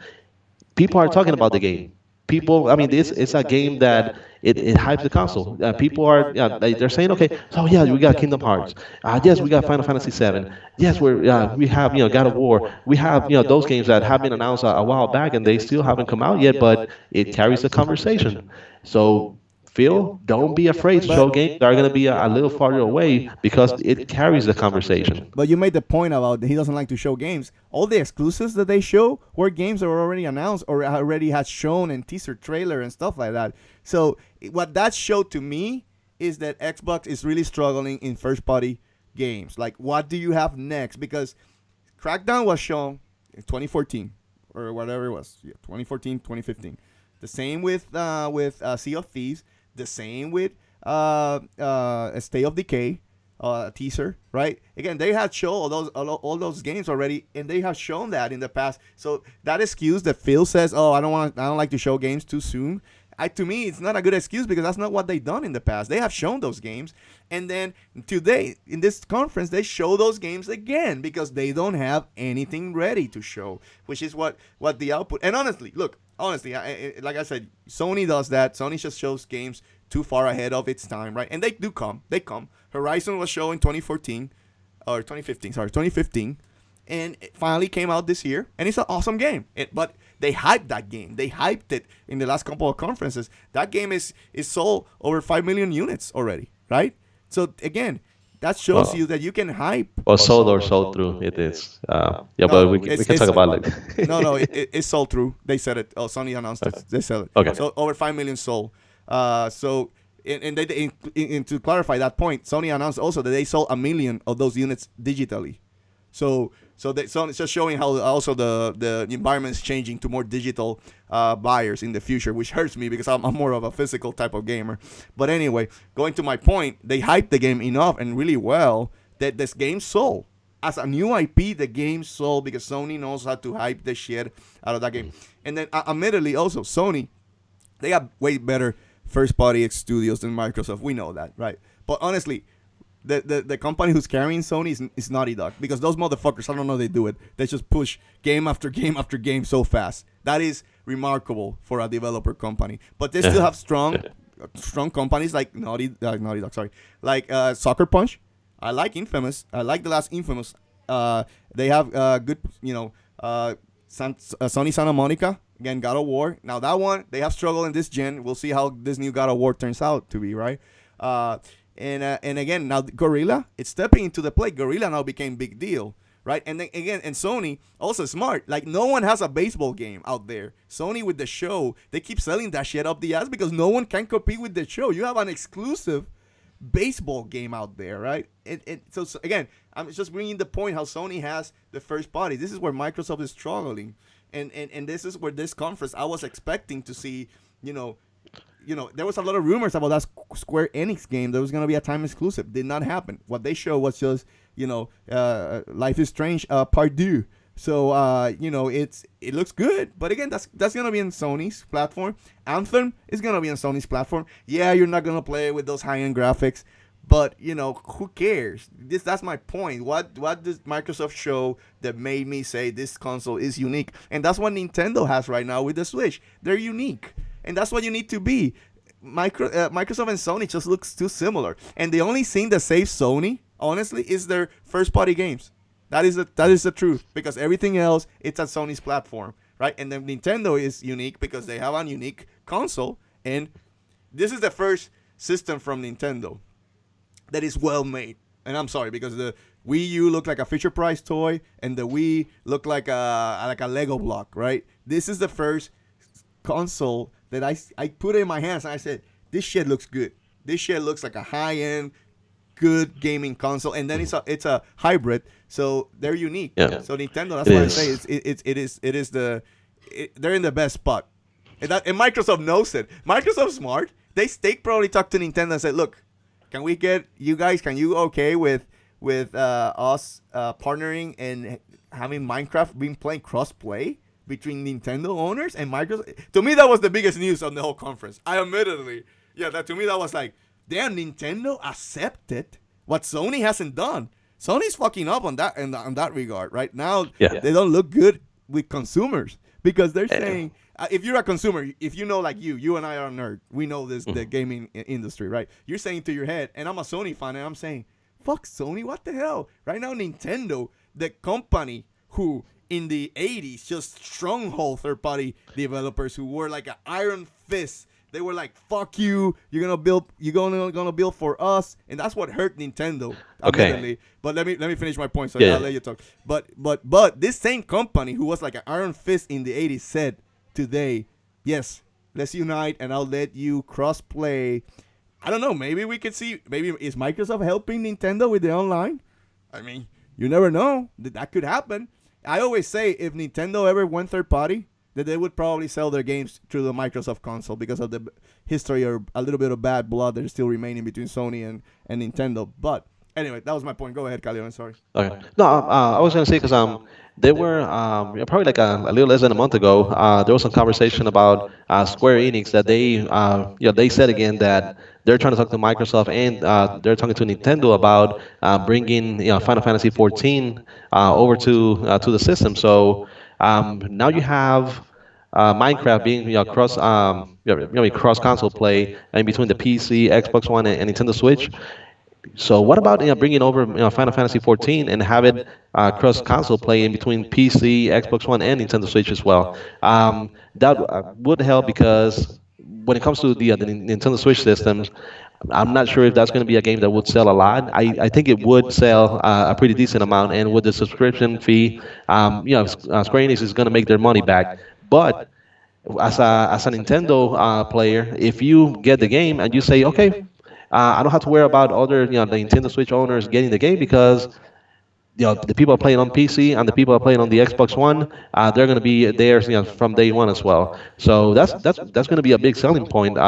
People are talking about the game. People, I mean, it's a game that it hypes the console. People are, they're saying, okay, so yeah, we got Kingdom Hearts. Yes, we got Final Fantasy VII. Yes, we have God of War. We have those games that have been announced a while back and they still haven't come out yet, but it carries the conversation. So Phil, don't be afraid to show games that are going to be a little farther away because it carries the conversation. But you made the point about he doesn't like to show games. All the exclusives that they show were games that were already announced or already had shown in teaser trailer and stuff like that. So what that showed to me is that Xbox is really struggling in first-party games. Like, what do you have next? Because Crackdown was shown in 2014 or whatever it was. Yeah, 2014, 2015. The same with Sea of Thieves. The same with State of Decay, teaser, right? Again, they had shown all those games already, and they have shown that in the past. So that excuse that Phil says, "Oh, I don't like to show games too soon," to me, it's not a good excuse because that's not what they've done in the past. They have shown those games, and then today in this conference, they show those games again because they don't have anything ready to show, which is what the output. And honestly, like I said, Sony does that. Sony just shows games too far ahead of its time, right? And they do come. They come. Horizon was shown in 2015, and it finally came out this year, and it's an awesome game. But they hyped that game. They hyped it in the last couple of conferences. That game is sold over 5 million units already, right? So again, that shows you that you can hype. Or sold through. It is. But we can talk about it. No, it's sold through. They said it. Oh, Sony announced it. They said it. Okay. So over 5 million sold. And to clarify that point, Sony announced also that they sold 1 million of those units digitally. So it's just showing how also the environment is changing to more digital buyers in the future, which hurts me because I'm more of a physical type of gamer. But anyway, going to my point, they hyped the game enough and really well that this game sold. as a new IP, the game sold because Sony knows how to hype the shit out of that game. And then, admittedly, also Sony, they got way better first party studios than Microsoft. We know that, right? But honestly, the company who's carrying Sony is Naughty Dog, because those motherfuckers, I don't know how they do it. They just push game after game after game so fast. That is remarkable for a developer company. But they still have strong companies like Naughty Dog, sorry, like Sucker Punch. I like Infamous. I like the last Infamous. They have good, Sony Santa Monica. Again, God of War. Now that one, they have struggled in this gen. We'll see how this new God of War turns out to be, right? And again, now Gorilla, it's stepping into the plate. Gorilla now became big deal, right? And then again, and Sony also smart. Like, no one has a baseball game out there. Sony with the show, they keep selling that shit up the ass because no one can compete with the show. You have an exclusive baseball game out there, right? So again, I'm just bringing the point how Sony has the first party. This is where Microsoft is struggling, and this is where this conference I was expecting to see. There was a lot of rumors about that Square Enix game that was going to be a time exclusive. Did not happen. What they showed was just, Life is Strange Part 2. So, it looks good. But again, that's going to be on Sony's platform. Anthem is going to be on Sony's platform. Yeah, you're not going to play with those high-end graphics. But, who cares? That's my point. What does Microsoft show that made me say this console is unique? And that's what Nintendo has right now with the Switch. They're unique. And that's what you need to be. Microsoft and Sony just looks too similar. And the only thing that saves Sony, honestly, is their first-party games. That is the truth. Because everything else, it's at Sony's platform, right? And then Nintendo is unique because they have a unique console. And this is the first system from Nintendo that is well made. And I'm sorry, because the Wii U looked like a Fisher-Price toy, and the Wii looked like a Lego block, right? This is the first console that I put it in my hands and I said, this shit looks good. This shit looks like a high-end, good gaming console. And then it's a hybrid, so they're unique. Yeah. So Nintendo, that's why I say they're in the best spot. And Microsoft knows it. Microsoft's smart. They probably talked to Nintendo and said, look, can we get you guys, can you okay with us partnering and having Minecraft being playing cross-play between Nintendo owners and Microsoft? To me, that was the biggest news on the whole conference. To me, that was like, damn, Nintendo accepted what Sony hasn't done. Sony's fucking up on that in that regard right now. Yeah. They don't look good with consumers because they're saying, if you're a consumer, if you know, like you and I are a nerd, we know this the gaming industry, right? You're saying to your head, and I'm a Sony fan, and I'm saying, fuck Sony, what the hell? Right now, Nintendo, the company who in the 80s just stronghold third-party developers who were like an iron fist. They were like, fuck you, you're gonna build for us, and that's what hurt Nintendo. Okay. But let me finish my point, so Yeah. I'll let you talk. But this same company who was like an iron fist in the 80s said today, yes, let's unite and I'll let you cross-play. I don't know, maybe we could see, maybe is Microsoft helping Nintendo with the online? I mean, you never know. That could happen. I always say if Nintendo ever went third party, that they would probably sell their games through the Microsoft console because of the history or a little bit of bad blood that is still remaining between Sony and Nintendo. But anyway, that was my point. Go ahead, Caleones, sorry. Okay. No, I was gonna say because there were probably like a little less than a month ago, there was some conversation about Square Enix that they said again that they're trying to talk to Microsoft and they're talking to Nintendo about bringing Final Fantasy 14 over to the system. So now you have Minecraft being cross console play in between the PC, Xbox One, and Nintendo Switch. So what about bringing over Final Fantasy 14 and have it cross-console play in between PC, Xbox One, and Nintendo Switch as well? That would help because when it comes to the Nintendo Switch systems, I'm not sure if that's going to be a game that would sell a lot. I think it would sell a pretty decent amount, and with the subscription fee, Square Enix is going to make their money back. But as a Nintendo player, if you get the game and you say, okay, I don't have to worry about other, the Nintendo Switch owners getting the game because the people playing on PC and the people playing on the Xbox One, they're going to be there, from day one as well. So that's going to be a big selling point.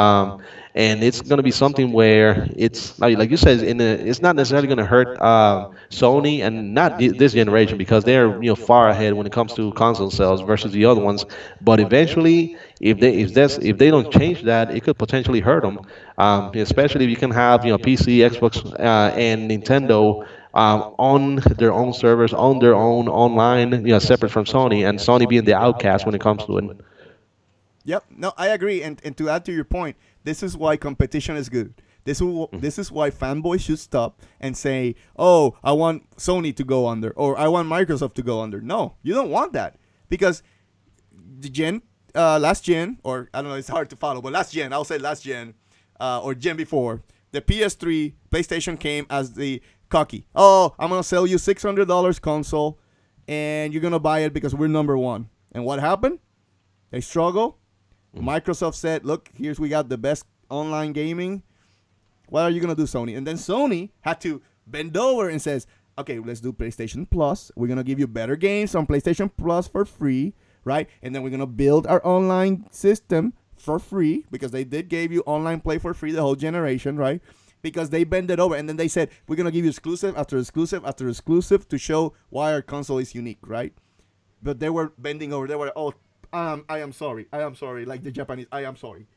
And it's going to be something where it's like you said, it's not necessarily going to hurt Sony and not this generation because they're far ahead when it comes to console sales versus the other ones. But eventually, if they don't change that, it could potentially hurt them. Especially if you can have PC, Xbox, and Nintendo on their own servers, on their own online, separate from Sony, and Sony being the outcast when it comes to it. Yep. No, I agree. And to add to your point, this is why competition is good. This is why fanboys should stop and say, "Oh, I want Sony to go under, or I want Microsoft to go under." No, you don't want that because the last gen, or I don't know, it's hard to follow, but last gen, I'll say last gen, or gen before, the PS3, PlayStation came as the cocky. Oh, I'm gonna sell you $600 console, and you're gonna buy it because we're number one. And what happened? They struggle. Microsoft said, "Look, here's we got the best online gaming. What are you gonna do, Sony?" And then Sony had to bend over and says, "Okay, let's do PlayStation Plus. We're gonna give you better games on PlayStation Plus for free, right? And then we're gonna build our online system for free because they did give you online play for free the whole generation, right? Because they bend it over, and then they said we're gonna give you exclusive after exclusive after exclusive to show why our console is unique, right? But they were bending over. They were, "Oh, I am sorry. I am sorry." Like the Japanese, "I am sorry."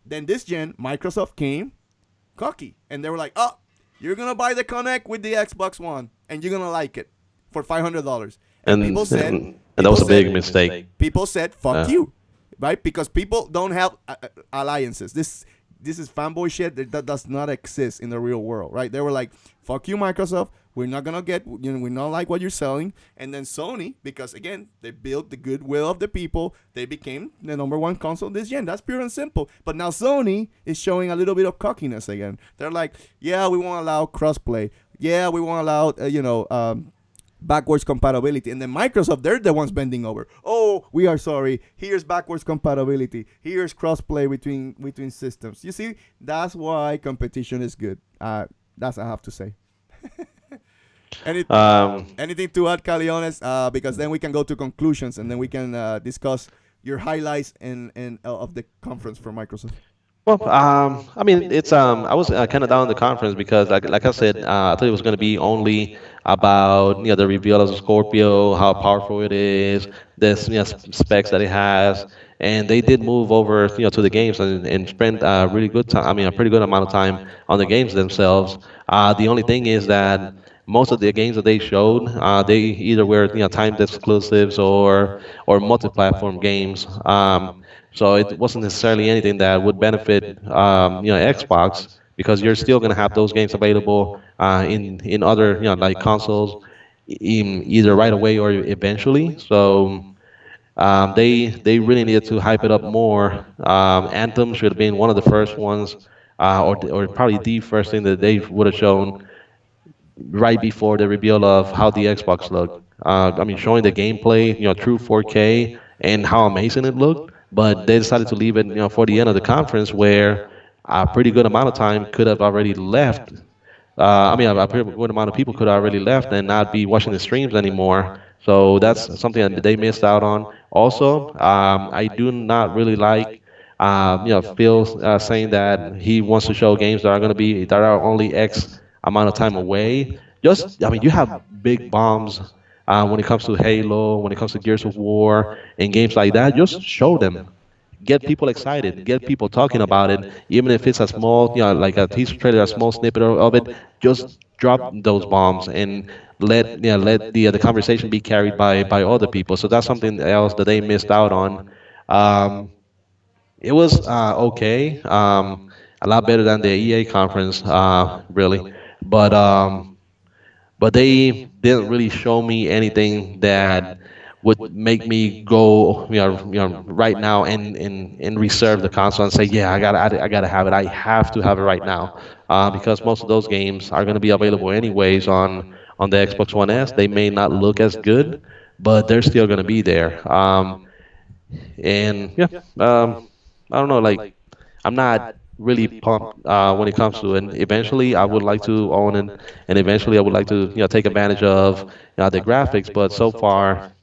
Then this gen, Microsoft came cocky, and they were like, "Oh, you're gonna buy the Connect with the Xbox One, and you're gonna like it for $500." And And and that was a big mistake. people said, "Fuck Yeah. you," right? Because people don't have alliances. This is fanboy shit that does not exist in the real world, right? They were like, "Fuck you, Microsoft. We're not gonna get, we're not like what you're selling." And then Sony, because again, they built the goodwill of the people, they became the number one console this gen. That's pure and simple. But now Sony is showing a little bit of cockiness again. They're like, "Yeah, we won't allow crossplay. Yeah, we won't allow, backwards compatibility." And then Microsoft, they're the ones bending over. "Oh, we are sorry. Here's backwards compatibility. Here's crossplay between systems." You see, that's why competition is good. That's I have to say. Any, anything to add, Caleones? Because then we can go to conclusions and then we can discuss your highlights and of the conference for Microsoft. Well, I mean, it's I was kind of down in the conference because, like I said, I thought it was going to be only about the reveal of the Scorpio, how powerful it is, the specs that it has, and they did move over to the games and spend really good time. I mean, a pretty good amount of time on the games themselves. The only thing is that most of the games that they showed, they either were timed exclusives or multi-platform games. So it wasn't necessarily anything that would benefit Xbox because you're still going to have those games available in other like consoles either right away or eventually. So they really needed to hype it up more. Anthem should have been one of the first ones, or probably the first thing that they would have shown right before the reveal of how the Xbox looked. I mean, showing the gameplay, true 4K, and how amazing it looked. But they decided to leave it, for the end of the conference, where a pretty good amount of time could have already left. I mean, a pretty good amount of people could have already left and not be watching the streams anymore. So that's something that they missed out on. Also, I do not really like, Phil saying that he wants to show games that are only X amount of time away. Just, I mean, you have big bombs when it comes to Halo, when it comes to Gears of War, and games like that. Just show them, get people excited, get people talking about it, even if it's a small, like a teaser trailer, a small snippet of it. Just drop those bombs and let the conversation be carried by other people. So that's something else that they missed out on. Um, it was okay, a lot better than the EA conference, really, but they didn't really show me anything that would make me go, right now and reserve the console and say, yeah, I gotta have it. I have to have it right now, because most of those games are going to be available anyways on the Xbox One S. They may not look as good, but they're still going to be there. And yeah, I don't know, like I'm not really pumped when it comes to it. And eventually, I would like to own it, and eventually, I would like to take advantage of the graphics. But so far,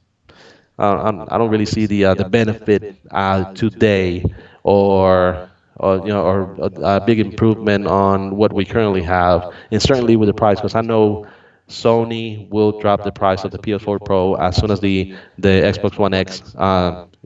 I don't really see the benefit today, or or a big improvement on what we currently have, and certainly with the price, because I know Sony will drop the price of the PS4 Pro as soon as the Xbox One X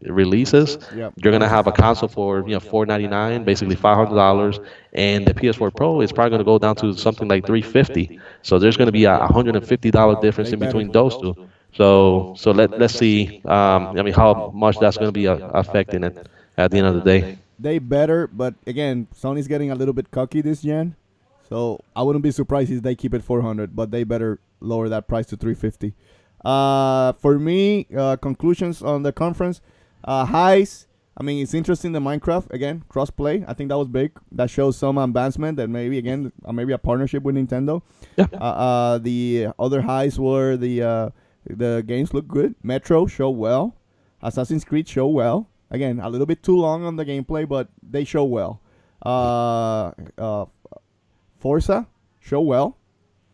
releases. Yep. You're gonna have a console for $499, basically $500, and the PS4 Pro is probably gonna go down to something like $350. So there's gonna be a $150 difference They in better. between those two. So let's see. I mean, how much that's going to be affecting it at the end of the day. They better, but again, Sony's getting a little bit cocky this gen, so I wouldn't be surprised if they keep it 400, but they better lower that price to 350. For me, conclusions on the conference, highs. I mean, it's interesting the Minecraft again crossplay. I think that was big. That shows some advancement that maybe again maybe a partnership with Nintendo. Yeah. The other highs were the games look good. Metro show well. Assassin's Creed show well. Again, a little bit too long on the gameplay, but they show well. Forza show well.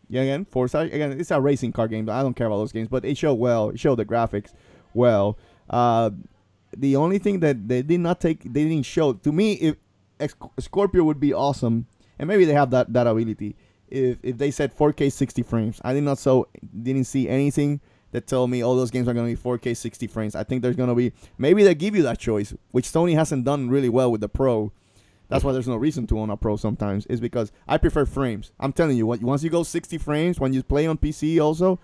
Yeah, again, Forza. Again, it's a racing car game. I don't care about those games, but it showed well. It showed the graphics well. The only thing that they didn't show to me, if Scorpio would be awesome, and maybe they have that ability. If they said 4K 60 frames, I didn't see anything that told me all those games are going to be 4K 60 frames. I think there's going to be, maybe they give you that choice, which Sony hasn't done really well with the Pro. That's why there's no reason to own a Pro sometimes, is because I prefer frames. I'm telling you, once you go 60 frames, when you play on PC also,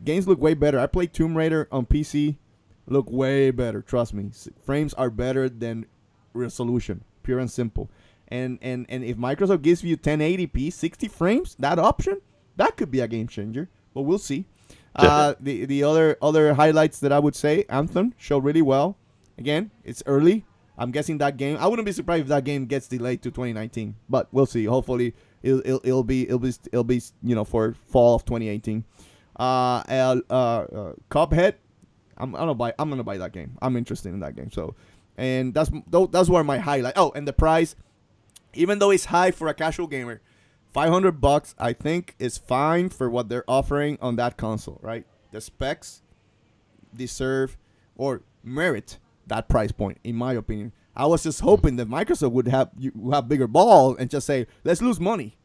games look way better. I played Tomb Raider on PC, look way better, trust me. Frames are better than resolution, pure and simple. And if Microsoft gives you 1080p, 60 frames, that option, that could be a game changer, but we'll see. The other highlights that I would say, Anthem showed really well. Again, it's early. I'm guessing that game. I wouldn't be surprised if that game gets delayed to 2019, but we'll see. Hopefully, it'll be for fall of 2018. Cuphead, I'm gonna buy that game. I'm interested in that game. So, and that's where my highlight. Oh, and the price, even though it's high for a casual gamer. $500, I think, is fine for what they're offering on that console, right? The specs deserve or merit that price point, in my opinion. I was just hoping that Microsoft would have bigger balls and just say, let's lose money.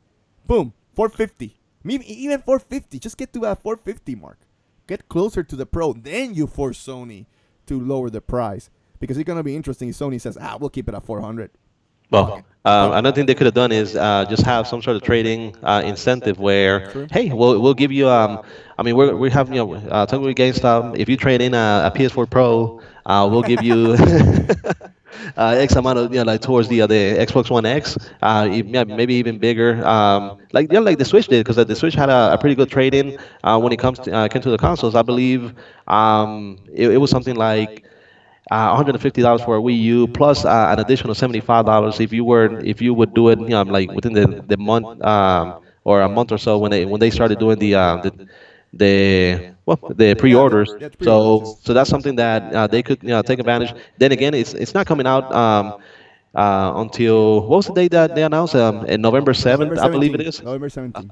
Boom, 450. Maybe even 450. Just get to that 450 mark. Get closer to the Pro. Then you force Sony to lower the price. Because it's going to be interesting if Sony says, we'll keep it at 400. Well, another thing they could have done is just have some sort of trading incentive where, hey, we'll give you. I mean, we have talking with GameStop. If you trade in a PS4 Pro, we'll give you X amount of like towards the Xbox One X, maybe even bigger. Like the Switch did, because the Switch had a pretty good trade-in when it came to the consoles. I believe it was something like $150 for a Wii U plus an additional $75 if you would do it like within the month or a month or so when they started doing the pre-orders. So that's something that they could take advantage. Then again, it's not coming out until what was the date that they announced? In November 7th, I believe it is. November 17th.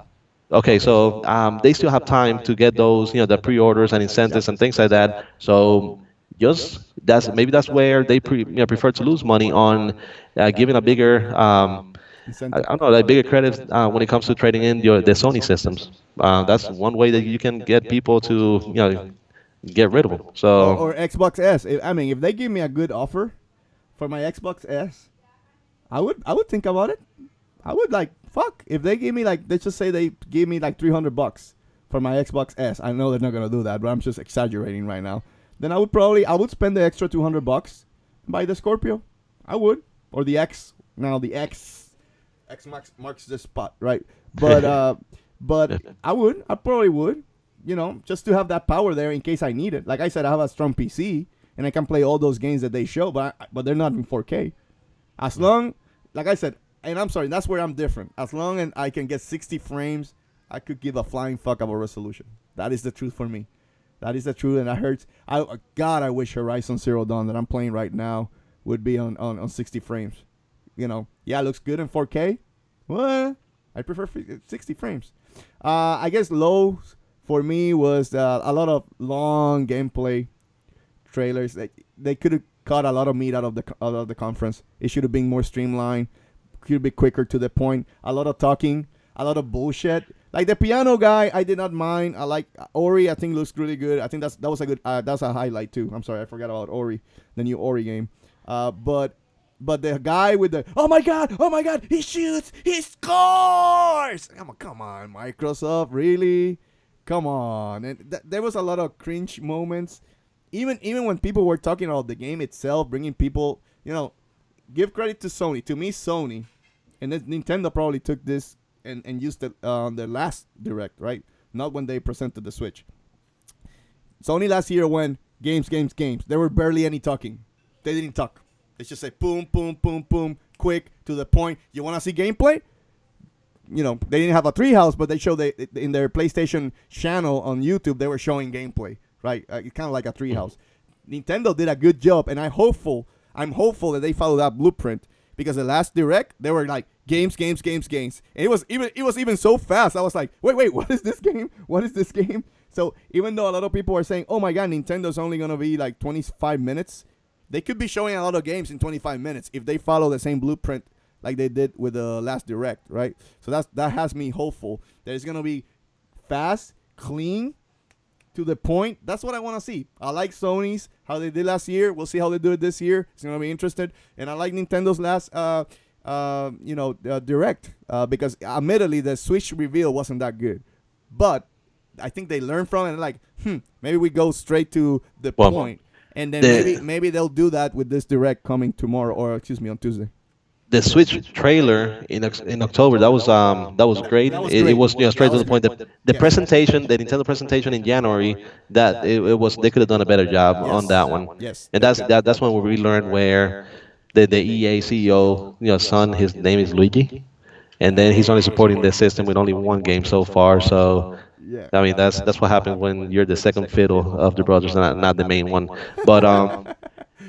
Okay, so they still have time to get those the pre-orders and incentives and things like that. So that's where they prefer to lose money on giving a bigger I don't know, like bigger credit when it comes to trading in the Sony systems. That's one way that you can get people to get rid of them. So or Xbox S. I mean, if they give me a good offer for my Xbox S, I would think about it. I would fuck if they give me let's just say they give me $300 for my Xbox S. I know they're not gonna do that, but I'm just exaggerating right now. Then I would spend the extra $200 and buy the Scorpio. I would, or the X. Now the X marks the spot, right? But I probably would, just to have that power there in case I need it. Like I said, I have a strong PC and I can play all those games that they show, but they're not in 4K. As long, like I said, and I'm sorry, that's where I'm different. As long as I can get 60 frames, I could give a flying fuck about resolution. That is the truth for me. That is the truth, and that hurts. God, I wish Horizon Zero Dawn that I'm playing right now would be on 60 frames. Yeah, it looks good in 4K. What? I prefer 60 frames. I guess low for me was a lot of long gameplay trailers. They could have cut a lot of meat out of the conference. It should have been more streamlined. Could be quicker to the point. A lot of talking, a lot of bullshit. Like the piano guy, I did not mind. I like Ori. I think looks really good. I think that was a good. That's a highlight too. I'm sorry, I forgot about Ori, the new Ori game. But the guy with the oh my god, he shoots, he scores. Come on, Microsoft, really? Come on. And there was a lot of cringe moments. Even when people were talking about the game itself, bringing people, give credit to Sony. To me, Sony, and then Nintendo probably took this and used it on their last Direct, right? Not when they presented the Switch. Sony last year went games. There were barely any talking. They didn't talk. They just say boom, boom, boom, boom, quick, to the point. You want to see gameplay? They didn't have a treehouse, but they showed in their PlayStation channel on YouTube, they were showing gameplay, right? It's kind of like a treehouse. Nintendo did a good job, and I'm hopeful that they follow that blueprint, because the last Direct, they were like games. And it was even so fast. I was like, wait, what is this game? What is this game? So even though a lot of people are saying, oh my God, Nintendo's only going to be like 25 minutes, they could be showing a lot of games in 25 minutes if they follow the same blueprint like they did with the last Direct, right? So that has me hopeful that it's going to be fast, clean, to the point. That's what I want to see. I like Sony's, how they did last year. We'll see how they do it this year. It's going to be interested. And I like Nintendo's last Direct, because admittedly the Switch reveal wasn't that good. But I think they learned from it and like, maybe we go straight to the point. And then maybe they'll do that with this Direct coming tomorrow, or on Tuesday. The Switch trailer in October, that was great. It was straight to the point. The presentation, the Nintendo presentation in January, that it was, they could have done a better job on that one. Yes. And that's when we learned where the EA CEO, son, his name is Luigi, and then he's only supporting the system with only one game so far. So I mean, that's what happens when you're the second fiddle of the brothers, not the main one.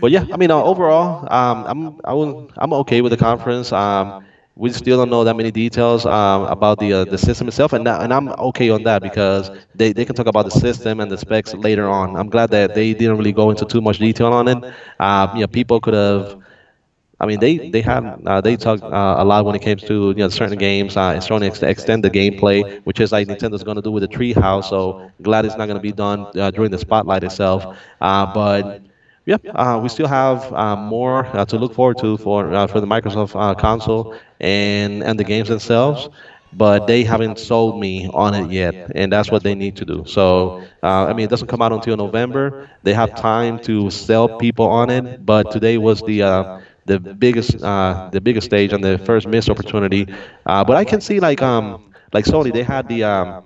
But yeah, I mean, overall, I'm okay with the conference. We still don't know that many details about the system itself, and I'm okay on that, because they can talk about the system and the specs later on. I'm glad that they didn't really go into too much detail on it. People could have. I mean, they talked a lot when it came to certain games. It's trying to extend the gameplay, which is like Nintendo's going to do with the Treehouse. So glad it's not going to be done during the spotlight itself. But yeah, we still have more to look forward to for the Microsoft console and the games themselves. But they haven't sold me on it yet, and that's what they need to do. So I mean, it doesn't come out until November. They have time to sell people on it, but today was the biggest stage and the first missed opportunity. But I can see like Sony, they had the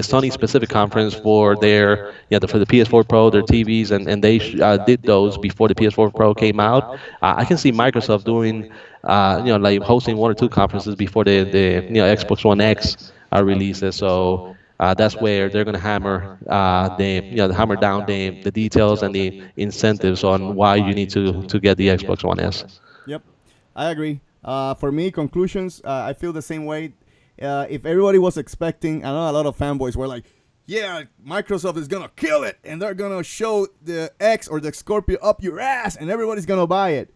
Sony specific conference for their for the PS4 Pro, their TVs, and they did those before the PS4 Pro came out. I can see Microsoft doing like hosting one or two conferences before the Xbox One X releases. So that's where they're going to hammer hammer down the details and the incentives on why you need to get the Xbox One S. Yep, I agree. For me, conclusions, I feel the same way. If everybody was expecting, I know a lot of fanboys were like, yeah, Microsoft is going to kill it, and they're going to show the X or the Scorpio up your ass, and everybody's going to buy it.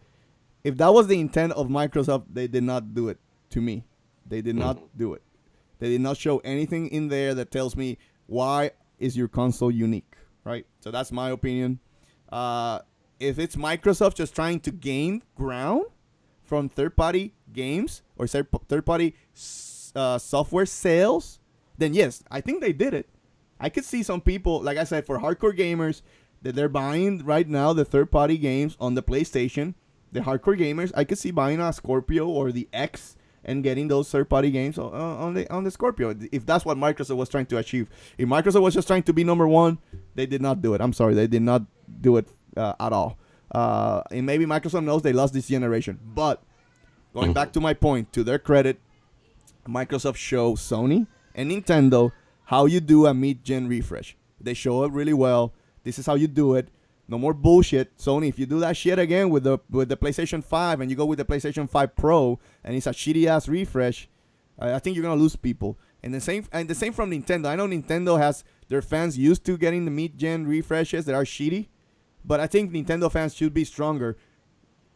If that was the intent of Microsoft, they did not do it to me. They did not do it. They did not show anything in there that tells me why is your console unique, right? So that's my opinion. If it's Microsoft just trying to gain ground from third-party games or third-party software sales, then yes, I think they did it. I could see some people, like I said, for hardcore gamers, that they're buying right now the third-party games on the PlayStation. The hardcore gamers, I could see buying a Scorpio or the X and getting those third-party games on the Scorpio, if that's what Microsoft was trying to achieve. If Microsoft was just trying to be number one, they did not do it. I'm sorry, they did not do it at all. And maybe Microsoft knows they lost this generation. But going back to my point, to their credit, Microsoft shows Sony and Nintendo how you do a mid-gen refresh. They show it really well. This is how you do it. No more bullshit, Sony. If you do that shit again with the PlayStation 5 and you go with the PlayStation 5 Pro and it's a shitty ass refresh, I think you're gonna lose people. And the same from Nintendo. I know Nintendo has their fans used to getting the mid-gen refreshes that are shitty, but I think Nintendo fans should be stronger.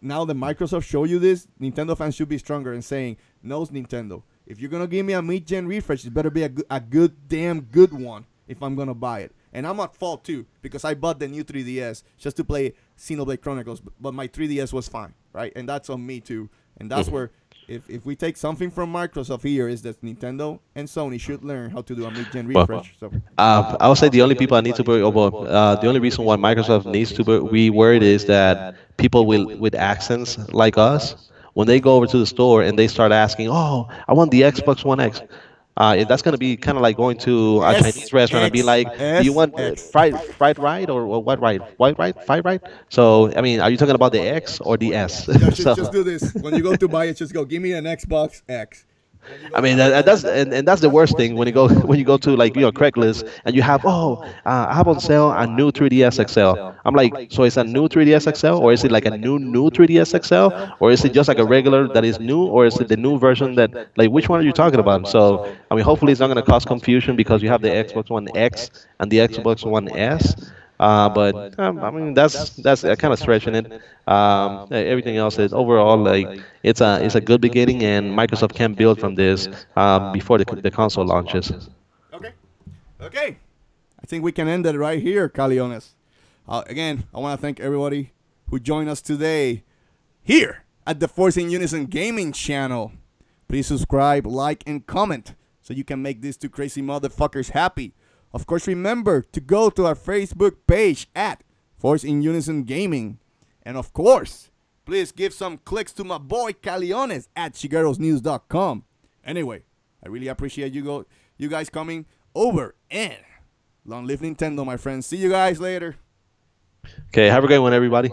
Now that Microsoft show you this, Nintendo fans should be stronger and saying, no, Nintendo. If you're gonna give me a mid-gen refresh, it better be a good damn good one if I'm gonna buy it. And I'm at fault too, because I bought the new 3DS just to play Xenoblade Chronicles, but my 3DS was fine, right? And that's on me too. And that's where, if we take something from Microsoft here, is that Nintendo and Sony should learn how to do a mid-gen refresh. I would say the only people that need to be, the only reason why Microsoft needs to be worried is that people with accents like us, when they go over to the store and they start asking, "Oh, I want the Xbox One X," that's going to be kind of like going to a Chinese restaurant and be like, "Do you want fried right or what right? White right? Fried right?" So, I mean, are you talking about the X or the S? Just do this. When you go to buy it, just go, give me an Xbox X. I mean that's the worst thing when you go to like Craigslist and you have I have on sale a new 3ds XL. I'm like, so it's a new 3ds XL, or is it like a new 3ds XL, or is it just like a regular that is new, or is it the new version that, like, which one are you talking about? So I mean, hopefully it's not going to cause confusion because you have the Xbox One X and the Xbox One S. I mean that's kind of stretching it. Everything else is overall like it's a good beginning, and Microsoft can build from this before the console launches. Okay. I think we can end it right here, Caleones. Again, I want to thank everybody who joined us today here at the Force in Unison Gaming channel. Please subscribe, like, and comment so you can make these two crazy motherfuckers happy. Of course, remember to go to our Facebook page at Force in Unison Gaming. And of course, please give some clicks to my boy Caleones at shigerosnews.com. Anyway, I really appreciate you guys coming over, and long live Nintendo, my friends. See you guys later. Okay, have a great one, everybody.